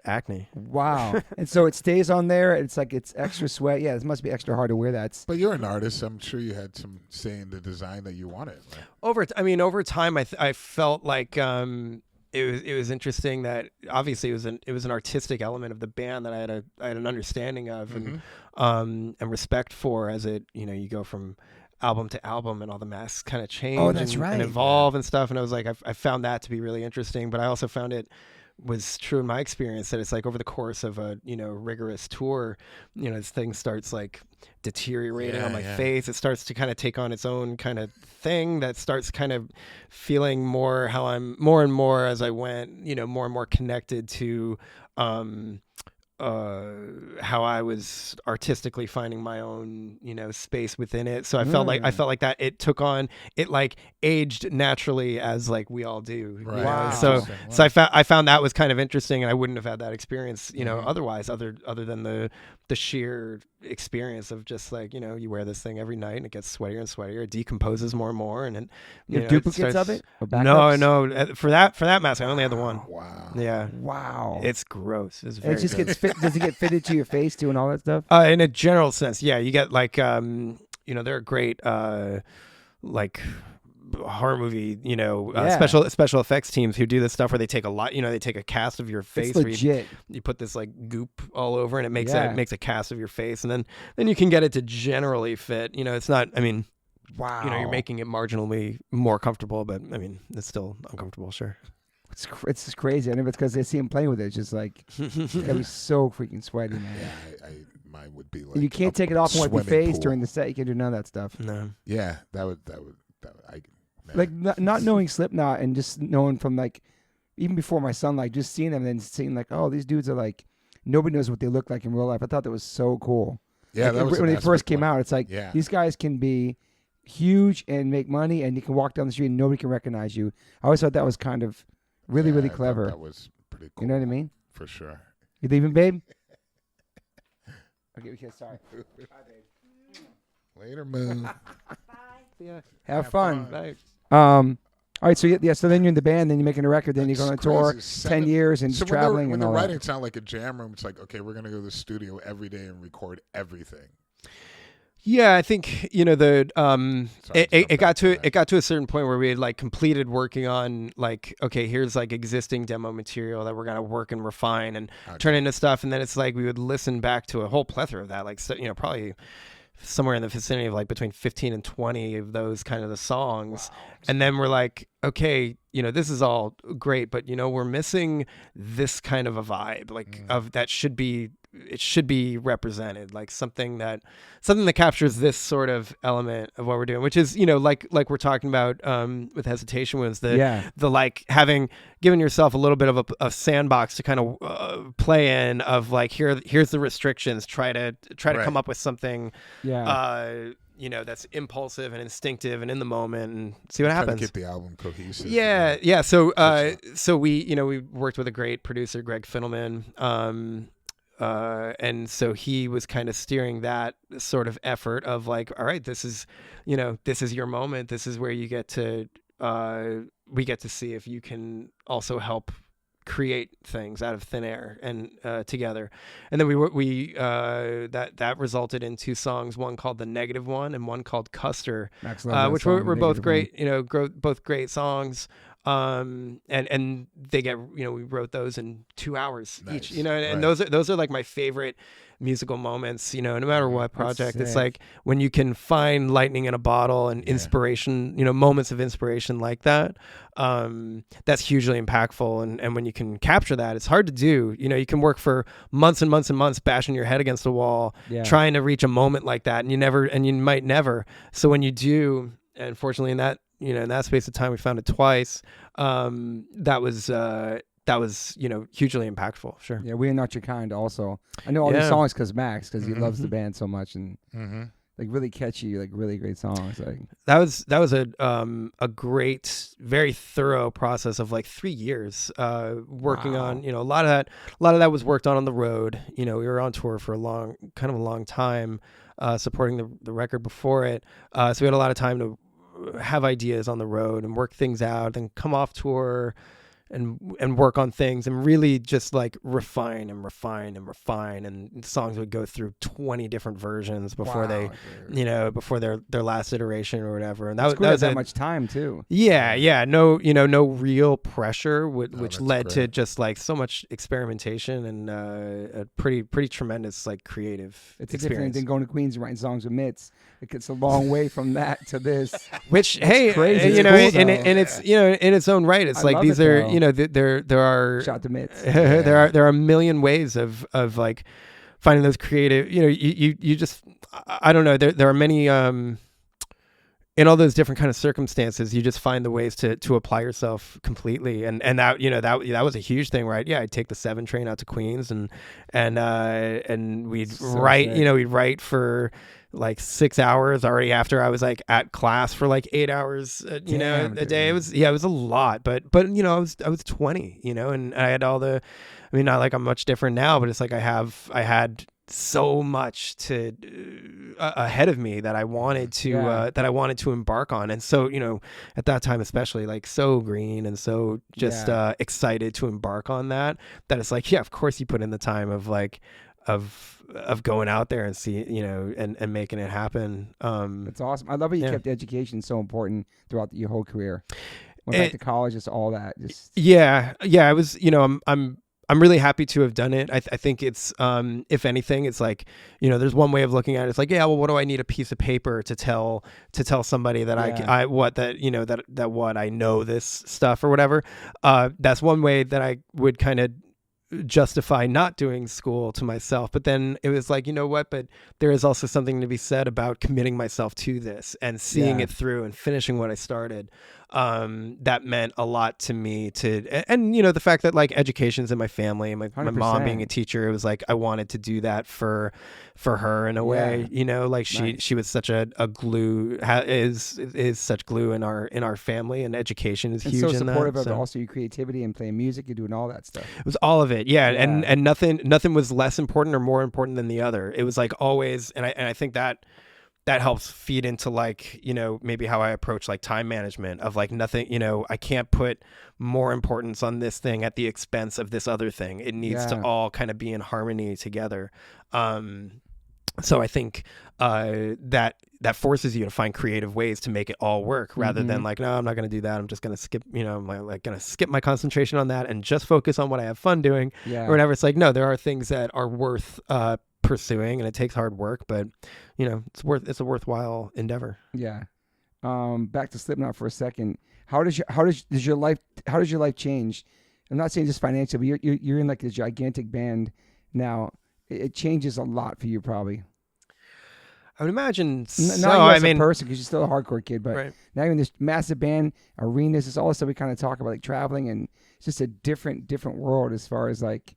Speaker 2: acne.
Speaker 1: Wow. And so it stays on there. It's like it's extra sweat. Yeah, it must be extra hard to wear that.
Speaker 3: But you're an artist. I'm sure you had some say in the design that you wanted. Right?
Speaker 2: Over time, I felt like it was interesting that obviously it was an artistic element of the band that I had an understanding of and respect for, as it you go from album to album and all the masks kind of change and evolve and stuff, and I was like I found that to be really interesting, but I also found it was true in my experience that it's like over the course of a rigorous tour, this thing starts like deteriorating on my face. It starts to kind of take on its own kind of thing that starts kind of feeling more how I'm more and more as I went, more and more connected to how I was artistically finding my own, space within it. So I felt like that it like aged naturally as like we all do.
Speaker 3: Right.
Speaker 1: Wow.
Speaker 2: So I found that was kind of interesting, and I wouldn't have had that experience, otherwise, other than the sheer experience of just like, you wear this thing every night and it gets sweatier and sweatier. It decomposes more and more, and
Speaker 1: you have duplicates of it?
Speaker 2: No. For that mask, I only had the one.
Speaker 3: Wow.
Speaker 2: Yeah.
Speaker 1: Wow.
Speaker 2: It's gross. It's
Speaker 1: And
Speaker 2: very
Speaker 1: it just
Speaker 2: gross.
Speaker 1: gets fit. Does it get fitted to your face too and all that stuff?
Speaker 2: In a general sense, yeah. You get like, there are great, like horror movie, special effects teams who do this stuff where they take a lot, they take a cast of your face.
Speaker 1: It's legit.
Speaker 2: You put this like goop all over, and it makes a cast of your face, and then you can get it to generally fit. It's not. I mean,
Speaker 1: wow.
Speaker 2: You're making it marginally more comfortable, but I mean, it's still uncomfortable. Sure.
Speaker 1: It's just crazy. I know it's because they see him playing with it. It's just like it's gotta be so freaking sweaty, man.
Speaker 3: Yeah, mine would be like.
Speaker 1: You can't take it off and wipe your face during the set. You can't do none of that stuff.
Speaker 2: No.
Speaker 3: Yeah, that would.
Speaker 1: Like not knowing Slipknot and just knowing from like even before my son, like just seeing them and then seeing like, oh, these dudes are like nobody knows what they look like in real life. I thought that was so cool.
Speaker 3: Yeah,
Speaker 1: like,
Speaker 3: that was
Speaker 1: when they first came out. It's like
Speaker 3: yeah.
Speaker 1: These guys can be huge and make money, and you can walk down the street and nobody can recognize you. I always thought that was kind of really clever.
Speaker 3: That was pretty cool.
Speaker 1: You know what I mean?
Speaker 3: For sure.
Speaker 1: You leaving, babe? Okay, sorry. Bye, babe.
Speaker 3: Later, Moon.
Speaker 1: Bye. Yeah. Have fun.
Speaker 2: Bye.
Speaker 1: All right, so so then you're in the band, then you're making a record, then you go on a tour, 10 years and
Speaker 3: so
Speaker 1: traveling
Speaker 3: when
Speaker 1: and
Speaker 3: the
Speaker 1: all
Speaker 3: writing
Speaker 1: that.
Speaker 3: sound like a jam room, it's like, okay, we're gonna go to the studio every day and record everything.
Speaker 2: Yeah, I think it got to a certain point where we had like completed working on like, okay, here's like existing demo material that we're gonna work and refine and turn into stuff, and then it's like we would listen back to a whole plethora of that, like probably somewhere in the vicinity of like between 15 and 20 of those kind of the songs. Wow. And then we're like, okay, this is all great, but we're missing this kind of a vibe, like of that should be it should be represented, like something that captures this sort of element of what we're doing, which is, like we're talking about with Hesitation, was the like given yourself a little bit of a sandbox to kind of play in, of like, here's the restrictions, try to come up with something that's impulsive and instinctive and in the moment, and see what happens.
Speaker 3: Get the album cohesive.
Speaker 2: Yeah. So we worked with a great producer, Greg Fiddleman, and so he was kind of steering that sort of effort of like, all right, this is your moment. This is where you get to we get to see if you can also help create things out of thin air and together. And then we that resulted in 2 songs, one called The Negative One and one called Custer, which were both great, both great songs. And they get, we wrote those in 2 hours each, and those are like my favorite musical moments, no matter what project. It's like when you can find lightning in a bottle and inspiration, moments of inspiration like that, that's hugely impactful. And when you can capture that, it's hard to do. You can work for months and months and months bashing your head against the wall, trying to reach a moment like that, and you might never. So when you do, and fortunately in that space of time, we found it twice. That was hugely impactful. Sure.
Speaker 1: Yeah, We Are Not Your Kind also. I know all these songs because Max, because he loves the band so much, and like really catchy, like really great songs. Like
Speaker 2: that was a great, very thorough process of like 3 years working on, a lot of that was worked on the road. We were on tour for a long time, supporting the record before it. So we had a lot of time to have ideas on the road and work things out, and come off tour and work on things, and really just like refine, and songs would go through 20 different versions before before their last iteration or whatever. And that was
Speaker 1: that much time too.
Speaker 2: No real pressure, which led to just like so much experimentation and a pretty tremendous like creative
Speaker 1: it's
Speaker 2: experience.
Speaker 1: A different than going to Queens and writing songs with Mitts. It's a long way from that to this,
Speaker 2: which
Speaker 1: it's crazy.
Speaker 2: And it's in its own right, it's like these are there are
Speaker 1: shout to Mitts.
Speaker 2: there are a million ways of like finding those creative, you just, I don't know, there are many in all those different kind of circumstances, you just find the ways to apply yourself completely. And that, that was a huge thing, right? Yeah. I'd take the 7 train out to Queens and we'd write, we'd write for like 6 hours already after I was like at class for like 8 hours, a day. It was a lot, but I was 20, and I had all the, not like I'm much different now, but it's like I had so much ahead of me that I wanted to embark on. And so, at that time, especially, like so green and so just excited to embark on that it's like, of course you put in the time of like, of going out there and see, and making it happen.
Speaker 1: It's awesome. I love how you kept education so important throughout your whole career. Went back to college, just all that.
Speaker 2: I was, I'm really happy to have done it. I think it's, if anything, it's like, there's one way of looking at it. It's like, what do I need a piece of paper to tell somebody that that I know this stuff or whatever. That's one way that I would kind of justify not doing school to myself. But then it was like, but there is also something to be said about committing myself to this and seeing it through and finishing what I started. That meant a lot to me and the fact that like education's in my family, my mom being a teacher, it was like, I wanted to do that for her in a way, like she was such a glue, is such glue in our family, and education is huge.
Speaker 1: So supportive of also your creativity and playing music and doing all that stuff.
Speaker 2: It was all of it. And nothing was less important or more important than the other. It was like always, and I think that helps feed into like, maybe how I approach like time management of like nothing, I can't put more importance on this thing at the expense of this other thing. It needs to all kind of be in harmony together. So I think that forces you to find creative ways to make it all work rather than like, no, I'm not going to do that. I'm just going to skip, I'm like going to skip my concentration on that and just focus on what I have fun doing or whatever. It's like, no, there are things that are worth pursuing, and it takes hard work, but it's a worthwhile endeavor.
Speaker 1: Back to Slipknot for a second. How does your life change? I'm not saying just financially, but you're in like a gigantic band now. it changes a lot for you, probably.
Speaker 2: I would imagine so.
Speaker 1: Not you as a person, because you're still a hardcore kid, but
Speaker 2: right.
Speaker 1: now you're in this massive band, arenas. It's all the stuff we kind of talk about, like traveling, and it's just a different world as far as like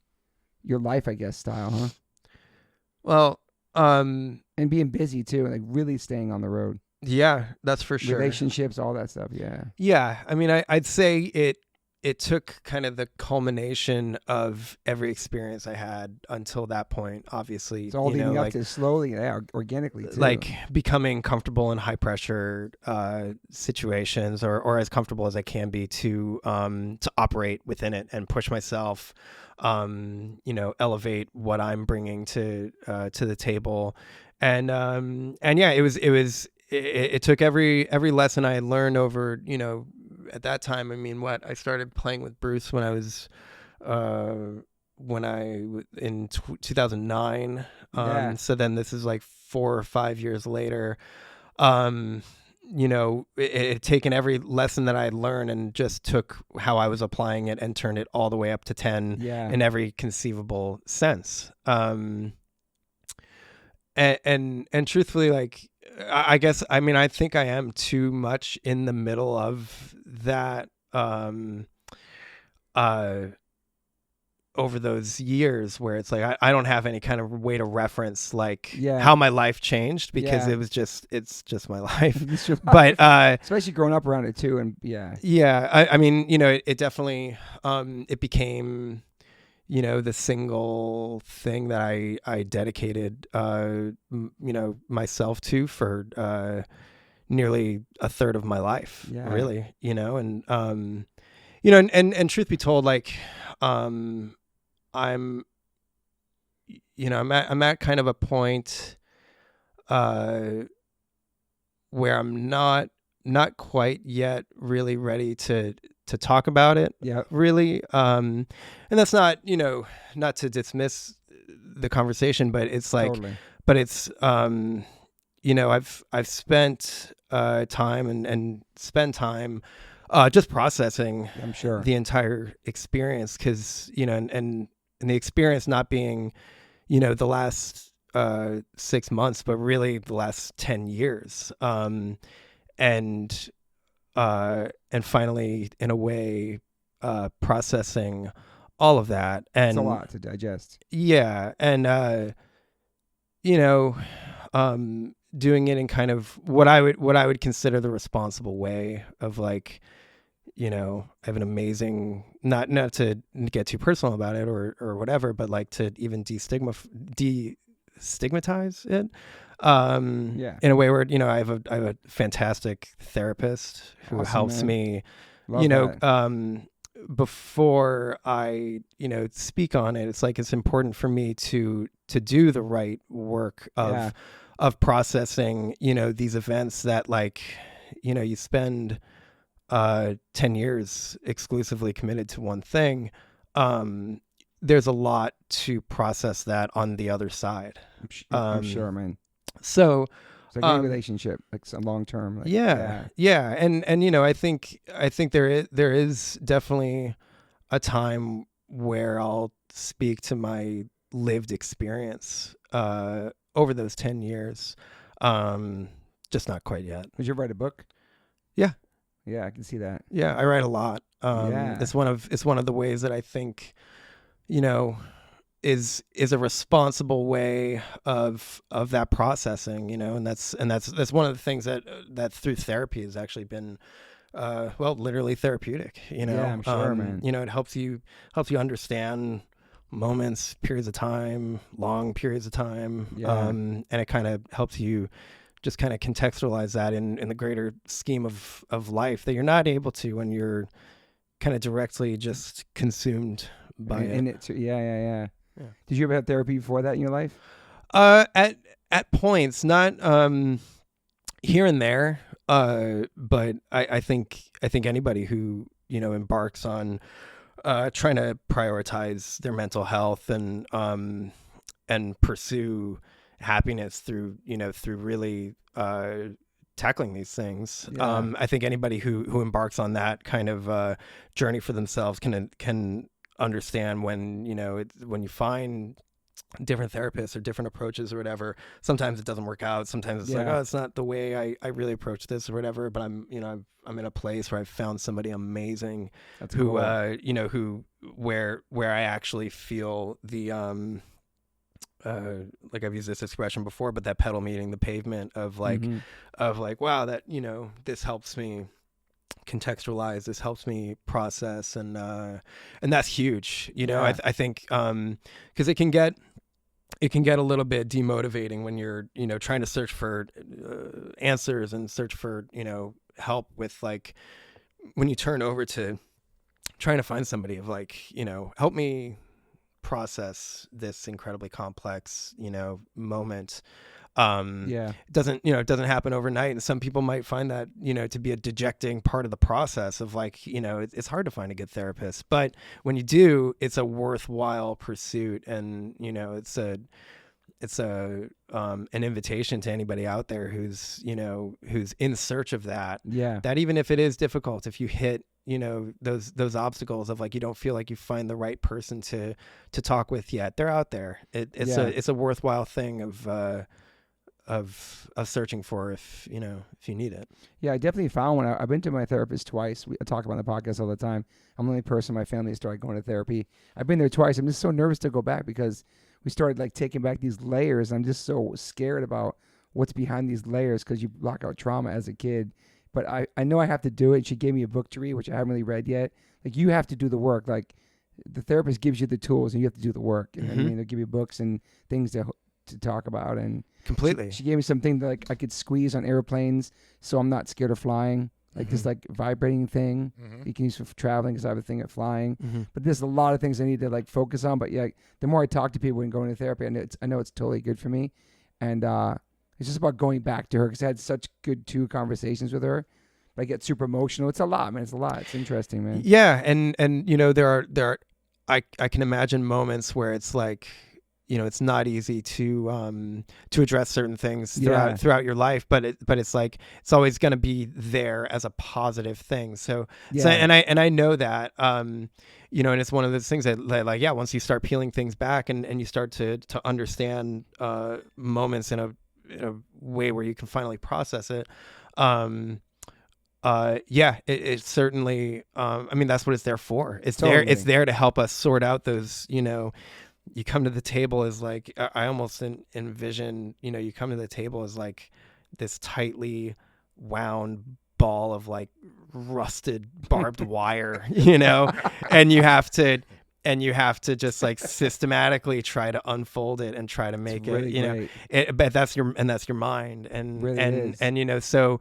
Speaker 1: your life, I guess, style, huh?
Speaker 2: Well,
Speaker 1: and being busy too, and like really staying on the road.
Speaker 2: Yeah, that's for sure.
Speaker 1: Relationships, all that stuff. Yeah.
Speaker 2: Yeah, I mean, I'd say it took kind of the culmination of every experience I had until that point, obviously.
Speaker 1: It's all leading up to slowly, organically too.
Speaker 2: Like becoming comfortable in high pressure situations, or as comfortable as I can be to operate within it and push myself, elevate what I'm bringing to the table. And yeah, it took every lesson I had learned over, at that time. I mean, I started playing with Bruce when I was in 2009. So then this is like 4 or 5 years later. It had taken every lesson that I had learned and just took how I was applying it and turned it all the way up to 10 in every conceivable sense. And truthfully, like, I guess, I mean, I think I am too much in the middle of that, over those years where it's like, I don't have any kind of way to reference like how my life changed, because it's just my life. But,
Speaker 1: especially growing up around it too. And
Speaker 2: I mean, it definitely, it became, the single thing that I dedicated, myself to for nearly a third of my life, really, and, and truth be told, like, I'm at kind of a point where I'm not quite yet really ready to talk about it. Really. And that's not, not to dismiss the conversation, but it's like, but it's, I've spent time and spend time just processing,
Speaker 1: I'm sure,
Speaker 2: the entire experience. 'Cause, and the experience not being, the last 6 months, but really the last 10 years. And finally, in a way, processing all of that. And
Speaker 1: it's a lot to digest.
Speaker 2: Yeah. And, doing it in kind of what I would consider the responsible way of, like, I have an amazing, not to get too personal about it or whatever, but like to even destigmatize it. In a way where, I have a fantastic therapist who helps me, before I, speak on it. It's like, it's important for me to do the right work of processing, these events that, like, you spend 10 years exclusively committed to one thing. There's a lot to process that on the other side.
Speaker 1: I'm sure, man.
Speaker 2: So
Speaker 1: it's like a relationship, like some long term. Like,
Speaker 2: and I think there is definitely a time where I'll speak to my lived experience over those 10 years. Just not quite yet.
Speaker 1: Did you write a book? Yeah, I can see that.
Speaker 2: Yeah, I write a lot. It's one of the ways that I think, is a responsible way of that processing, and that's one of the things that through therapy has actually been, literally therapeutic,
Speaker 1: Yeah, I'm sure, man.
Speaker 2: It helps you understand moments, periods of time, long periods of time. And it kind of helps you just kind of contextualize that in the greater scheme of life that you're not able to when you're kind of directly just consumed by it.
Speaker 1: Yeah. Did you ever have therapy before that in your life?
Speaker 2: At points, not here and there. But I think anybody who, embarks on trying to prioritize their mental health and pursue happiness through really tackling these things. I think anybody who embarks on that kind of journey for themselves can understand when, when you find different therapists or different approaches or whatever. Sometimes it doesn't work out. Sometimes it's like, oh, it's not the way I really approach this or whatever. But I'm in a place where I've found somebody amazing. That's who, cool. Where I actually feel the, like I've used this expression before, but that pedal meeting the pavement of like, wow, that, this helps me contextualize, this helps me process, and that's huge. I think, cause it can get a little bit demotivating when you're, trying to search for answers and search for, help with, like, when you turn over to trying to find somebody of like, help me process this incredibly complex, moment. It doesn't happen overnight. And some people might find that, to be a dejecting part of the process of like, it's hard to find a good therapist, but when you do, it's a worthwhile pursuit. And, it's an invitation to anybody out there who's in search of that, that even if it is difficult, if you hit, those obstacles of like, you don't feel like you find the right person to talk with yet, they're out there. It's a worthwhile thing of searching for if you need it.
Speaker 1: Yeah, I definitely found one. I've been to my therapist twice. I talk about it on the podcast all the time. I'm the only person in my family who started going to therapy. I've been there twice. I'm just so nervous to go back because we started like taking back these layers. I'm just so scared about what's behind these layers because you block out trauma as a kid. But I know I have to do it. She gave me a book to read, which I haven't really read yet. Like, you have to do the work. Like, the therapist gives you the tools and you have to do the work. And I mean, they'll give you books and things to talk about. And
Speaker 2: completely.
Speaker 1: She gave me something that like I could squeeze on airplanes so I'm not scared of flying. Like this like vibrating thing you can use for traveling because I have a thing at flying. But there's a lot of things I need to like focus on. But yeah, the more I talk to people and going to therapy, I know it's totally good for me. And it's just about going back to her because I had such good 2 conversations with her. But I get super emotional. It's a lot, man. It's a lot. It's interesting, man.
Speaker 2: Yeah, and there are I can imagine moments where it's like, it's not easy to address certain things throughout your life, but it's like it's always going to be there as a positive thing. So and I know that and it's one of those things that like once you start peeling things back and you start to understand moments in a way where you can finally process it. It certainly, I mean, that's what it's there for. It's there to help us sort out those, you come to the table as like, I almost envision, you come to the table as like this tightly wound ball of like rusted barbed wire, and you have to just like systematically try to unfold it and try to make
Speaker 1: really
Speaker 2: but that's your mind and
Speaker 1: really
Speaker 2: and so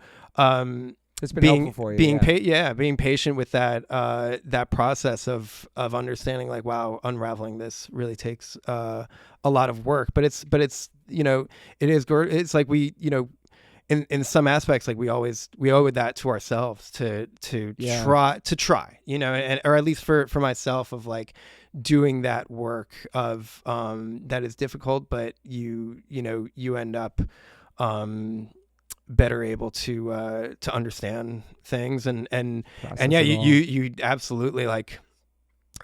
Speaker 1: it's been helpful for you.
Speaker 2: Being patient with that process of understanding like, wow, unraveling this really takes a lot of work, but it's it's like we in some aspects, like we owe that to ourselves to try, or at least for myself of like doing that work of that is difficult, but you end up better able to understand things and you absolutely like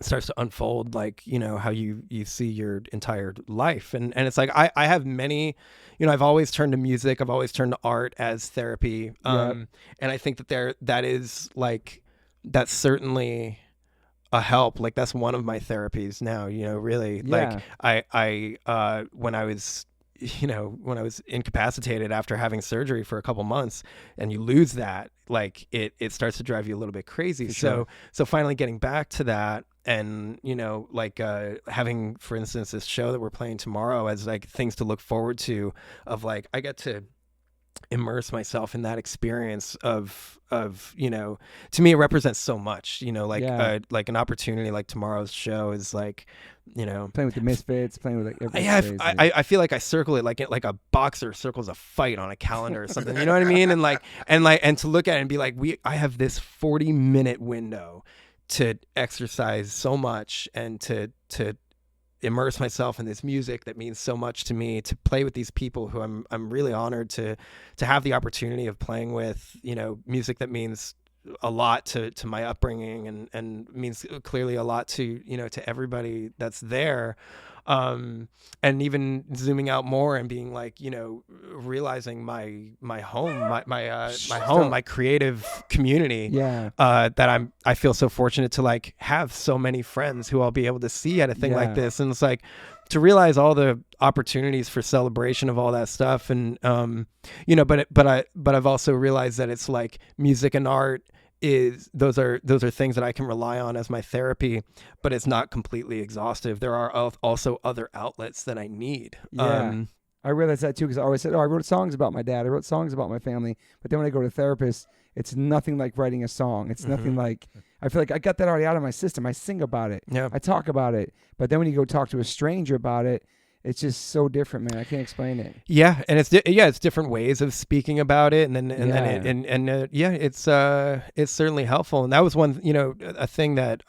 Speaker 2: it starts to unfold like how you see your entire life and it's like I have many I've always turned to music, I've always turned to art as therapy, and I think that is like that's certainly a help. Like that's one of my therapies now, really. Like I when I was incapacitated after having surgery for a couple months and you lose that, like it starts to drive you a little bit crazy. So finally getting back to that and, having, for instance, this show that we're playing tomorrow as like things to look forward to of like, I get to immerse myself in that experience of to me it represents so much, like an opportunity like tomorrow's show is like
Speaker 1: playing with the Misfits, playing with like
Speaker 2: I feel like I circle it like a boxer circles a fight on a calendar or something, you know what I mean? And to look at it and be like, I have this 40-minute window to exercise so much and to immerse myself in this music that means so much to me, to play with these people who I'm really honored to have the opportunity of playing with, music that means a lot to my upbringing and means clearly a lot to, to everybody that's there. And even zooming out more and being like, realizing my home, my creative community, that I feel so fortunate to like have so many friends who I'll be able to see at a thing like this. And it's like to realize all the opportunities for celebration of all that stuff. And, but I've also realized that it's like music and art those are things that I can rely on as my therapy, but it's not completely exhaustive. There are also other outlets that I need.
Speaker 1: I realized that too, because I always said, I wrote songs about my dad, I wrote songs about my family, but then when I go to therapist, it's nothing like writing a song. It's nothing like, I feel like I got that already out of my system. I sing about it. I talk about it. But then when you go talk to a stranger about it, it's just so different, man. I can't explain it.
Speaker 2: Yeah, and it's different ways of speaking about it, it's certainly helpful. And that was one, a thing that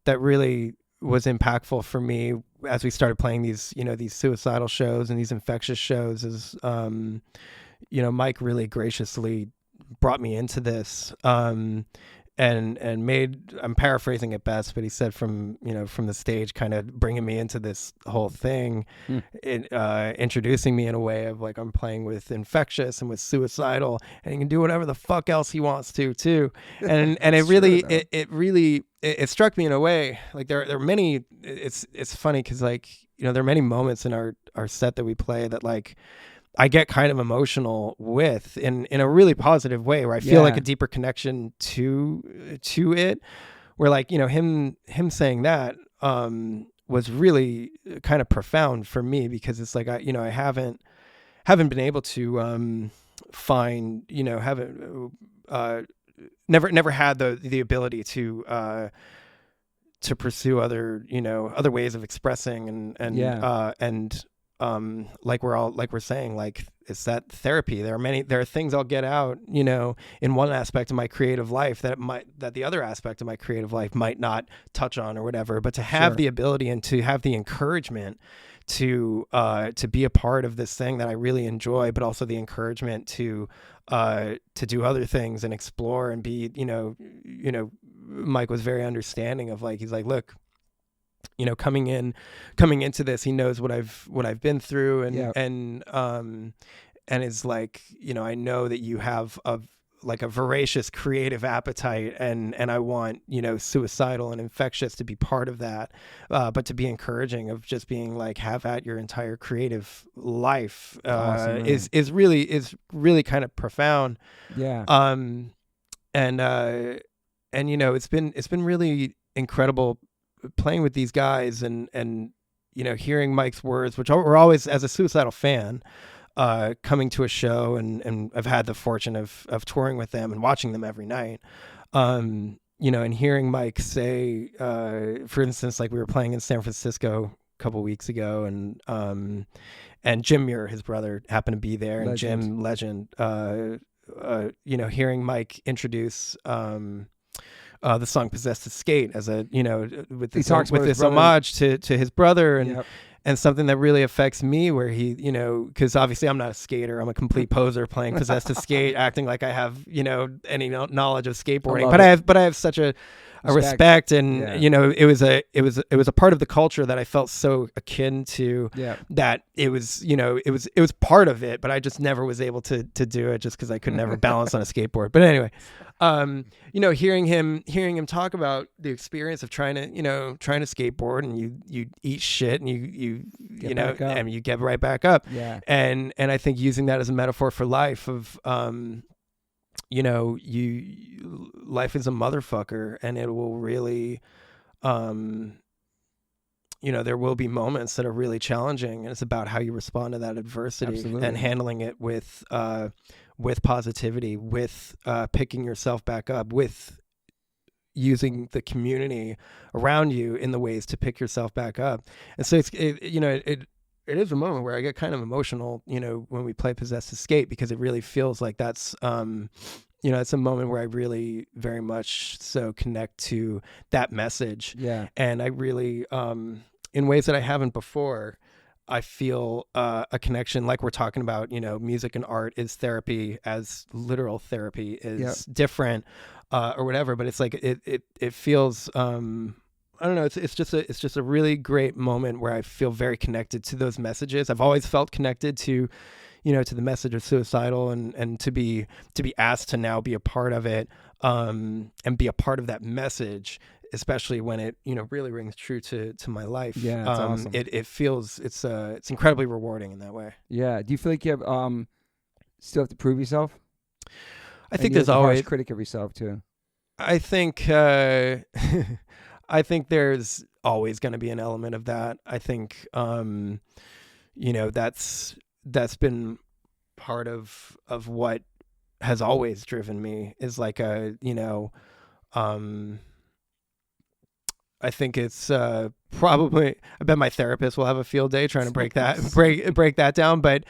Speaker 2: that really was impactful for me as we started playing these, these Suicidal shows and these Infectious shows. Is Mike really graciously brought me into this. And made, I'm paraphrasing it best, but he said from the stage, kind of bringing me into this whole thing, introducing me in a way of like, I'm playing with Infectious and with Suicidal, and he can do whatever the fuck else he wants to too. And it really struck me in a way, like there are many, it's funny because like, there are many moments in our set that we play that like, I get kind of emotional with in a really positive way, where I feel like a deeper connection to it, where like, him saying that, was really kind of profound for me, because it's like, I haven't been able to, find, never had the ability to pursue other ways of expressing and like we're saying, like it's that therapy. There are things I'll get out, in one aspect of my creative life that the other aspect of my creative life might not touch on or whatever, but to have the ability and to have the encouragement to be a part of this thing that I really enjoy, but also the encouragement to do other things and explore and be, Mike was very understanding of like, he's like, look, coming into this, he knows what I've been through, and it's like, I know that you have a voracious creative appetite, and I want, Suicidal and Infectious to be part of that, but to be encouraging of just being like, have at your entire creative life, awesome, is really kind of profound. And it's been really incredible playing with these guys and hearing Mike's words, which were always, as a Suicidal fan, coming to a show, and I've had the fortune of touring with them and watching them every night, and hearing Mike say, for instance, like we were playing in San Francisco a couple weeks ago, and Jim Muir, his brother, happened to be there, and Jim, legend, hearing Mike introduce the song "Possessed to Skate" as a with this homage to his brother, and something that really affects me, where he because obviously I'm not a skater, I'm a complete poser playing "Possessed to Skate," acting like I have any knowledge of skateboarding, but I have such a respect, and it was a part of the culture that I felt so akin to, that it was part of it, but I just never was able to do it just because I could never balance on a skateboard. But anyway, hearing him talk about the experience of trying to skateboard, and you eat shit, and you and you get right back up, and I think using that as a metaphor for life of life is a motherfucker, and it will really, there will be moments that are really challenging, and it's about how you respond to that adversity. Absolutely. And handling it with positivity, with picking yourself back up, with using the community around you in the ways to pick yourself back up. And so it is a moment where I get kind of emotional, when we play "Possessed to Skate," because it really feels like that's, it's a moment where I really very much so connect to that message. Yeah. And I really, in ways that I haven't before, I feel a connection, like we're talking about, music and art is therapy as literal therapy is different, or whatever. But it's like, it feels, I don't know. It's just a really great moment where I feel very connected to those messages. I've always felt connected to, to the message of Suicidal, and to be asked to now be a part of it, and be a part of that message, especially when it, really rings true to my life.
Speaker 1: Yeah, it's awesome.
Speaker 2: It feels, it's incredibly rewarding in that way.
Speaker 1: Yeah. Do you feel like you have, still have to prove yourself?
Speaker 2: I think there's always
Speaker 1: a harsh critic of yourself too.
Speaker 2: I think, I think there's always going to be an element of that. I think, that's been part of what has always driven me, is like I think it's probably, I bet my therapist will have a field day trying to break that down. But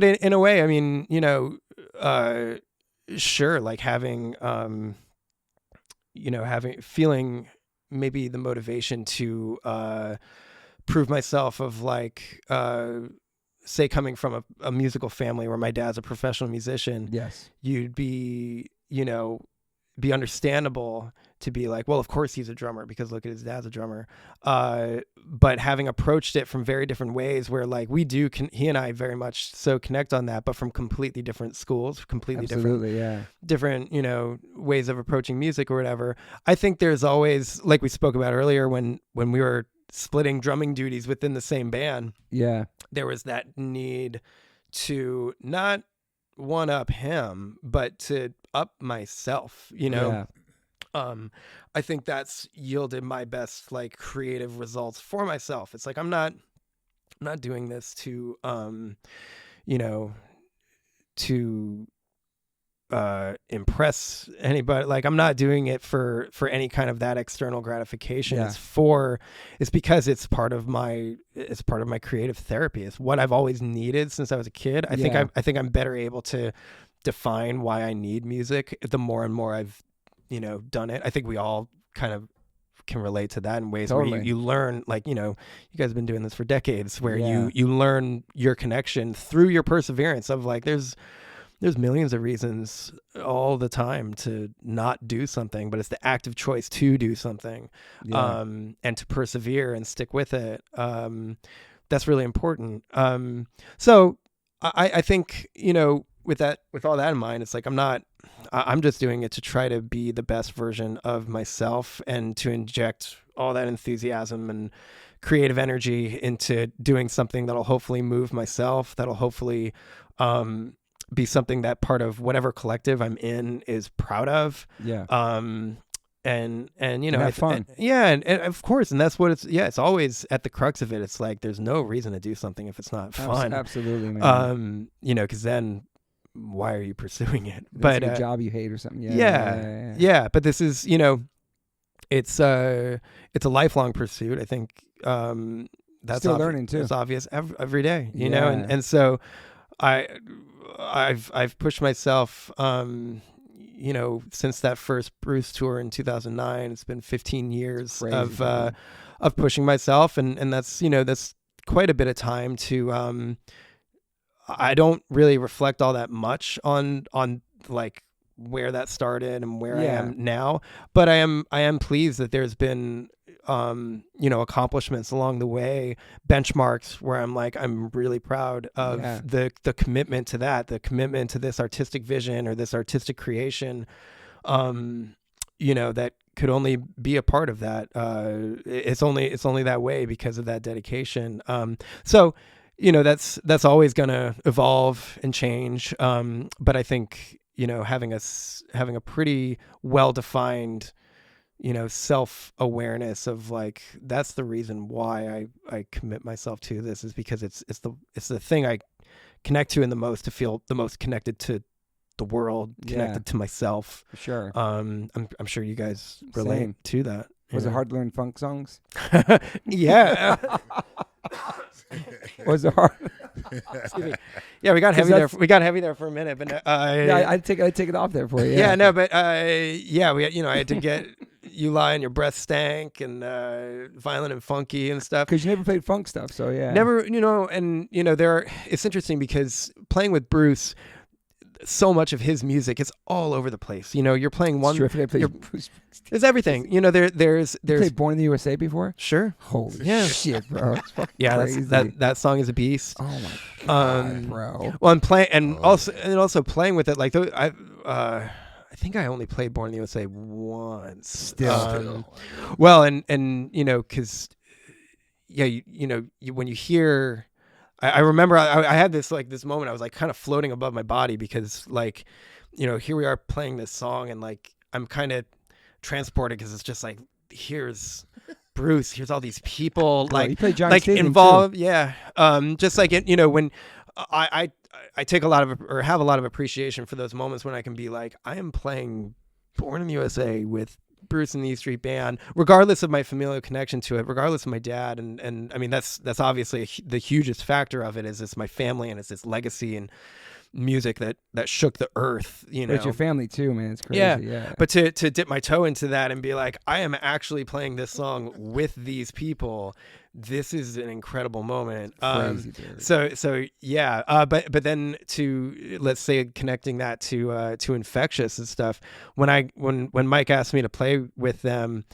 Speaker 2: in a way, I mean, sure, like having, feeling maybe the motivation to prove myself, of like, say, coming from a musical family where my dad's a professional musician.
Speaker 1: Yes.
Speaker 2: You'd be, be understandable to be like, well, of course he's a drummer because look at his dad's a drummer. But having approached it from very different ways, where like he and I very much so connect on that, but from completely different schools, completely different, ways of approaching music or whatever. I think there's always, like we spoke about earlier, when we were splitting drumming duties within the same band.
Speaker 1: Yeah.
Speaker 2: There was that need to not one up him, but to up myself,
Speaker 1: Yeah.
Speaker 2: I think that's yielded my best like creative results for myself. It's like, I'm not doing this to, to impress anybody. Like, I'm not doing it for any kind of that external gratification.
Speaker 1: Yeah.
Speaker 2: It's because it's part of my creative therapy. It's what I've always needed since I was a kid. I think I'm better able to define why I need music the more and more I've done it. I think we all kind of can relate to that in ways
Speaker 1: totally.
Speaker 2: where you learn, like, you guys have been doing this for decades, where you learn your connection through your perseverance of like, there's millions of reasons all the time to not do something, but it's the active choice to do something, and to persevere and stick with it. That's really important. So I think, with all that in mind, it's like, I'm just doing it to try to be the best version of myself, and to inject all that enthusiasm and creative energy into doing something that'll hopefully move myself, that'll hopefully, be something that part of whatever collective I'm in is proud of.
Speaker 1: Yeah.
Speaker 2: And
Speaker 1: have fun.
Speaker 2: And of course, and that's what it's always at the crux of it. It's like, there's no reason to do something if it's not fun.
Speaker 1: Absolutely, man.
Speaker 2: Because then why are you pursuing it?
Speaker 1: That's like a job you hate or something.
Speaker 2: Yeah. But this is, it's a lifelong pursuit. I think, that's
Speaker 1: still learning too.
Speaker 2: It's obvious every day, know? And so I've pushed myself, since that first Bruce tour in 2009. It's been 15 years of pushing myself, and that's quite a bit of time to. I don't really reflect all that much on like where that started and where I am now, but I am pleased that there's been accomplishments along the way, benchmarks where I'm really proud of the commitment to that, the commitment to this artistic vision or this artistic creation, that could only be a part of that. It's only that way because of that dedication. So that's always going to evolve and change. But I think, having a pretty well-defined, self-awareness of like, that's the reason why I commit myself to this, is because it's the thing I connect to in the most, to feel the most connected to the world, connected to myself.
Speaker 1: For sure.
Speaker 2: I'm sure you guys relate to that.
Speaker 1: Was it hard to learn funk songs?
Speaker 2: Yeah.
Speaker 1: Was it hard?
Speaker 2: Excuse me. Yeah, we got heavy there. We got heavy there for a minute, but
Speaker 1: I'd take it off there for you.
Speaker 2: Yeah, no, but I had to get You Lie and Your Breath Stank and Violent and Funky and stuff.
Speaker 1: Because you never played funk stuff, so yeah.
Speaker 2: Never, and it's interesting because playing with Bruce, so much of his music is all over the place. You're playing one. There's everything. There's.
Speaker 1: You played Born in the USA before?
Speaker 2: Sure.
Speaker 1: Holy shit, bro! It's fucking crazy.
Speaker 2: That song is a beast.
Speaker 1: Oh my god, bro.
Speaker 2: Well, I'm playing, and also playing with it. Like I think I only played Born in the USA once.
Speaker 1: Still.
Speaker 2: Well, and because when you hear. I remember I had this moment. I was like kind of floating above my body because here we are playing this song and like I'm kind of transported because it's just like here's Bruce, here's all these people
Speaker 1: you played Giant Stadium
Speaker 2: involved,
Speaker 1: too.
Speaker 2: Yeah. Just like when I take a lot of or have a lot of appreciation for those moments when I can be like I am playing Born in the USA with Bruce and the E Street Band, regardless of my familial connection to it, regardless of my dad, and I mean that's obviously the hugest factor of it is it's my family and it's this legacy and music that shook the earth.
Speaker 1: But it's your family too, man. It's crazy. Yeah.
Speaker 2: But to dip my toe into that and be like, I am actually playing this song with these people. This is an incredible moment.
Speaker 1: Crazy, dude.
Speaker 2: So yeah. But then to let's say connecting that to Infectious and stuff. When Mike asked me to play with them,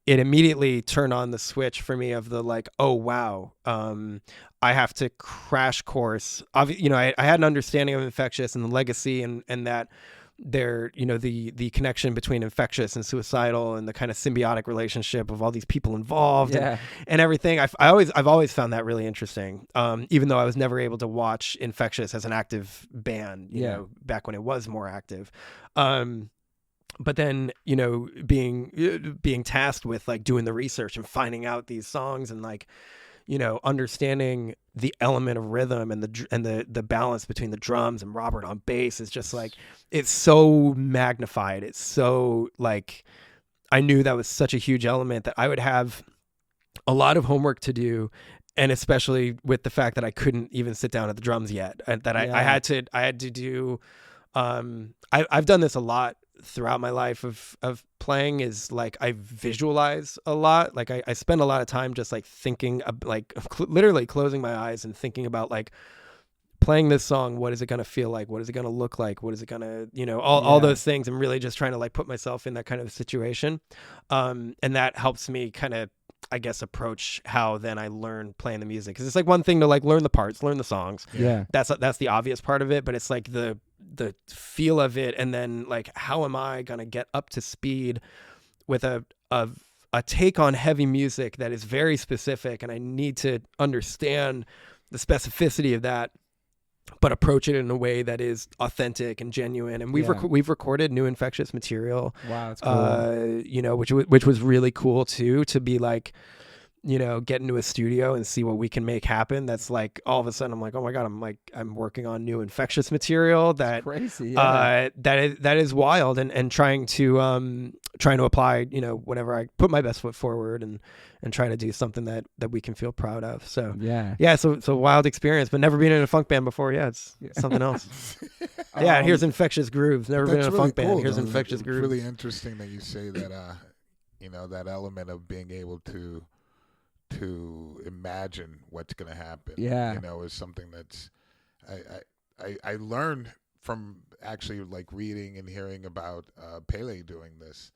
Speaker 2: it immediately turned on the switch for me of the like, oh wow, I have to crash course. I had an understanding of Infectious and the legacy and that there, the connection between Infectious and Suicidal and the kind of symbiotic relationship of all these people involved and everything. I've always found that really interesting. Even though I was never able to watch Infectious as an active band, you know, back when it was more active. But then, being tasked with like doing the research and finding out these songs and like, understanding the element of rhythm and the balance between the drums and Robert on bass is just like, it's so magnified. It's so like, I knew that was such a huge element that I would have a lot of homework to do. And especially with the fact that I couldn't even sit down at the drums yet, and that I had to do, I've done this a lot throughout my life of playing is like I visualize a lot. Like I spend a lot of time just like thinking like literally closing my eyes and thinking about like playing this song. What is it going to feel like? What is it going to look like? What is it going to, all those things. I'm really just trying to like put myself in that kind of situation. And that helps me kind of, I guess, approach how then I learn playing the music. Cause it's like one thing to like learn the parts, learn the songs.
Speaker 1: Yeah.
Speaker 2: That's the obvious part of it, but it's like the feel of it. And then like, how am I going to get up to speed with a take on heavy music that is very specific. And I need to understand the specificity of that, but approach it in a way that is authentic and genuine. And we've recorded new Infectious material.
Speaker 1: Wow, that's cool.
Speaker 2: Which was really cool too, to be like, get into a studio and see what we can make happen. That's like, all of a sudden I'm like, oh my God, I'm working on new Infectious material that
Speaker 1: crazy. Yeah.
Speaker 2: That is wild and trying to apply, whenever I put my best foot forward and try to do something that we can feel proud of. So so it's a wild experience, but never been in a funk band before. It's something else. Here's Infectious Grooves. Never been in a funk band. Here's Infectious Grooves.
Speaker 3: It's really interesting that you say that, that element of being able to imagine what's going to happen. Is something that's, I learned from actually like reading and hearing about Pele doing this.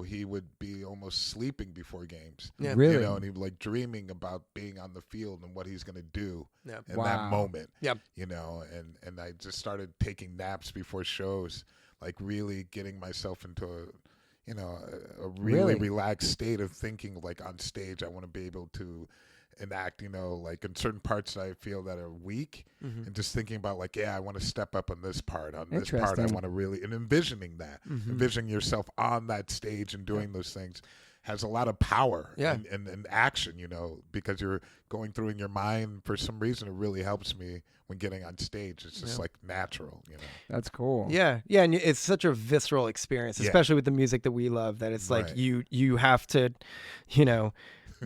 Speaker 3: He would be almost sleeping before games.
Speaker 1: Really?
Speaker 3: And he'd be like dreaming about being on the field and what he's going to do in that moment. And I just started taking naps before shows, like really getting myself into a really relaxed state of thinking, like on stage, I want to be able to enact, like in certain parts that I feel that are weak, and just thinking about like, I want to step up on this part, I want to really, and envisioning that, envisioning yourself on that stage and doing those things has a lot of power and action, because you're going through in your mind. For some reason, it really helps me when getting on stage. It's just like natural,
Speaker 1: That's cool.
Speaker 2: Yeah, and it's such a visceral experience, especially with the music that we love, that it's like you have to,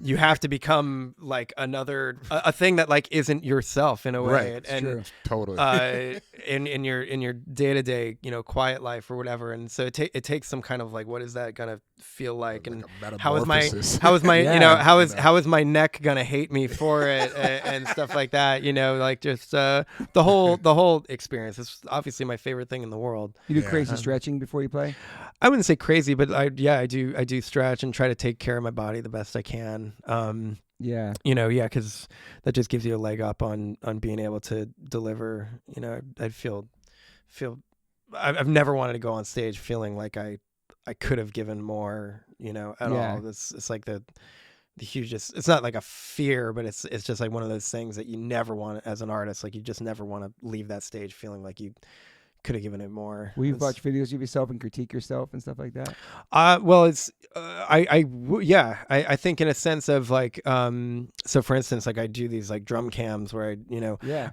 Speaker 2: you have to become like a thing that like isn't yourself in a way.
Speaker 3: Right.
Speaker 2: And
Speaker 3: true. Totally.
Speaker 2: in your day-to-day, quiet life or whatever. And so it takes some kind of like, what is that gonna feel like? And how is my how is my neck gonna hate me for it and stuff like that, like just the whole experience. It's obviously my favorite thing in the world.
Speaker 1: You do crazy stretching before you play?
Speaker 2: I wouldn't say crazy, but I do stretch and try to take care of my body the best I can. Because that just gives you a leg up on being able to deliver. I feel I've never wanted to go on stage feeling like I could have given more, at all. It's like the hugest. It's not like a fear, but it's just like one of those things that you never want as an artist. Like you just never want to leave that stage feeling like you could have given it more.
Speaker 1: Will you watch videos of yourself and critique yourself and stuff like that?
Speaker 2: Well, it's I think in a sense of like so for instance, like I do these like drum cams where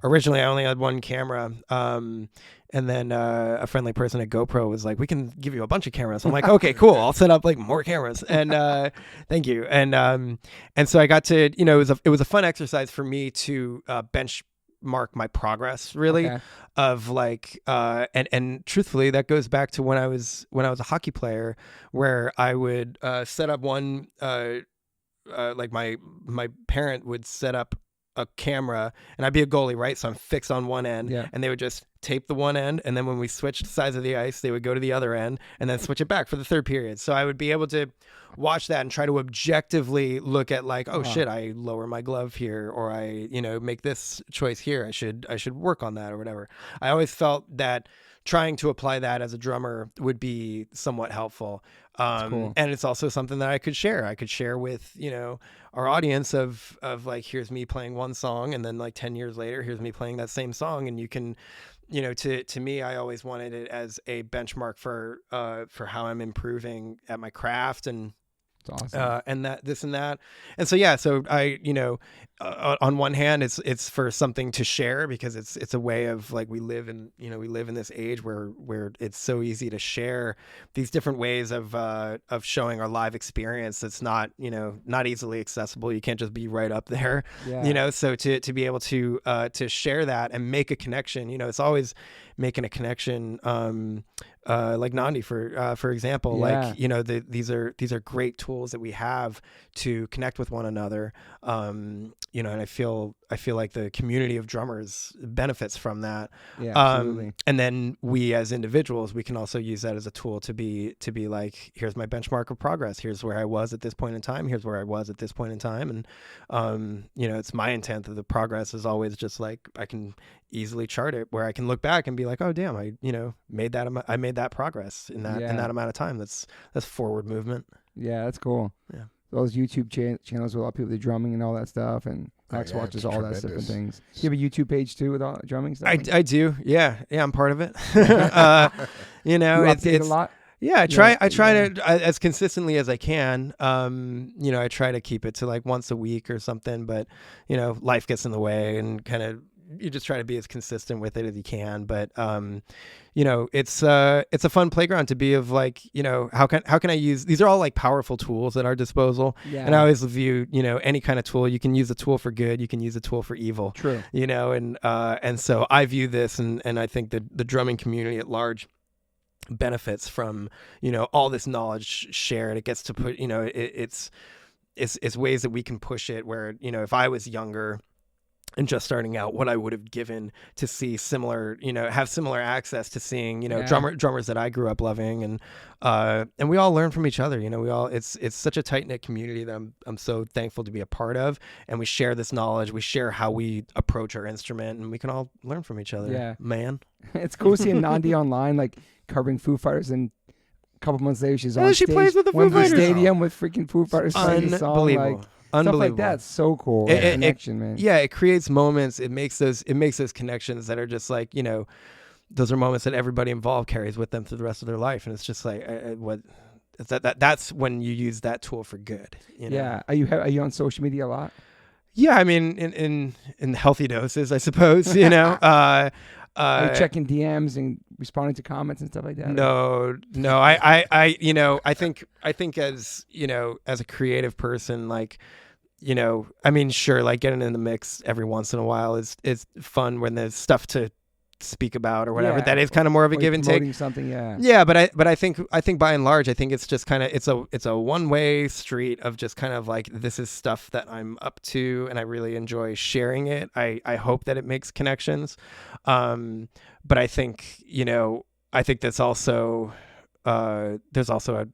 Speaker 2: originally I only had one camera, and then a friendly person at GoPro was like, we can give you a bunch of cameras. I'm like, okay, cool, I'll set up like more cameras, and thank you. And so I got to, it was a fun exercise for me to benchmark my progress, really. Of like and truthfully that goes back to when I was a hockey player, where I would set up one like my parent would set up a camera and I'd be a goalie, right? So I'm fixed on one end, and they would just tape the one end, and then when we switched sides of the ice, they would go to the other end and then switch it back for the third period. So I would be able to watch that and try to objectively look at like, oh shit, I lower my glove here, or I make this choice here, I should work on that or whatever. I always felt that trying to apply that as a drummer would be somewhat helpful. Cool. And it's also something that I could share with, our audience of like, here's me playing one song, and then like 10 years later, here's me playing that same song. And you can, to me, I always wanted it as a benchmark for how I'm improving at my craft, and
Speaker 1: awesome.
Speaker 2: And that, this and that. And so, so I, on one hand, it's for something to share, because it's a way of like, we live in this age where it's so easy to share these different ways of showing our live experience. That's not easily accessible. You can't just be right up there, so to be able to share that and make a connection, it's always making a connection, like Nandi, for example, like, these are great tools that we have to connect with one another. And I feel like the community of drummers benefits from that.
Speaker 1: Absolutely.
Speaker 2: And then we as individuals, we can also use that as a tool to be like, here's my benchmark of progress. Here's where I was at this point in time. Here's where I was at this point in time. And, it's my intent that the progress is always just like, I can easily chart it, where I can look back and be like, oh damn, I made that progress in that amount of time. That's forward movement.
Speaker 1: Yeah, that's cool.
Speaker 2: Yeah.
Speaker 1: Those YouTube channels with a lot of people that drumming and all that stuff, and Max watches all that different things. You have a YouTube page too with all drumming stuff?
Speaker 2: I do. Yeah, I'm part of it.
Speaker 1: You update a lot?
Speaker 2: Yeah, I try to as consistently as I can. I try to keep it to like once a week or something, but life gets in the way, and kind of you just try to be as consistent with it as you can. But it's a fun playground to be of like, how can I use, these are all like powerful tools at our disposal. And I always view, any kind of tool, you can use a tool for good, you can use a tool for evil.
Speaker 1: True.
Speaker 2: And so I view this, and I think that the drumming community at large benefits from, all this knowledge shared. It gets to put, it's ways that we can push it, where, if I was younger and just starting out, what I would have given to see similar, have similar access to seeing, drummers that I grew up loving, and we all learn from each other. It's such a tight knit community that I'm so thankful to be a part of, and we share this knowledge, we share how we approach our instrument, and we can all learn from each other.
Speaker 1: Yeah,
Speaker 2: man,
Speaker 1: it's cool seeing Nandi online, like covering Foo Fighters, and a couple months later she's on
Speaker 2: she
Speaker 1: stage,
Speaker 2: plays with the Foo Fighters
Speaker 1: stadium with freaking Foo Fighters playing a song, like. Stuff like that's so cool. Connection, man.
Speaker 2: Yeah, it creates moments. It makes those connections that are just like, those are moments that everybody involved carries with them through the rest of their life, and it's just like that's when you use that tool for good.
Speaker 1: Yeah. Are you on social media a lot?
Speaker 2: Yeah, I mean, in healthy doses, I suppose.
Speaker 1: Are you checking DMs and responding to comments and stuff like that?
Speaker 2: No. I think as as a creative person, like you know, I mean, sure, like getting in the mix every once in a while is fun when there's stuff to speak about or whatever. That is kind of more of a give and take.
Speaker 1: Something,
Speaker 2: but I think by and large, I think it's just kind of it's a one-way street of just kind of like, this is stuff that I'm up to and I really enjoy sharing it. I hope that it makes connections, but I think, you know, I think that's also there's also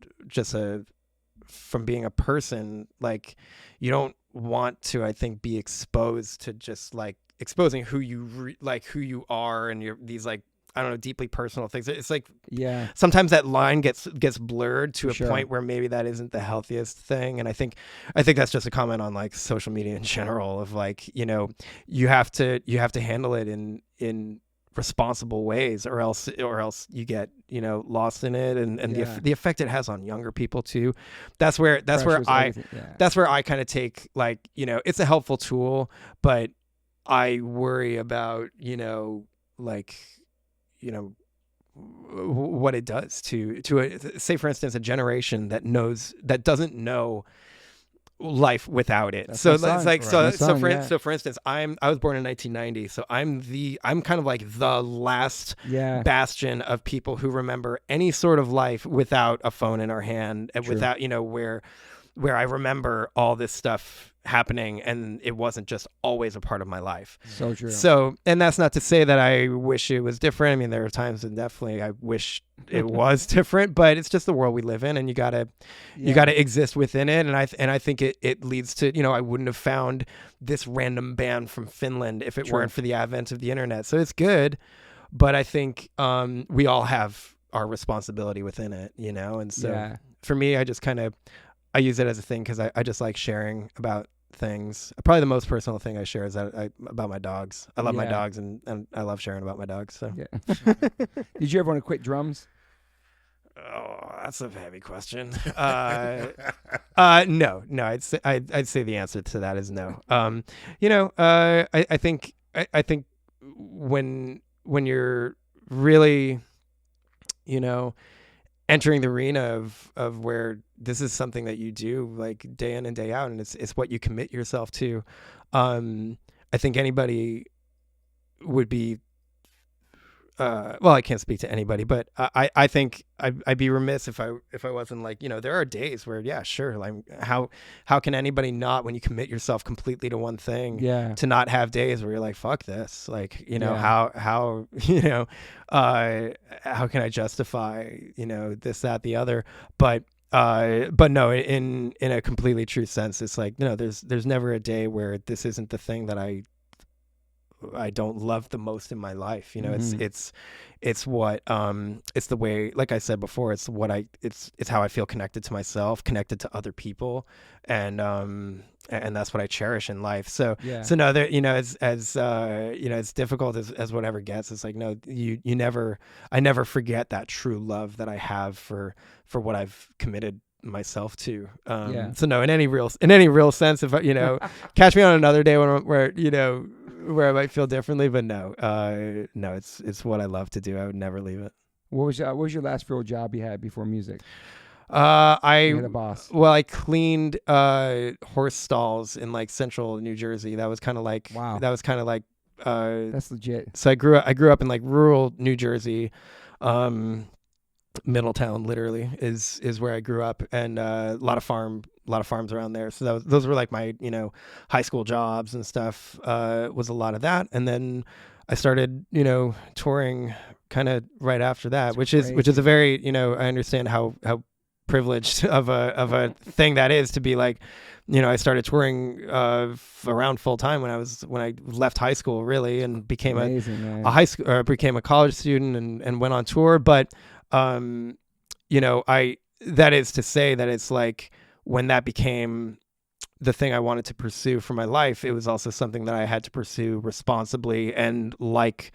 Speaker 2: from being a person, like, you don't want to, I think, be exposed to just like exposing who you who you are and your these, like, I don't know, deeply personal things. It's like, sometimes that line gets blurred to a point where maybe that isn't the healthiest thing. And I think that's just a comment on like social media in general of like, you know, you have to handle it in responsible ways, or else you get, you know, lost in it, and the effect it has on younger people too. That's where I kind of take, like, you know, it's a helpful tool, but I worry about, you know, like, you know, what it does to say, for instance, a generation that doesn't know life without it. So it's like, so for instance, I was born in 1990, so I'm kind of like the last bastion of people who remember any sort of life without a phone in our hand, and without, you know, where I remember all this stuff happening and it wasn't just always a part of my life.
Speaker 1: So true.
Speaker 2: So, and that's not to say that I wish it was different. I mean, there are times and definitely I wish it was different, but it's just the world we live in, and you gotta exist within it. And I think it leads to, you know, I wouldn't have found this random band from Finland if it weren't for the advent of the internet. So it's good, but I think we all have our responsibility within it, you know? And so for me, I use it as a thing because I just like sharing about things. Probably the most personal thing I share is about my dogs. I love my dogs, and I love sharing about my dogs. So,
Speaker 1: Did you ever want to quit drums?
Speaker 2: Oh, that's a heavy question. No. I'd say the answer to that is no. You know, I think when you're really, you know, entering the arena of where this is something that you do like day in and day out, and it's what you commit yourself to. I think anybody would be, well, I can't speak to anybody, but I think I'd be remiss if I wasn't like, you know, there are days where, sure, like how can anybody not, when you commit yourself completely to one thing, to not have days where you're like, fuck this, like, you know, how you know, how can I justify, you know, this, that, the other, but no, in a completely true sense, it's like, no, there's never a day where this isn't the thing that I don't love the most in my life. You know, it's what, it's the way, like I said before, it's how I feel connected to myself, connected to other people. And that's what I cherish in life. So no, there, you know, as you know, as difficult as whatever gets, it's like, no, I never forget that true love that I have for what I've committed myself to. So no, in any real sense, if you know, catch me on another day where I might feel differently, but no, it's what I love to do. I would never leave it.
Speaker 1: What was your last real job you had before music?
Speaker 2: You had a boss. Well, I cleaned horse stalls in like central New Jersey. That was kind of like, wow. That was kind of like,
Speaker 1: that's legit.
Speaker 2: So I grew up in like rural New Jersey. Middletown literally is where I grew up, and a lot of farms around there. So those were like my, you know, high school jobs and stuff, was a lot of that. And then I started, you know, touring kind of right after that, which is a very, you know, I understand how privileged of a thing that is to be like, you know, I started touring around full time when I left high school really, and became became a college student and went on tour. But you know, that is to say that it's like, when that became the thing I wanted to pursue for my life, it was also something that I had to pursue responsibly and like,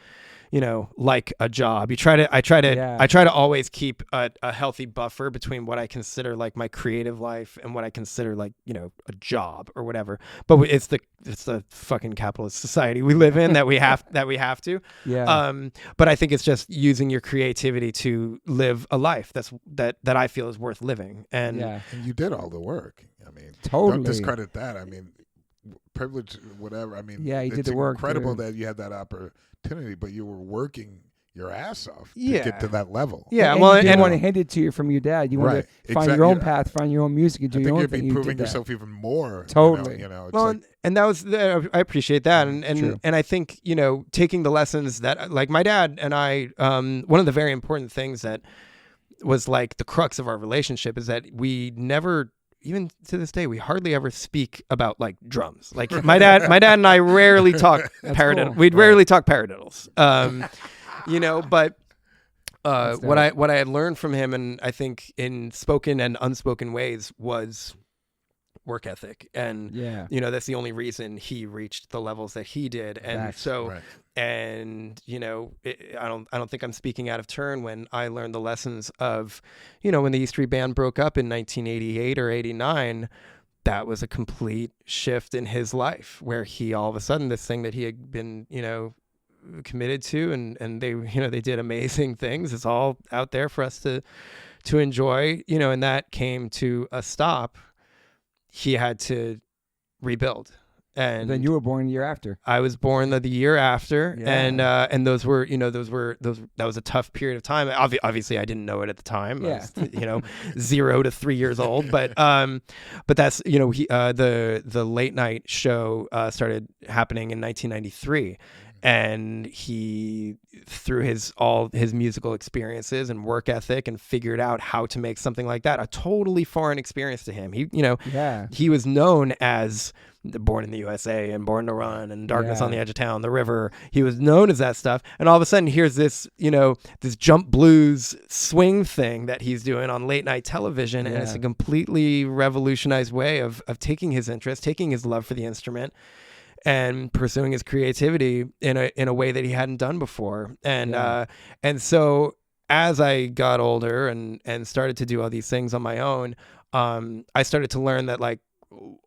Speaker 2: like a job. I try to always keep a healthy buffer between what I consider like my creative life and what I consider like, a job or whatever. But it's the fucking capitalist society we live in that we have to.
Speaker 1: Yeah.
Speaker 2: But I think it's just using your creativity to live a life that I feel is worth living. And
Speaker 3: you did all the work. I mean,
Speaker 1: totally.
Speaker 3: Don't discredit that. I mean, privilege, whatever. I mean,
Speaker 1: you did the work.
Speaker 3: It's incredible that you had that opportunity, but you were working your ass off to get to that level.
Speaker 1: Yeah, and you didn't want to hand it to you from your dad. You want to find your own path, find your own music, and do your own thing.
Speaker 3: You'd be proving yourself even more.
Speaker 1: Totally.
Speaker 2: And that was I appreciate that, and I think taking the lessons that like my dad and I, one of the very important things that was like the crux of our relationship is that we never. Even to this day, we hardly ever speak about like drums. Like my dad and I rarely talk paradiddles. Cool. We'd rarely talk paradiddles. But what I had learned from him, and I think in spoken and unspoken ways, was work ethic. And that's the only reason he reached the levels that he did. And and I don't think I'm speaking out of turn when I learned the lessons of when the E Street Band broke up in 1988 or 89. That was a complete shift in his life, where he all of a sudden, this thing that he had been committed to, and they did amazing things. It's all out there for us to enjoy, and that came to a stop. He had to rebuild. And
Speaker 1: then you were born the year after.
Speaker 2: I was born the year after, and those were that was a tough period of time. Obviously, I didn't know it at the time. I was, 0 to 3 years old, but that's the late night show started happening in 1993. And he, through his musical experiences and work ethic, and figured out how to make something like that, a totally foreign experience to him. He was known as Born in the USA and Born to Run and Darkness on the Edge of Town, The River. He was known as that stuff. And all of a sudden, here's this, this jump blues swing thing that he's doing on late night television. And it's a completely revolutionized way of taking his interest, taking his love for the instrument, and pursuing his creativity in a way that he hadn't done before. And so as I got older and started to do all these things on my own, I started to learn that like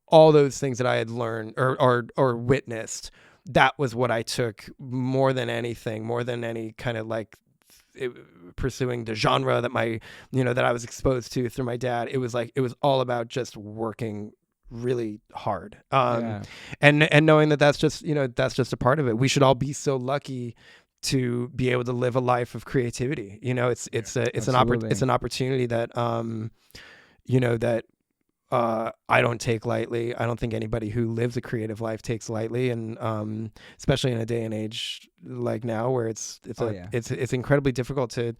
Speaker 2: all those things that I had learned or witnessed, that was what I took more than anything, more than any kind of like pursuing the genre that that I was exposed to through my dad. It was all about just working really hard, and knowing that that's just a part of it. We should all be so lucky to be able to live a life of creativity. It's an opportunity that that I don't take lightly. I don't think anybody who lives a creative life takes lightly, and especially in a day and age like now, where it's incredibly difficult to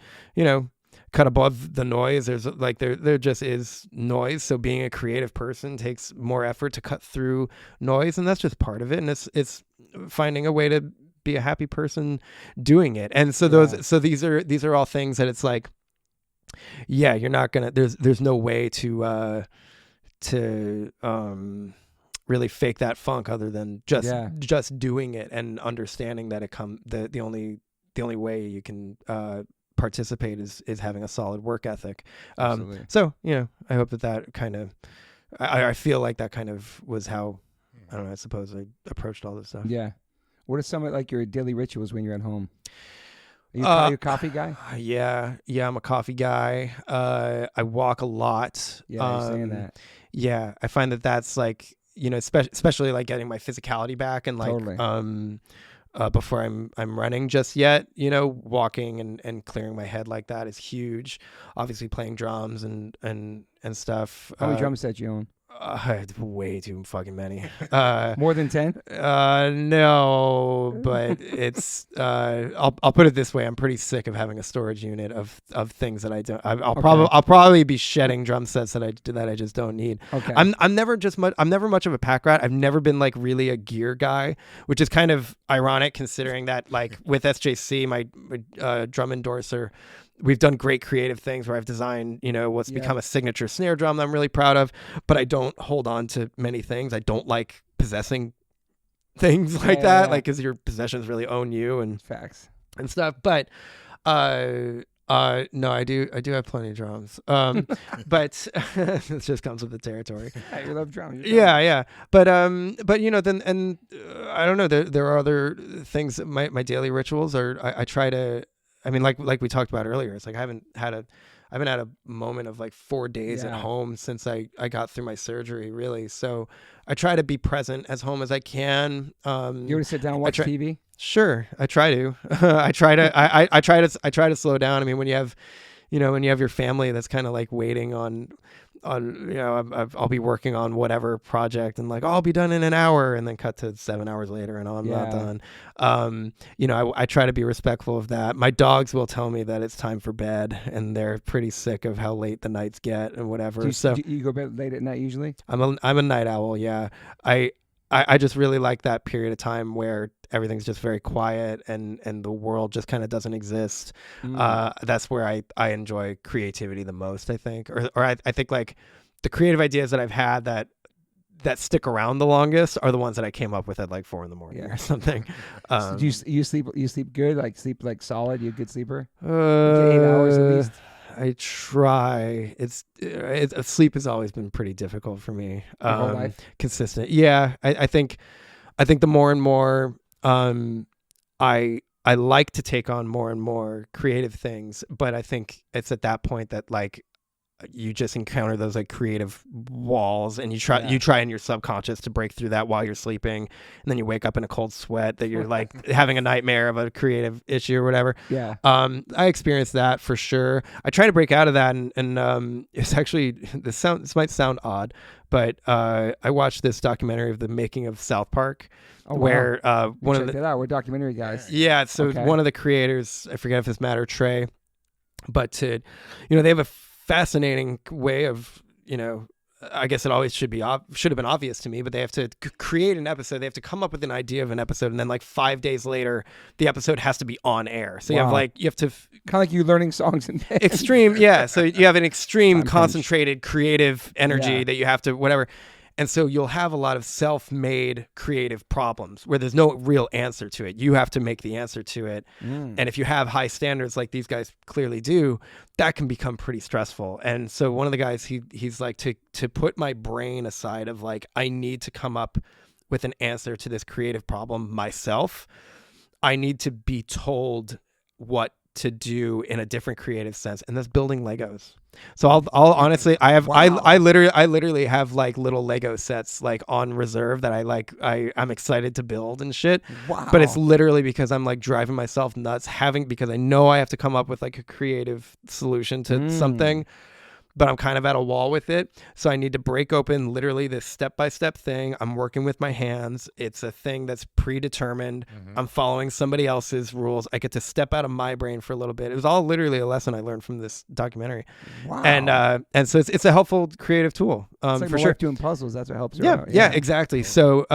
Speaker 2: cut above the noise. There's like there just is noise. So being a creative person takes more effort to cut through noise, and that's just part of it. And it's finding a way to be a happy person doing it. And so these are all things that it's like, you're not gonna. There's no way to really fake that funk other than just doing it and understanding that the only way you can participate is having a solid work ethic. So I hope that kind of I feel like that kind of was how I don't know, I suppose I approached all this stuff.
Speaker 1: What are some of like your daily rituals when you're at home? Are you a coffee guy?
Speaker 2: Yeah, I'm a coffee guy. I walk a lot.
Speaker 1: You're saying that.
Speaker 2: Yeah, I find that's like, especially like getting my physicality back, and like totally. Before I'm running just yet, walking and clearing my head like that is huge. Obviously playing drums and stuff.
Speaker 1: How many drum sets you own?
Speaker 2: Way too fucking many.
Speaker 1: More than 10?
Speaker 2: No, but it's I'll put it this way: I'm pretty sick of having a storage unit of things that I don't. I'll probably be shedding drum sets that I just don't need.
Speaker 1: Okay.
Speaker 2: I'm never much of a pack rat. I've never been like really a gear guy, which is kind of ironic considering that like with SJC, my drum endorser, we've done great creative things where I've designed, what's become a signature snare drum that I'm really proud of, but I don't hold on to many things. I don't like possessing things like that, like because your possessions really own you. And
Speaker 1: facts.
Speaker 2: and stuff. But no, I do have plenty of drums. But it just comes with the territory.
Speaker 1: Hey, you love drums.
Speaker 2: Yeah. But then, and I don't know, there are other things that my daily rituals are, I try to, I mean, like we talked about earlier, it's like I haven't had a moment of like 4 days at home since I got through my surgery, really. So I try to be present as home as I can. You
Speaker 1: want to sit down and watch TV?
Speaker 2: Sure, I try to. I try to slow down. I mean, when you have your family that's kind of like waiting on I'll be working on whatever project and like, oh, I'll be done in an hour, and then cut to 7 hours later and I'm not done. I try to be respectful of that. My dogs will tell me that it's time for bed, and they're pretty sick of how late the nights get and whatever.
Speaker 1: Do you go to bed late at night usually?
Speaker 2: I'm a night owl. Yeah. I just really like that period of time where everything's just very quiet and the world just kind of doesn't exist. That's where I enjoy creativity the most, I think. Or I think like the creative ideas that I've had that stick around the longest are the ones that I came up with at like 4 a.m. or something.
Speaker 1: So do you sleep good? Like sleep like solid? You a good sleeper? You get 8 hours at least?
Speaker 2: I try. Sleep has always been pretty difficult for me.
Speaker 1: Your whole life?
Speaker 2: Consistent. Yeah. I think the more and more I like to take on more and more creative things, but I think it's at that point that like you just encounter those like creative walls, and you try in your subconscious to break through that while you're sleeping, and then you wake up in a cold sweat that you're like having a nightmare of a creative issue or whatever. I experienced that for sure. I try to break out of that, and it's actually this might sound odd, but I watched this documentary of the making of South Park. Where
Speaker 1: we're documentary guys.
Speaker 2: Yeah, so one of the creators, I forget if it's Matt or Trey, but they have a fascinating way of, I guess it always should have been obvious to me, but they have to create an episode. They have to come up with an idea of an episode, and then like 5 days later, the episode has to be on air. So you have to
Speaker 1: kind of like you learning songs in bed.
Speaker 2: Extreme, yeah. So you have an extreme concentrated creative energy that you have to whatever. And so you'll have a lot of self-made creative problems where there's no real answer to it. You have to make the answer to it. And if you have high standards like these guys clearly do, that can become pretty stressful. And so one of the guys, he's like, to put my brain aside of like, I need to come up with an answer to this creative problem myself. I need to be told what to do in a different creative sense, and that's building Legos. So I'll honestly, I literally have like little Lego sets like on reserve that I'm excited to build and shit.
Speaker 1: Wow.
Speaker 2: But it's literally because I'm like driving myself nuts because I know I have to come up with like a creative solution to something, but I'm kind of at a wall with it. So I need to break open literally this step-by-step thing. I'm working with my hands. It's a thing that's predetermined. I'm following somebody else's rules. I get to step out of my brain for a little bit. It was all literally a lesson I learned from this documentary.
Speaker 1: Wow.
Speaker 2: And so it's a helpful creative tool.
Speaker 1: It's like
Speaker 2: for
Speaker 1: my
Speaker 2: sure.
Speaker 1: wife doing puzzles. That's what helps her out.
Speaker 2: Yeah, exactly. So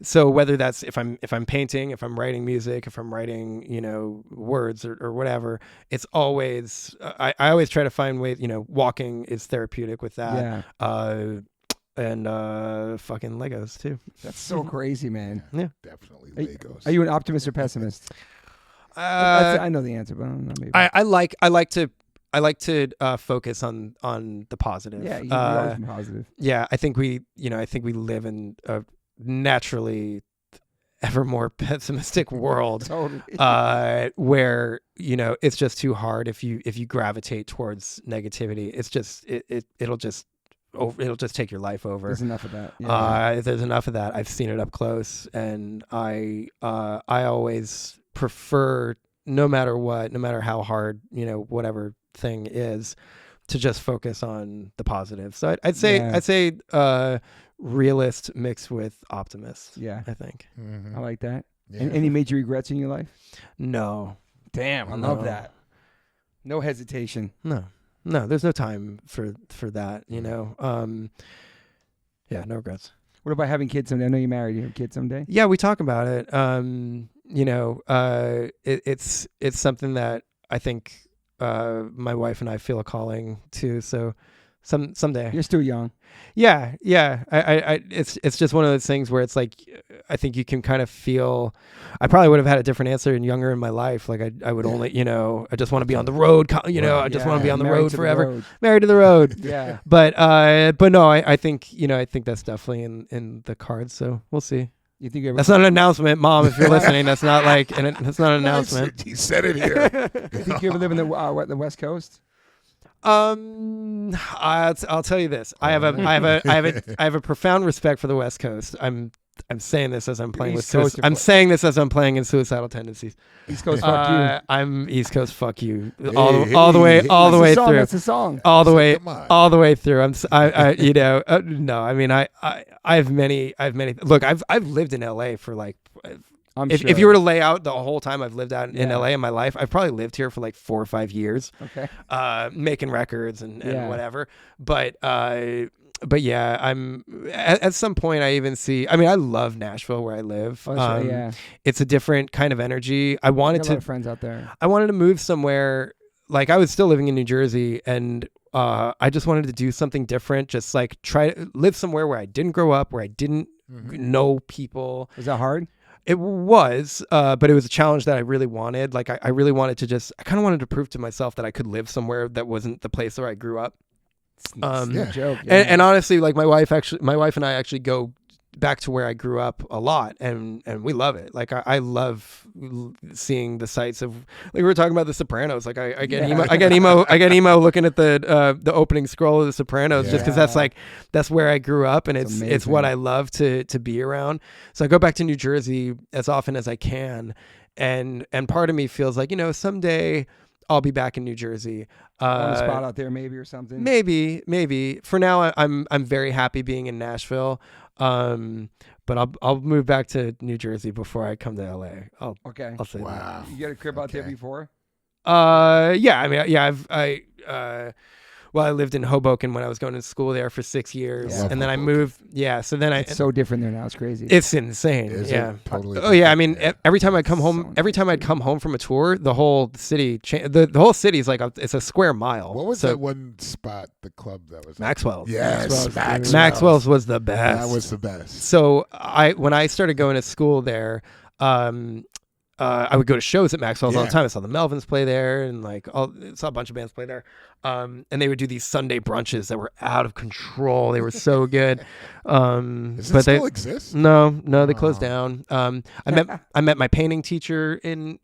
Speaker 2: so whether that's if I'm painting, if I'm writing music, if I'm writing, words or whatever, it's always I always try to find ways, walking is therapeutic with that. And fucking Legos too.
Speaker 1: That's so crazy, man.
Speaker 2: Yeah,
Speaker 3: definitely Legos.
Speaker 1: Are you an optimist or pessimist? I know the answer, but I'm not maybe.
Speaker 2: I like to focus on the positive.
Speaker 1: Yeah, you're always positive.
Speaker 2: Yeah, I think we live in a naturally ever more pessimistic world.
Speaker 1: Totally.
Speaker 2: Where it's just too hard if you gravitate towards negativity. It's just it'll just take your life over.
Speaker 1: There's enough of that.
Speaker 2: There's enough of that. I've seen it up close, and I always prefer, no matter how hard whatever thing is, to just focus on the positive. So I'd say realist mixed with optimist.
Speaker 1: Yeah,
Speaker 2: I think.
Speaker 1: I like that.
Speaker 3: Yeah.
Speaker 1: And any major regrets in your life?
Speaker 2: No.
Speaker 1: Damn, I love that. No hesitation.
Speaker 2: No, there's no time for that. Yeah, no regrets.
Speaker 1: What about having kids someday? I know you're married. You have kids someday?
Speaker 2: Yeah, we talk about it. It's something that I think my wife and I feel a calling to. So Someday.
Speaker 1: You're still young.
Speaker 2: Yeah. It's just one of those things where it's like, I think you can kind of feel. I probably would have had a different answer and younger in my life. Like I would only, I just want to be on the road. I just want to be on the road forever. Married to the road.
Speaker 1: Yeah.
Speaker 2: But no, I think that's definitely in the cards. So we'll see.
Speaker 1: You think
Speaker 2: that's not an announcement, Mom? If you're listening, that's not that's not an announcement.
Speaker 3: He said it here.
Speaker 1: You think you ever live in the West Coast?
Speaker 2: I'll tell you this. I have a profound respect for the West Coast. I'm saying this as I'm playing I'm saying this as I'm playing in Suicidal Tendencies.
Speaker 1: East Coast, fuck you.
Speaker 2: I'm East Coast, fuck you. All the way through.
Speaker 1: That's a song.
Speaker 2: All the way through. No. I mean, I have many. Look, I've lived in LA for like. If you were to lay out the whole time I've lived out in LA in my life, I've probably lived here for like 4 or 5 years.
Speaker 1: Okay.
Speaker 2: Making records and whatever. But yeah, I'm at some point I even see. I mean, I love Nashville where I live. It's a different kind of energy. I wanted to. A lot of
Speaker 1: friends out there.
Speaker 2: I wanted to move somewhere. Like I was still living in New Jersey, and I just wanted to do something different. Just like try to live somewhere where I didn't grow up, where I didn't know people.
Speaker 1: Was that hard?
Speaker 2: It was, but it was a challenge that I really wanted. Like I really wanted to I kind of wanted to prove to myself that I could live somewhere that wasn't the place where I grew up.
Speaker 1: Joke. Yeah.
Speaker 2: And honestly, like my wife and I actually go back to where I grew up a lot, and we love it. Like I love seeing the sights of, like we were talking about The Sopranos. Like I get emo looking at the opening scroll of The Sopranos just because that's where I grew up, and it's what I love to be around. So I go back to New Jersey as often as I can, and part of me feels like someday I'll be back in New Jersey.
Speaker 1: On a spot out there, maybe, or something.
Speaker 2: Maybe. For now, I'm very happy being in Nashville. But I'll move back to New Jersey before I come to LA. I'll say that.
Speaker 1: You got a crib out there before?
Speaker 2: Yeah. I mean, yeah. I lived in Hoboken when I was going to school there for 6 years, and then I moved. Yeah, so then
Speaker 1: it's so different there now. It's crazy.
Speaker 2: It's insane. Totally. Oh yeah, I mean, every time I'd come home, I'd come home from a tour, the whole city, the whole city is like it's a square mile.
Speaker 3: What was that one spot, the club that was
Speaker 2: Maxwell's?
Speaker 3: Yes,
Speaker 2: Maxwell's was the best.
Speaker 3: That was the best.
Speaker 2: So when I started going to school there, I would go to shows at Maxwell's all the time. I saw the Melvins play there, and saw a bunch of bands play there. And they would do these Sunday brunches that were out of control. They were so good.
Speaker 3: Does it still exist?
Speaker 2: No, they closed down. I met my painting teacher in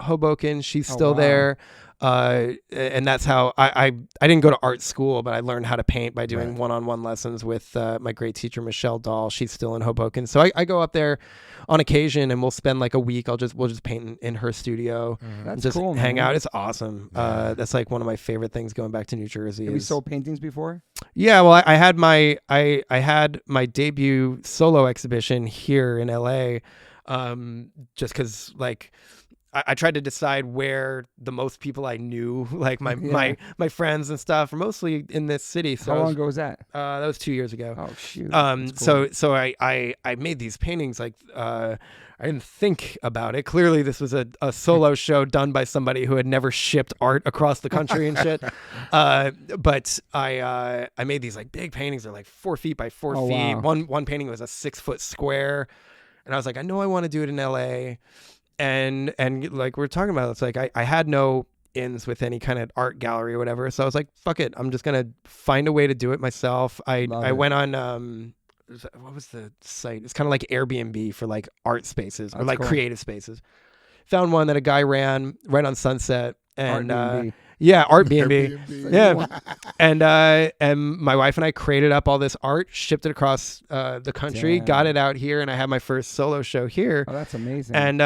Speaker 2: Hoboken. She's still there. And that's how I didn't go to art school, but I learned how to paint by doing one-on-one lessons with my great teacher Michelle Dahl. She's still in Hoboken, so I go up there on occasion, and we'll spend like a week. We'll just paint in her studio.
Speaker 1: That's
Speaker 2: just
Speaker 1: cool,
Speaker 2: hang
Speaker 1: man.
Speaker 2: out. It's awesome. That's like one of my favorite things going back to New Jersey.
Speaker 1: Have you sold paintings before?
Speaker 2: Yeah, well, I had my debut solo exhibition here in LA, just because I tried to decide where the most people I knew, like my friends and stuff, are mostly in this city. So
Speaker 1: how long ago was that?
Speaker 2: That was 2 years ago.
Speaker 1: Oh shoot!
Speaker 2: Cool. So I made these paintings. I didn't think about it. Clearly, this was a solo show done by somebody who had never shipped art across the country and shit. But I made these big paintings. They're 4 feet by 4 feet.
Speaker 1: Wow.
Speaker 2: One painting was a 6 foot square, and I was like, I know I want to do it in LA. And like we're talking about, it's I had no ins with any kind of art gallery or whatever, so I was like, fuck it, I'm just gonna find a way to do it myself. I went on what was the site? It's kind of like Airbnb for art spaces or creative spaces. Found one that a guy ran right on Sunset, and Artbnb. Yeah. And my wife and I created up all this art, shipped it across the country, got it out here, and I had my first solo show here.
Speaker 1: Oh, that's amazing.
Speaker 2: And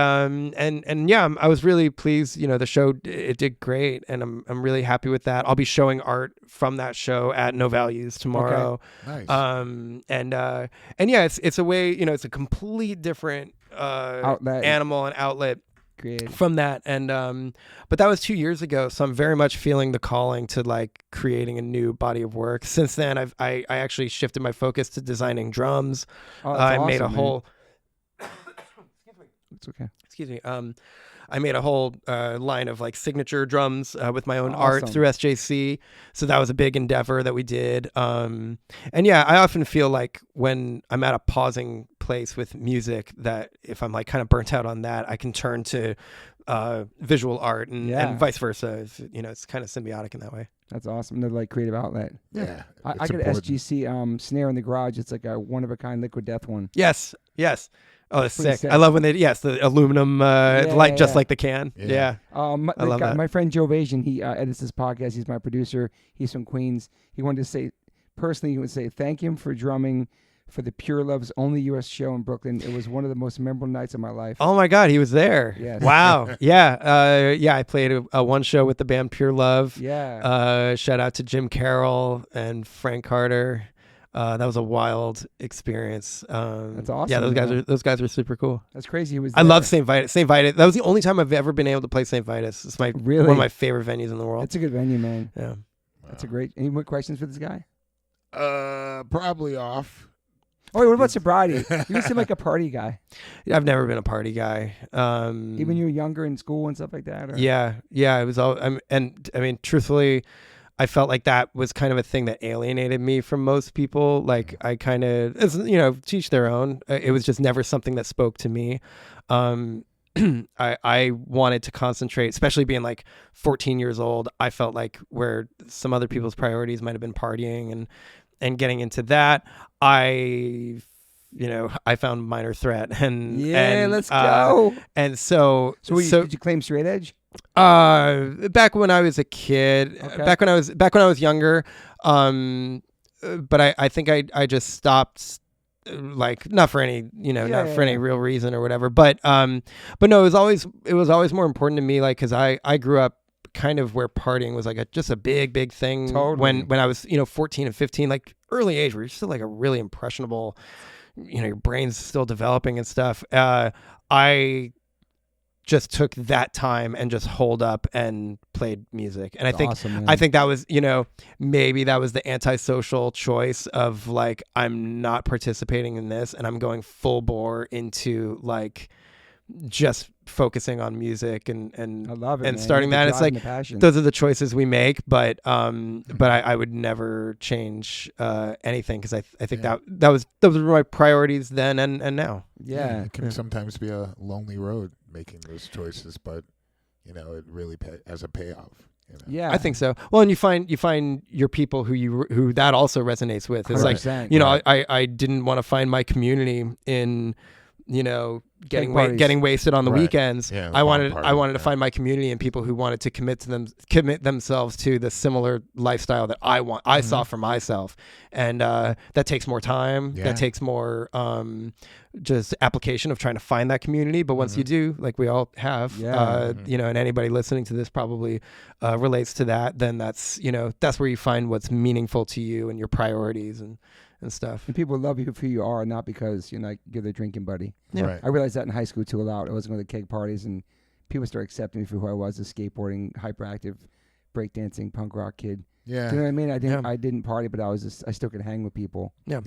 Speaker 2: yeah, I was really pleased. The show, it did great, and I'm really happy with that. I'll be showing art from that show at No Values tomorrow.
Speaker 3: Okay.
Speaker 2: Nice. And yeah, it's a way, it's a complete different animal and outlet from that, and but that was 2 years ago, so I'm very much feeling the calling to creating a new body of work. Since then, I actually shifted my focus to designing drums. I made a whole
Speaker 1: it's okay.
Speaker 2: Excuse me. I made a whole line of like signature drums with my own art through SJC. So that was a big endeavor that we did. And yeah, I often feel like when I'm at a pausing place with music, that if I'm like kind of burnt out on that, I can turn to visual art and vice versa. It's kind of symbiotic in that way.
Speaker 1: That's awesome. They're like creative outlet.
Speaker 3: Yeah.
Speaker 1: I got an SGC snare in the garage. It's like a one of a kind liquid death one.
Speaker 2: Yes. Oh, that's sick. I love when the aluminum light just like the can. Yeah.
Speaker 1: I love that. My friend Joe Vasian, he edits this podcast. He's my producer. He's from Queens. He wanted to say, personally, he would say, thank him for drumming for the Pure Love's only U.S. show in Brooklyn. It was one of the most memorable nights of my life.
Speaker 2: Oh my God, he was there.
Speaker 1: Yes.
Speaker 2: Wow. Yeah. I played a one show with the band Pure Love.
Speaker 1: Yeah.
Speaker 2: Shout out to Jim Carroll and Frank Carter. That was a wild experience.
Speaker 1: That's awesome.
Speaker 2: Yeah, those guys were super cool.
Speaker 1: That's crazy.
Speaker 2: I love St. Vitus. St. Vitus. That was the only time I've ever been able to play St. Vitus. It's one of my favorite venues in the world.
Speaker 1: It's a good venue, man.
Speaker 2: Yeah. Wow.
Speaker 1: That's a great. Any more questions for this guy?
Speaker 3: Probably off.
Speaker 1: Oh, wait, what about sobriety? You seem like a party guy.
Speaker 2: I've never been a party guy.
Speaker 1: Even when you were younger in school and stuff like that? Or?
Speaker 2: Yeah. It was all. Truthfully, I felt like that was kind of a thing that alienated me from most people. Like I kind of, teach their own. It was just never something that spoke to me. I wanted to concentrate, especially being like 14 years old. I felt like where some other people's priorities might have been partying and getting into that, I found Minor Threat
Speaker 1: let's go.
Speaker 2: And so
Speaker 1: did you claim straight edge?
Speaker 2: Back when I was a kid,
Speaker 1: okay.
Speaker 2: back when I was younger, but I think I just stopped, like not for any any real reason or whatever, but no, it was always more important to me, like, because I grew up kind of where partying was like just a big thing.
Speaker 1: Totally.
Speaker 2: when I was 14 and 15, like early age where you're still like a really impressionable, your brain's still developing and stuff. I just took that time and just holed up and played music. And I think that was, maybe that was the antisocial choice of like, I'm not participating in this and I'm going full bore into like just focusing on music and
Speaker 1: I love it,
Speaker 2: and
Speaker 1: man.
Speaker 2: starting that. It's like those are the choices we make, but I would never change anything, because I think those were my priorities then and now.
Speaker 1: Yeah,
Speaker 3: it can sometimes be a lonely road making those choices, but it really has a payoff.
Speaker 1: Yeah,
Speaker 2: I think so. Well, and you find your people who that also resonates with. It's
Speaker 1: 100%.
Speaker 2: Like I didn't want to find my community in getting wasted on the weekends.
Speaker 3: Yeah,
Speaker 2: I wanted to find my community and people who wanted to commit themselves to the similar lifestyle that I saw for myself, and that takes more time.
Speaker 3: Yeah.
Speaker 2: That takes more just application of trying to find that community. But once you do, like we all have, and anybody listening to this probably relates to that, then that's where you find what's meaningful to you and your priorities and stuff.
Speaker 1: And people love you for who you are, not because you're their drinking buddy.
Speaker 2: Yeah.
Speaker 3: Right.
Speaker 1: I realized that in high school too a lot. I wasn't going to keg parties, and people started accepting me for who I was, a skateboarding, hyperactive, breakdancing, punk rock kid.
Speaker 3: Yeah.
Speaker 1: Do you know what I mean? I didn't party, but I still could hang with people.
Speaker 3: Yeah.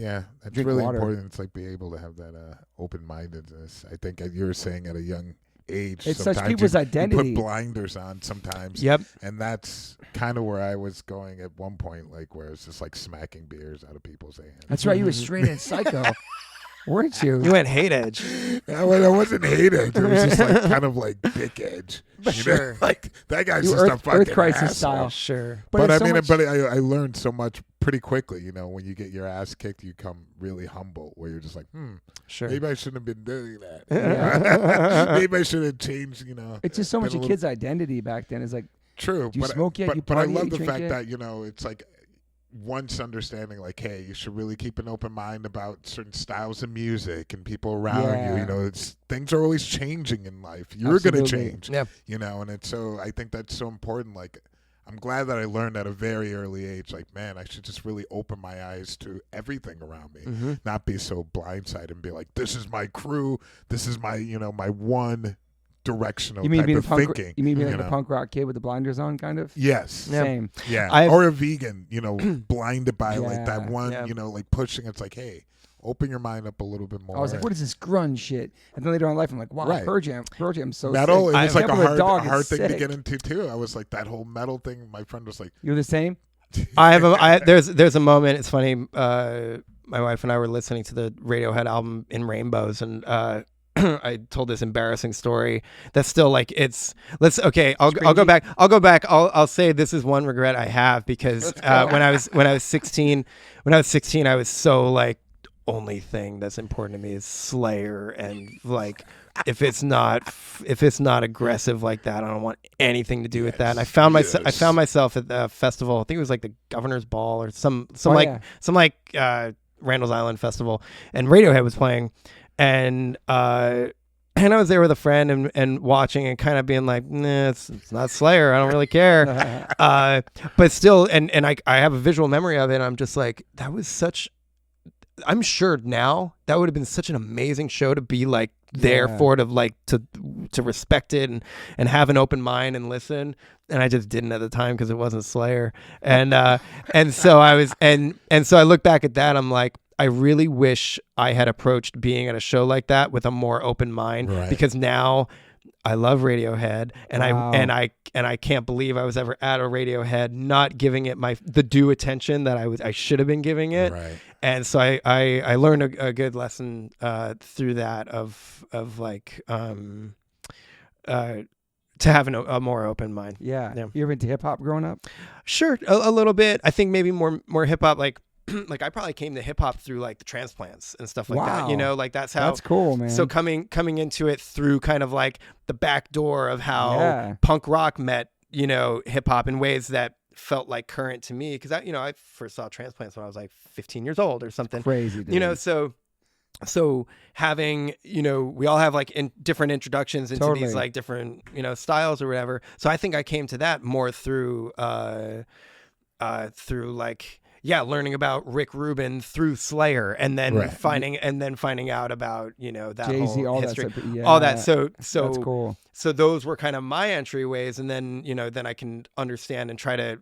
Speaker 3: That's
Speaker 1: Drink
Speaker 3: really
Speaker 1: water.
Speaker 3: important. It's like be able to have that open-mindedness. I think you were saying at a young age,
Speaker 1: it's such people's identity.
Speaker 3: You put blinders on sometimes.
Speaker 2: Yep.
Speaker 3: And that's kind of where I was going at one point, like where it's just like smacking beers out of people's hands.
Speaker 1: That's right. You were straight in psycho, weren't you?
Speaker 2: You went hate edge.
Speaker 3: I wasn't hate edge. It was just like kind of like dick edge.
Speaker 2: Sure.
Speaker 3: Like that guy's
Speaker 1: you
Speaker 3: just a fucking
Speaker 1: Earth Crisis
Speaker 3: asshole.
Speaker 1: style.
Speaker 2: Sure.
Speaker 3: But I I learned so much pretty quickly. When you get your ass kicked, you come really humble, where you're just like,
Speaker 2: sure,
Speaker 3: maybe I shouldn't have been doing that. Yeah. Maybe I should have changed.
Speaker 1: It's just so much of kids' identity back then. It's like,
Speaker 3: true.
Speaker 1: Do you smoke yet?
Speaker 3: But I love the fact that it's like once understanding, like, hey, you should really keep an open mind about certain styles of music and people around you. Things are always changing in life. You're going to change.
Speaker 2: Yeah.
Speaker 3: And it's so I think that's so important. Like, I'm glad that I learned at a very early age, like, man, I should just really open my eyes to everything around me, not be so blindsided and be like, this is my crew, this is my, my one directional type of thinking.
Speaker 1: You mean like a punk rock kid with the blinders on, kind of?
Speaker 3: Yes.
Speaker 1: Same.
Speaker 3: Yeah. Or a vegan, blinded by like that one, like pushing. It's like, hey, open your mind up a little bit more.
Speaker 1: I was like, what is this grunge shit? And then later on in life, I'm like, wow, Pearl Jam so
Speaker 3: metal.
Speaker 1: Sick.
Speaker 3: It was like a hard thing to get into too. I was like, that whole metal thing. My friend was like,
Speaker 1: you're the same.
Speaker 2: There's a moment. It's funny. My wife and I were listening to the Radiohead album In Rainbows, and I told this embarrassing story that's still like I'll go back. I'll say this is one regret I have, because when I was 16, I was so like, only thing that's important to me is Slayer, and like if it's not aggressive like that, I don't want anything to do with that. And I found myself at the festival. I think it was like the Governor's Ball or some Randall's Island festival, and Radiohead was playing, and I was there with a friend and watching and kind of being like, nah, it's not Slayer. I don't really care. But still, and I have a visual memory of it. And I'm just like, that was such. I'm sure now that would have been such an amazing show to be like there for, to like to respect it and have an open mind and listen. And I just didn't at the time because it wasn't Slayer. And so I was and so I look back at that. I'm like, I really wish I had approached being at a show like that with a more open mind, because now I love Radiohead, and I can't believe I was ever at a Radiohead not giving it the due attention that I should have been giving it. Right. And so I learned a good lesson through that of like to have a more open mind.
Speaker 1: Yeah. You ever into hip hop growing up?
Speaker 2: Sure, a little bit. I think maybe more hip hop, like like I probably came to hip hop through like the transplants and stuff like that, you know, like that's
Speaker 1: cool, man.
Speaker 2: So coming into it through kind of like the back door of how punk rock met, you know, hip hop in ways that felt like current to me. Cause I first saw transplants when I was like 15 years old or something.
Speaker 1: Crazy, dude.
Speaker 2: You know, so having, you know, we all have like different introductions into these like different, you know, styles or whatever. So I think I came to that more through like, learning about Rick Rubin through Slayer, and then finding out about, you know, that
Speaker 1: Jay-Z,
Speaker 2: whole
Speaker 1: all
Speaker 2: history,
Speaker 1: that stuff,
Speaker 2: all that. So
Speaker 1: that's cool.
Speaker 2: So those were kind of my entryways, and then, you know, then I can understand and try to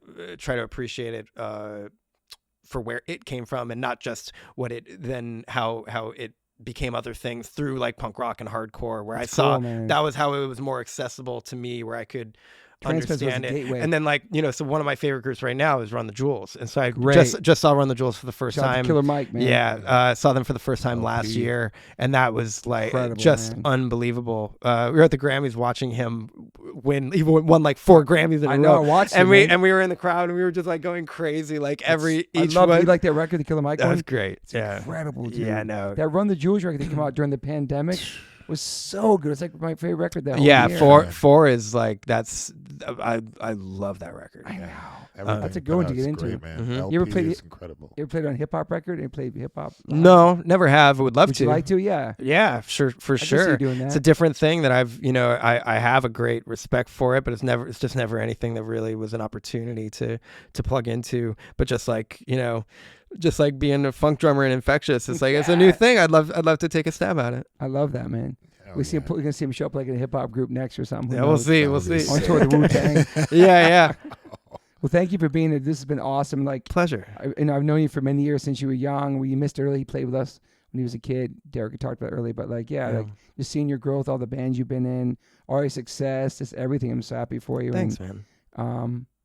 Speaker 2: appreciate it for where it came from, and not just how it became other things through like punk rock and hardcore, where that's I saw that was how it was more accessible to me, where I could understand it. And then, like, you know, so one of my favorite groups right now is Run the Jewels, and so I just saw Run the Jewels for the first time.
Speaker 1: Killer Mike, man.
Speaker 2: Saw them for the first time last year, and that was like incredible, unbelievable. We were at the Grammys watching him win. He won like 4 Grammys in a row.
Speaker 1: I watched
Speaker 2: and we were in the crowd, and we were just like going crazy, like each one.
Speaker 1: You like that record, the Killer Mike one?
Speaker 2: That was great.
Speaker 1: It's incredible, dude.
Speaker 2: Yeah, I know.
Speaker 1: That Run the Jewels record that came out during the pandemic was so good. It's like my favorite record that whole year.
Speaker 2: Four is like, I love that record.
Speaker 1: I know. That's a good one to get into.
Speaker 3: Great, man.
Speaker 1: You ever played
Speaker 3: is incredible.
Speaker 1: You ever played on a hip hop record and played hip hop?
Speaker 2: No, never have. I would love to.
Speaker 1: Would you like to? Yeah.
Speaker 2: Yeah, sure, for sure.
Speaker 1: Doing that.
Speaker 2: It's a different thing that I have a great respect for it, but it's just never anything that really was an opportunity to plug into. But just like, you know, just like being a funk drummer in Infectious, it's like it's a new thing. I'd love to take a stab at it.
Speaker 1: I love that, man. We're gonna see him show up like in a hip hop group next or something.
Speaker 2: Yeah, we'll see.
Speaker 1: On tour the Wu-Tang.
Speaker 2: Yeah.
Speaker 1: Well, thank you for being here. This has been awesome. Like,
Speaker 2: pleasure.
Speaker 1: I've known you for many years since you were young. We missed early. He played with us when he was a kid. Derek had talked about it earlier, but like, like just seeing your growth, all the bands you've been in, all your success, just everything. I'm so happy for you.
Speaker 2: Thanks, man.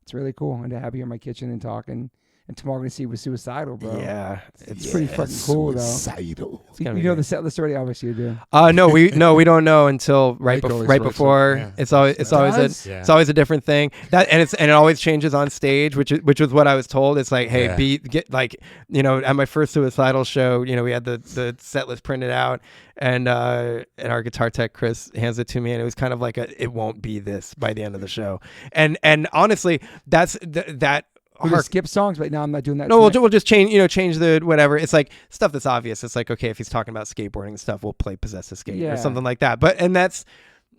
Speaker 1: It's really cool, and to have you in my kitchen and talking. And tomorrow we're going to see you with Suicidal, bro.
Speaker 2: Yeah.
Speaker 1: It's pretty fucking cool,
Speaker 3: Suicidal.
Speaker 1: though. You know the set list already, obviously you do.
Speaker 2: No, we don't know until right before. Yeah. It's always a different thing. And it always changes on stage, which was what I was told. It's like, hey, get like, you know, at my first Suicidal show, you know, we had the set list printed out, and our guitar tech Chris hands it to me, and it was kind of like it won't be this by the end of the show. And honestly, that's that.
Speaker 1: We can skip songs, but now I'm not doing that.
Speaker 2: No, we'll just change the whatever. It's like stuff that's obvious. It's like, okay, if he's talking about skateboarding and stuff, we'll play Possess Escape or something like that.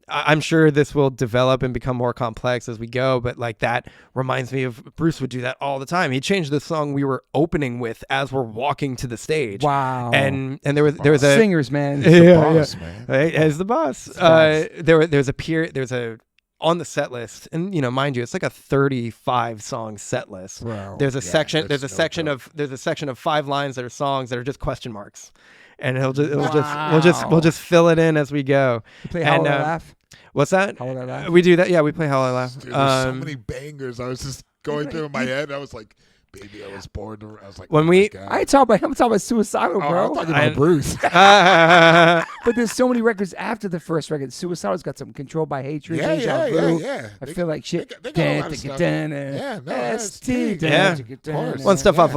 Speaker 2: I'm sure this will develop and become more complex as we go. But like that reminds me of Bruce would do that all the time. He changed the song we were opening with as we're walking to the stage.
Speaker 1: Wow.
Speaker 2: And there was a
Speaker 1: singers, man.
Speaker 2: Man. Right? As the boss. There's a on the set list, and mind you, it's like a 35 song set list.
Speaker 1: Wow.
Speaker 2: There's a section of 5 lines that are songs that are just question marks, and we'll just fill it in as we go.
Speaker 1: You play How Will I Laugh?
Speaker 2: What's that?
Speaker 1: How Will I Laugh?
Speaker 2: We do that. Yeah, we play How Will I Laugh.
Speaker 3: Dude, there's so many bangers. I was just going through in my head. I was like, baby, I was bored. I was like,
Speaker 1: I'm talking about Suicidal, bro.
Speaker 3: I'm talking about Bruce.
Speaker 1: But there's so many records after the first record. Suicidal's got some Controlled by Hatred.
Speaker 3: Yeah.
Speaker 1: I feel like shit.
Speaker 3: They got a lot of stuff.
Speaker 2: One stuff off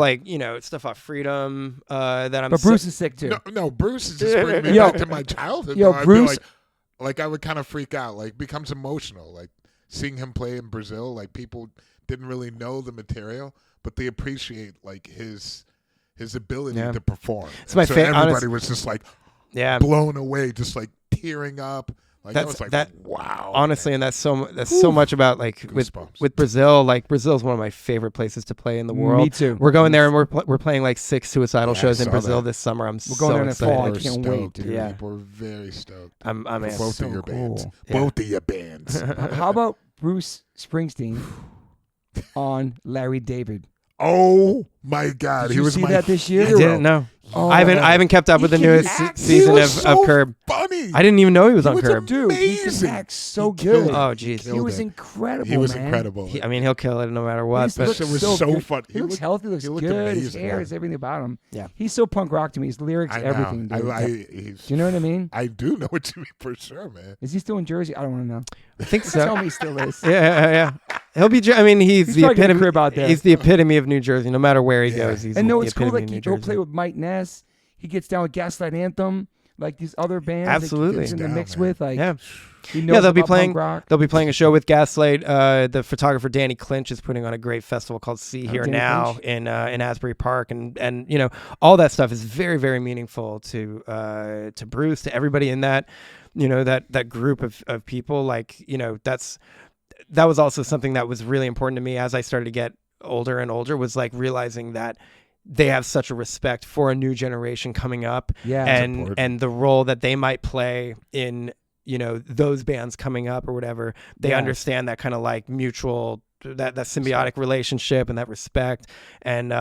Speaker 2: stuff off Freedom that I'm.
Speaker 1: But Bruce is sick too.
Speaker 3: No, Bruce is just bringing me back to my childhood.
Speaker 1: Bruce.
Speaker 3: Like I would kind of freak out. Like becomes emotional. Like seeing him play in Brazil. Like people didn't really know the material, but they appreciate like his ability to perform.
Speaker 2: It's my favorite.
Speaker 3: Everybody was just like blown away, just like tearing up. Like I was like, wow.
Speaker 2: Honestly, man. And that's so much about like with Brazil. Like Brazil is one of my favorite places to play in the world.
Speaker 1: Me too.
Speaker 2: We're going there and we're playing like 6 Suicidal shows in Brazil this summer. We're going there in the fall.
Speaker 1: I can't wait, dude.
Speaker 3: Yeah, we're very stoked.
Speaker 2: I'm
Speaker 3: both of your bands. Both of your bands.
Speaker 1: How about Bruce Springsteen on Larry David?
Speaker 3: Oh my God!
Speaker 1: Did you see that this year?
Speaker 2: I didn't know. Oh, I haven't kept up with the newest season of Curb.
Speaker 3: Funny.
Speaker 2: I didn't even know he was on Curb.
Speaker 1: Dude, he can act so good.
Speaker 2: Oh, jeez.
Speaker 1: He was incredible.
Speaker 3: He was incredible.
Speaker 2: He'll kill it no matter what.
Speaker 3: But it was so fun.
Speaker 1: He looks healthy. Looks good. Amazing, his hair is everything about him.
Speaker 2: Yeah.
Speaker 1: He's so punk rock to me. His lyrics, everything. Dude. Do you know what I mean?
Speaker 3: I do know what you mean for sure, man.
Speaker 1: Is he still in Jersey? I don't want to know.
Speaker 2: I think so.
Speaker 1: Tell me he still is.
Speaker 2: Yeah. He'll be. He's the epitome.
Speaker 1: Crib out there.
Speaker 2: He's the epitome of New Jersey. No matter where he goes, he's.
Speaker 1: And no, it's
Speaker 2: cool.
Speaker 1: Like he'll play with Mike Ness. He gets down with Gaslight Anthem, like these other bands.
Speaker 2: Absolutely.
Speaker 1: That he gets in the mix with, like.
Speaker 2: Yeah.
Speaker 1: They'll
Speaker 2: be playing. They'll be playing a show with Gaslight. The photographer Danny Clinch is putting on a great festival called See Here Now in Asbury Park, and all that stuff is very, very meaningful to Bruce, to everybody in that that group of people. Like that was also something that was really important to me as I started to get older and older, was like realizing that they have such a respect for a new generation coming up, and the role that they might play in those bands coming up or whatever. They understand that kind of like mutual, that symbiotic relationship and that respect, and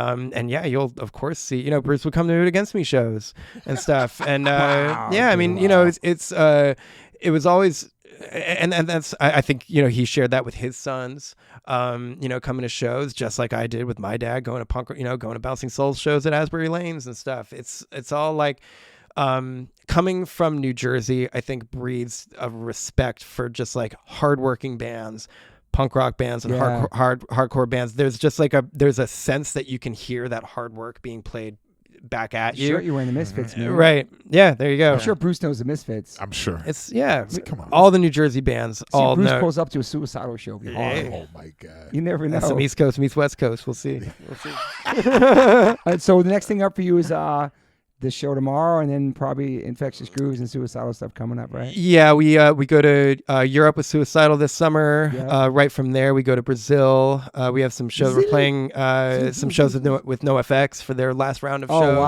Speaker 2: you'll of course see Bruce would come to Against Me shows and stuff, and it was always. And that's, I think, he shared that with his sons, coming to shows just like I did with my dad, going to Bouncing Souls shows at Asbury Lanes and stuff. It's all like, coming from New Jersey, I think breeds a respect for just like hardworking bands, punk rock bands and hardcore bands. There's just like there's a sense that you can hear that hard work being played back at you.
Speaker 1: Sure, you're wearing the Misfits, man.
Speaker 2: Right. Yeah, there you go.
Speaker 1: I'm sure Bruce knows the Misfits.
Speaker 3: I'm sure.
Speaker 2: It's
Speaker 3: come on.
Speaker 2: All the New Jersey bands.
Speaker 1: Bruce pulls up to a Suicidal show.
Speaker 3: Oh my God.
Speaker 1: You never know.
Speaker 2: That's some East Coast meets West Coast. We'll see.
Speaker 1: So the next thing up for you is this show tomorrow, and then probably Infectious Grooves and Suicidal stuff coming up, right?
Speaker 2: Yeah, we go to Europe with Suicidal this summer. Yeah. Right from there, we go to Brazil. We have some shows. We're playing some shows with NoFX for their last round of shows.
Speaker 1: Oh,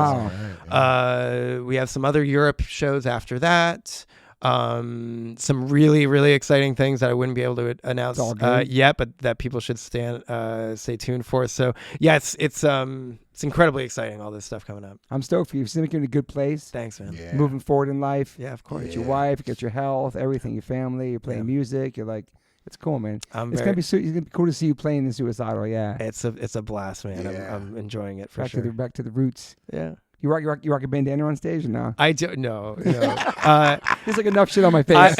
Speaker 1: wow.
Speaker 2: We have some other Europe shows after that. Some really, really exciting things that I wouldn't be able to announce yet, but that people should stay tuned for. So yeah, it's incredibly exciting, all this stuff coming up. I'm stoked for you. Seem like you're in a good place. Thanks, man. Yeah. Moving forward in life. Yeah, of course. Get your wife, get your health, everything, your family. You're playing music. You're like, it's cool, man. It's gonna be cool to see you playing in Suicidal. Yeah, it's a blast, man. Yeah. I'm enjoying it for sure. Back to the roots. Yeah. You rock a bandana on stage or no? I do. No. There's like enough shit on my face.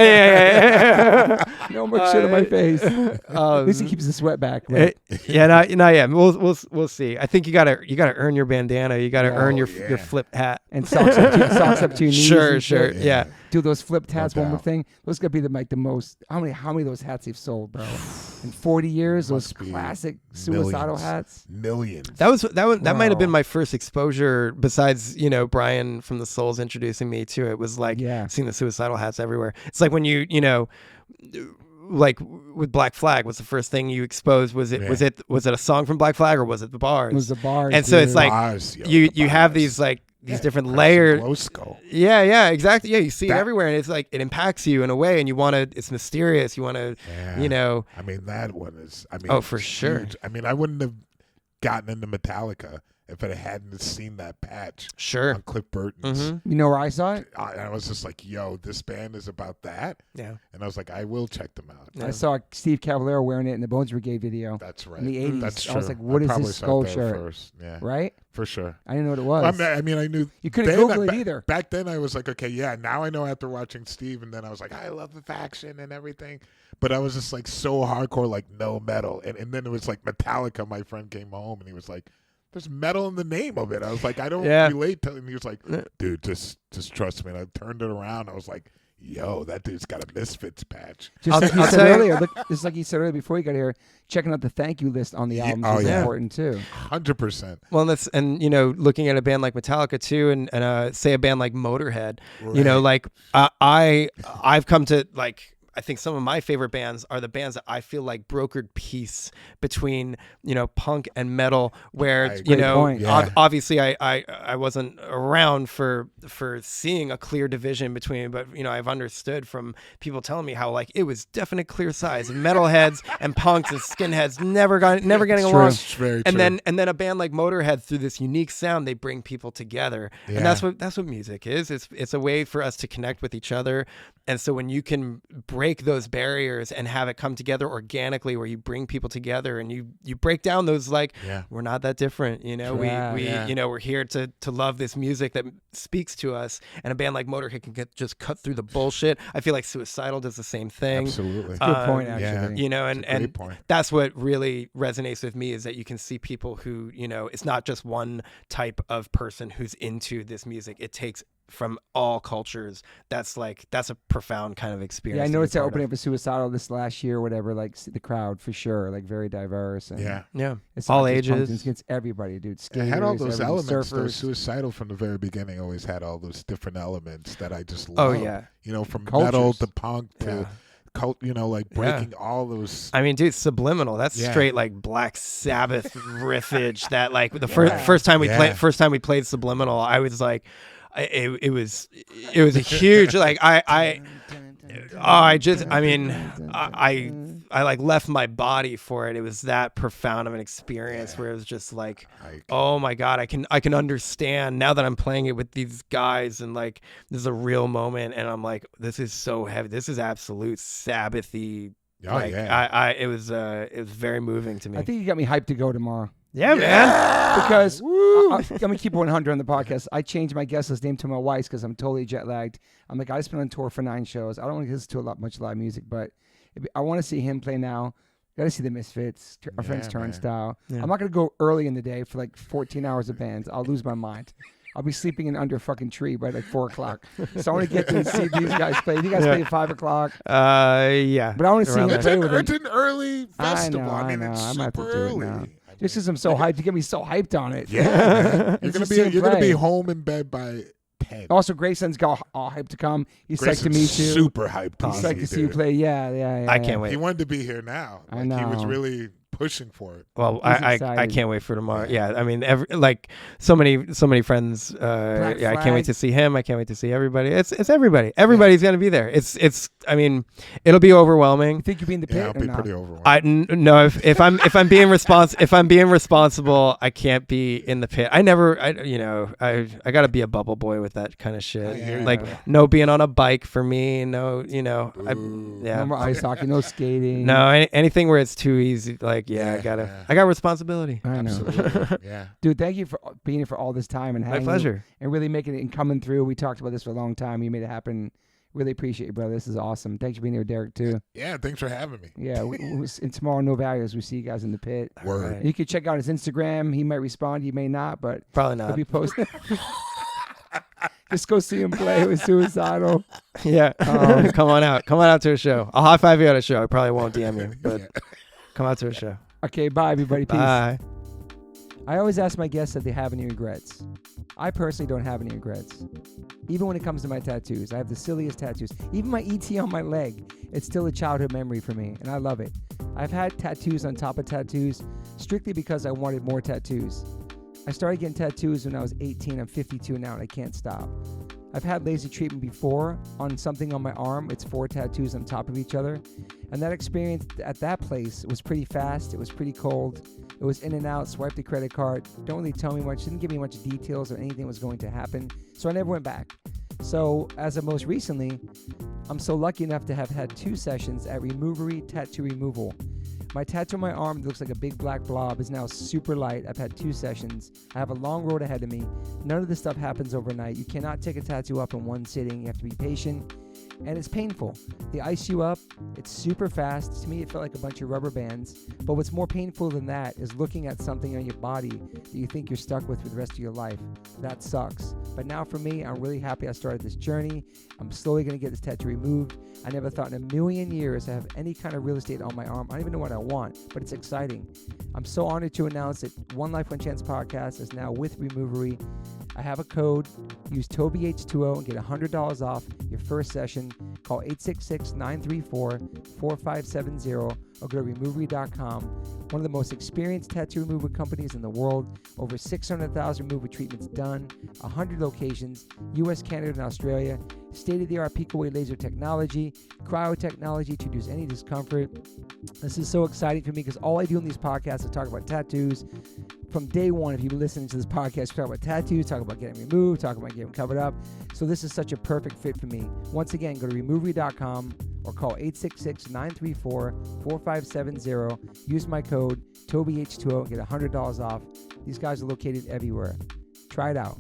Speaker 2: No more shit on my face. At least he keeps the sweat back. Right? Yeah. We'll see. I think you gotta earn your bandana. You gotta earn your flip hat and socks up to your knees. Sure. Yeah. Do those flipped hats. One more thing. Those gotta be the most. How many of those hats they've sold, bro? In 40 years, those classic Suicidal hats. Millions. That might have been my first exposure. Besides, Brian from the Souls introducing me to it, was like seeing the Suicidal hats everywhere. It's like when you like with Black Flag, what's the first thing you exposed? Was it a song from Black Flag, or was it the bars? It was the bars. And so it's like you have these these different layers.
Speaker 3: Glow skull.
Speaker 2: Yeah, exactly. Yeah, you see it everywhere, and it's like it impacts you in a way, and you want to. It's mysterious. You want to,
Speaker 3: I mean, that one is. I mean,
Speaker 2: for sure.
Speaker 3: Huge. I mean, I wouldn't have gotten into Metallica if I hadn't seen that patch.
Speaker 2: Sure.
Speaker 3: On Cliff Burton's.
Speaker 1: Mm-hmm. You know where I saw it?
Speaker 3: I was just like, yo, this band is about that.
Speaker 2: Yeah.
Speaker 3: And I was like, I will check them out.
Speaker 1: Yeah. I saw Steve Caballero wearing it in the Bones Brigade video.
Speaker 3: That's right.
Speaker 1: In the 80s.
Speaker 3: That's true.
Speaker 1: I was like, what is this skull shirt?
Speaker 3: First. Yeah.
Speaker 1: Right?
Speaker 3: For sure.
Speaker 1: I didn't know what it was.
Speaker 3: I mean, I knew.
Speaker 1: You couldn't Google it either.
Speaker 3: Back then, I was like, okay, yeah, now I know after watching Steve. And then I was like, I love the faction and everything. But I was just like so hardcore, like no metal. And then it was like Metallica. My friend came home and he was like, there's metal in the name of it. I was like, I don't relate to it. And he was like, dude, just trust me. And I turned it around. I was like, yo, that dude's got a Misfits patch.
Speaker 1: Just like you said earlier, just like you said earlier before you got here, checking out the thank you list on the albums is important too.
Speaker 3: 100%.
Speaker 2: Well, looking at a band like Metallica too, and say a band like Motorhead, right. I've come to like. I think some of my favorite bands are the bands that I feel like brokered peace between, punk and metal, where, obviously I wasn't around for seeing a clear division between, but, I've understood from people telling me how like it was definite clear sides and metalheads and punks and skinheads never getting along.
Speaker 3: Very
Speaker 2: and
Speaker 3: true.
Speaker 2: then a band like Motorhead, through this unique sound, they bring people together. Yeah. And that's what music is. It's a way for us to connect with each other. And so when you can break those barriers and have it come together organically, where you bring people together and you break down those we're not that different, we're here to love this music that speaks to us, and a band like Motorhead can just cut through the bullshit. I feel like Suicidal does the same thing.
Speaker 3: Absolutely.
Speaker 1: Good point, actually.
Speaker 2: And that's what really resonates with me, is that you can see people who, it's not just one type of person who's into this music. It takes from all cultures. That's a profound kind of experience.
Speaker 1: Yeah, I noticed that opening up a Suicidal this last year, whatever, like the crowd for sure, like very diverse. And
Speaker 2: it's all ages.
Speaker 1: It's everybody, dude. Skaters,
Speaker 3: it had all those elements.
Speaker 1: Surfers.
Speaker 3: Suicidal from the very beginning always had all those different elements that I just love.
Speaker 2: Oh yeah.
Speaker 3: From
Speaker 1: cultures.
Speaker 3: Metal to punk to cult, breaking all those.
Speaker 2: I mean, dude, Subliminal. That's straight like Black Sabbath riffage. That like the first time we played Subliminal, I was like, it was a huge like I like left my body for it. It was that profound of an experience where it was just like, oh my God, I can understand now that I'm playing it with these guys, and like this is a real moment, and I'm like, this is so heavy. This is absolute Sabbathy. It was very moving to me.
Speaker 1: I think you got me hyped to go tomorrow.
Speaker 2: Yeah, man.
Speaker 1: Because I'm going to keep 100 on the podcast. I changed my guest list name to my wife's because I'm totally jet lagged. I'm like, I've been on tour for 9 shows. I don't want to listen to much live music, but I want to see him play now. Got to see the Misfits, our friends Turnstile. Yeah. I'm not going to go early in the day for like 14 hours of bands. I'll lose my mind. I'll be sleeping under a fucking tree by like 4 o'clock. So I want to get to see these guys play. You guys play at 5 o'clock?
Speaker 2: Yeah.
Speaker 1: But I want to see him play with them.
Speaker 3: It's an early festival.
Speaker 1: I know.
Speaker 3: It's
Speaker 1: I'm going to have to do it now. Just
Speaker 3: because
Speaker 1: I'm so hyped. You get me so hyped on it.
Speaker 3: Yeah. You're gonna be home in bed by 10.
Speaker 1: Also, Grayson's got all hyped to come. He's psyched to meet you.
Speaker 3: Super hyped.
Speaker 1: He's psyched to see you play. Yeah.
Speaker 2: I can't wait.
Speaker 3: He wanted to be here now.
Speaker 1: I know.
Speaker 3: He was really pushing for it.
Speaker 2: Well, I can't wait for tomorrow. Yeah, I mean, so many friends. I can't wait to see him. I can't wait to see everybody. It's everybody. Everybody's gonna be there. It's. I mean, it'll be overwhelming.
Speaker 1: You think you'll be in the pit?
Speaker 3: Yeah, it'll be pretty overwhelming.
Speaker 2: No. If I'm being responsible, I can't be in the pit. I gotta be a bubble boy with that kind of shit. No being on a bike for me. No,
Speaker 1: No more ice hockey. No skating.
Speaker 2: No, anything where it's too easy. Like, I got responsibility.
Speaker 1: I know.
Speaker 3: Absolutely. Yeah.
Speaker 1: Dude, thank you for being here for all this time and hanging.
Speaker 2: My pleasure.
Speaker 1: And really making it and coming through. We talked about this for a long time. You made it happen. Really appreciate you, brother. This is awesome. Thanks for being here, Derek, too.
Speaker 3: Yeah, thanks for having me.
Speaker 1: Yeah, and tomorrow, No Values, we see you guys in the pit.
Speaker 3: Word.
Speaker 1: Right. You can check out his Instagram. He might respond. He may not, but
Speaker 2: probably not.
Speaker 1: He'll be posting. Just go see him play with Suicidal.
Speaker 2: Yeah. Come on out to a show. I'll high five you at a show. I probably won't DM you, but come out to a show.
Speaker 1: Okay, bye, everybody. Peace.
Speaker 2: Bye.
Speaker 1: I always ask my guests if they have any regrets. I personally don't have any regrets. Even when it comes to my tattoos, I have the silliest tattoos. Even my ET on my leg, it's still a childhood memory for me, and I love it. I've had tattoos on top of tattoos strictly because I wanted more tattoos. I started getting tattoos when I was 18. I'm 52 now and I can't stop. I've had laser treatment before on something on my arm. It's 4 tattoos on top of each other. And that experience at that place was pretty fast. It was pretty cold. It was in and out, swipe the credit card. Don't really tell me much, didn't give me much details or anything was going to happen. So I never went back. So as of most recently, I'm so lucky enough to have had 2 sessions at Removery Tattoo Removal. My tattoo on my arm that looks like a big black blob is now super light. I've had 2 sessions. I have a long road ahead of me. None of this stuff happens overnight. You cannot take a tattoo up in one sitting. You have to be patient. And it's painful. They ice you up. It's super fast. To me, it felt like a bunch of rubber bands. But what's more painful than that is looking at something on your body that you think you're stuck with for the rest of your life. That sucks. But now for me, I'm really happy I started this journey. I'm slowly going to get this tattoo removed. I never thought in a million years I have any kind of real estate on my arm. I don't even know what I want, but it's exciting. I'm so honored to announce that One Life, One Chance podcast is now with Removery. I have a code. Use TobyH20 and get $100 off your first session. Call 866-934-4570 or go to Removery.com. One of the most experienced tattoo removal companies in the world. Over 600,000 removal treatments done. 100 locations. US, Canada, and Australia. State-of-the-art peak-away laser technology. Cryotechnology to reduce any discomfort. This is so exciting for me because all I do in these podcasts is talk about tattoos. From day one, if you've been listening to this podcast, we talk about tattoos, talk about getting removed, talk about getting covered up. So this is such a perfect fit for me. Once again, go to Removery.com or call 866-934-4570. Use my code TobyH20 and get $100 off. These guys are located everywhere. Try it out.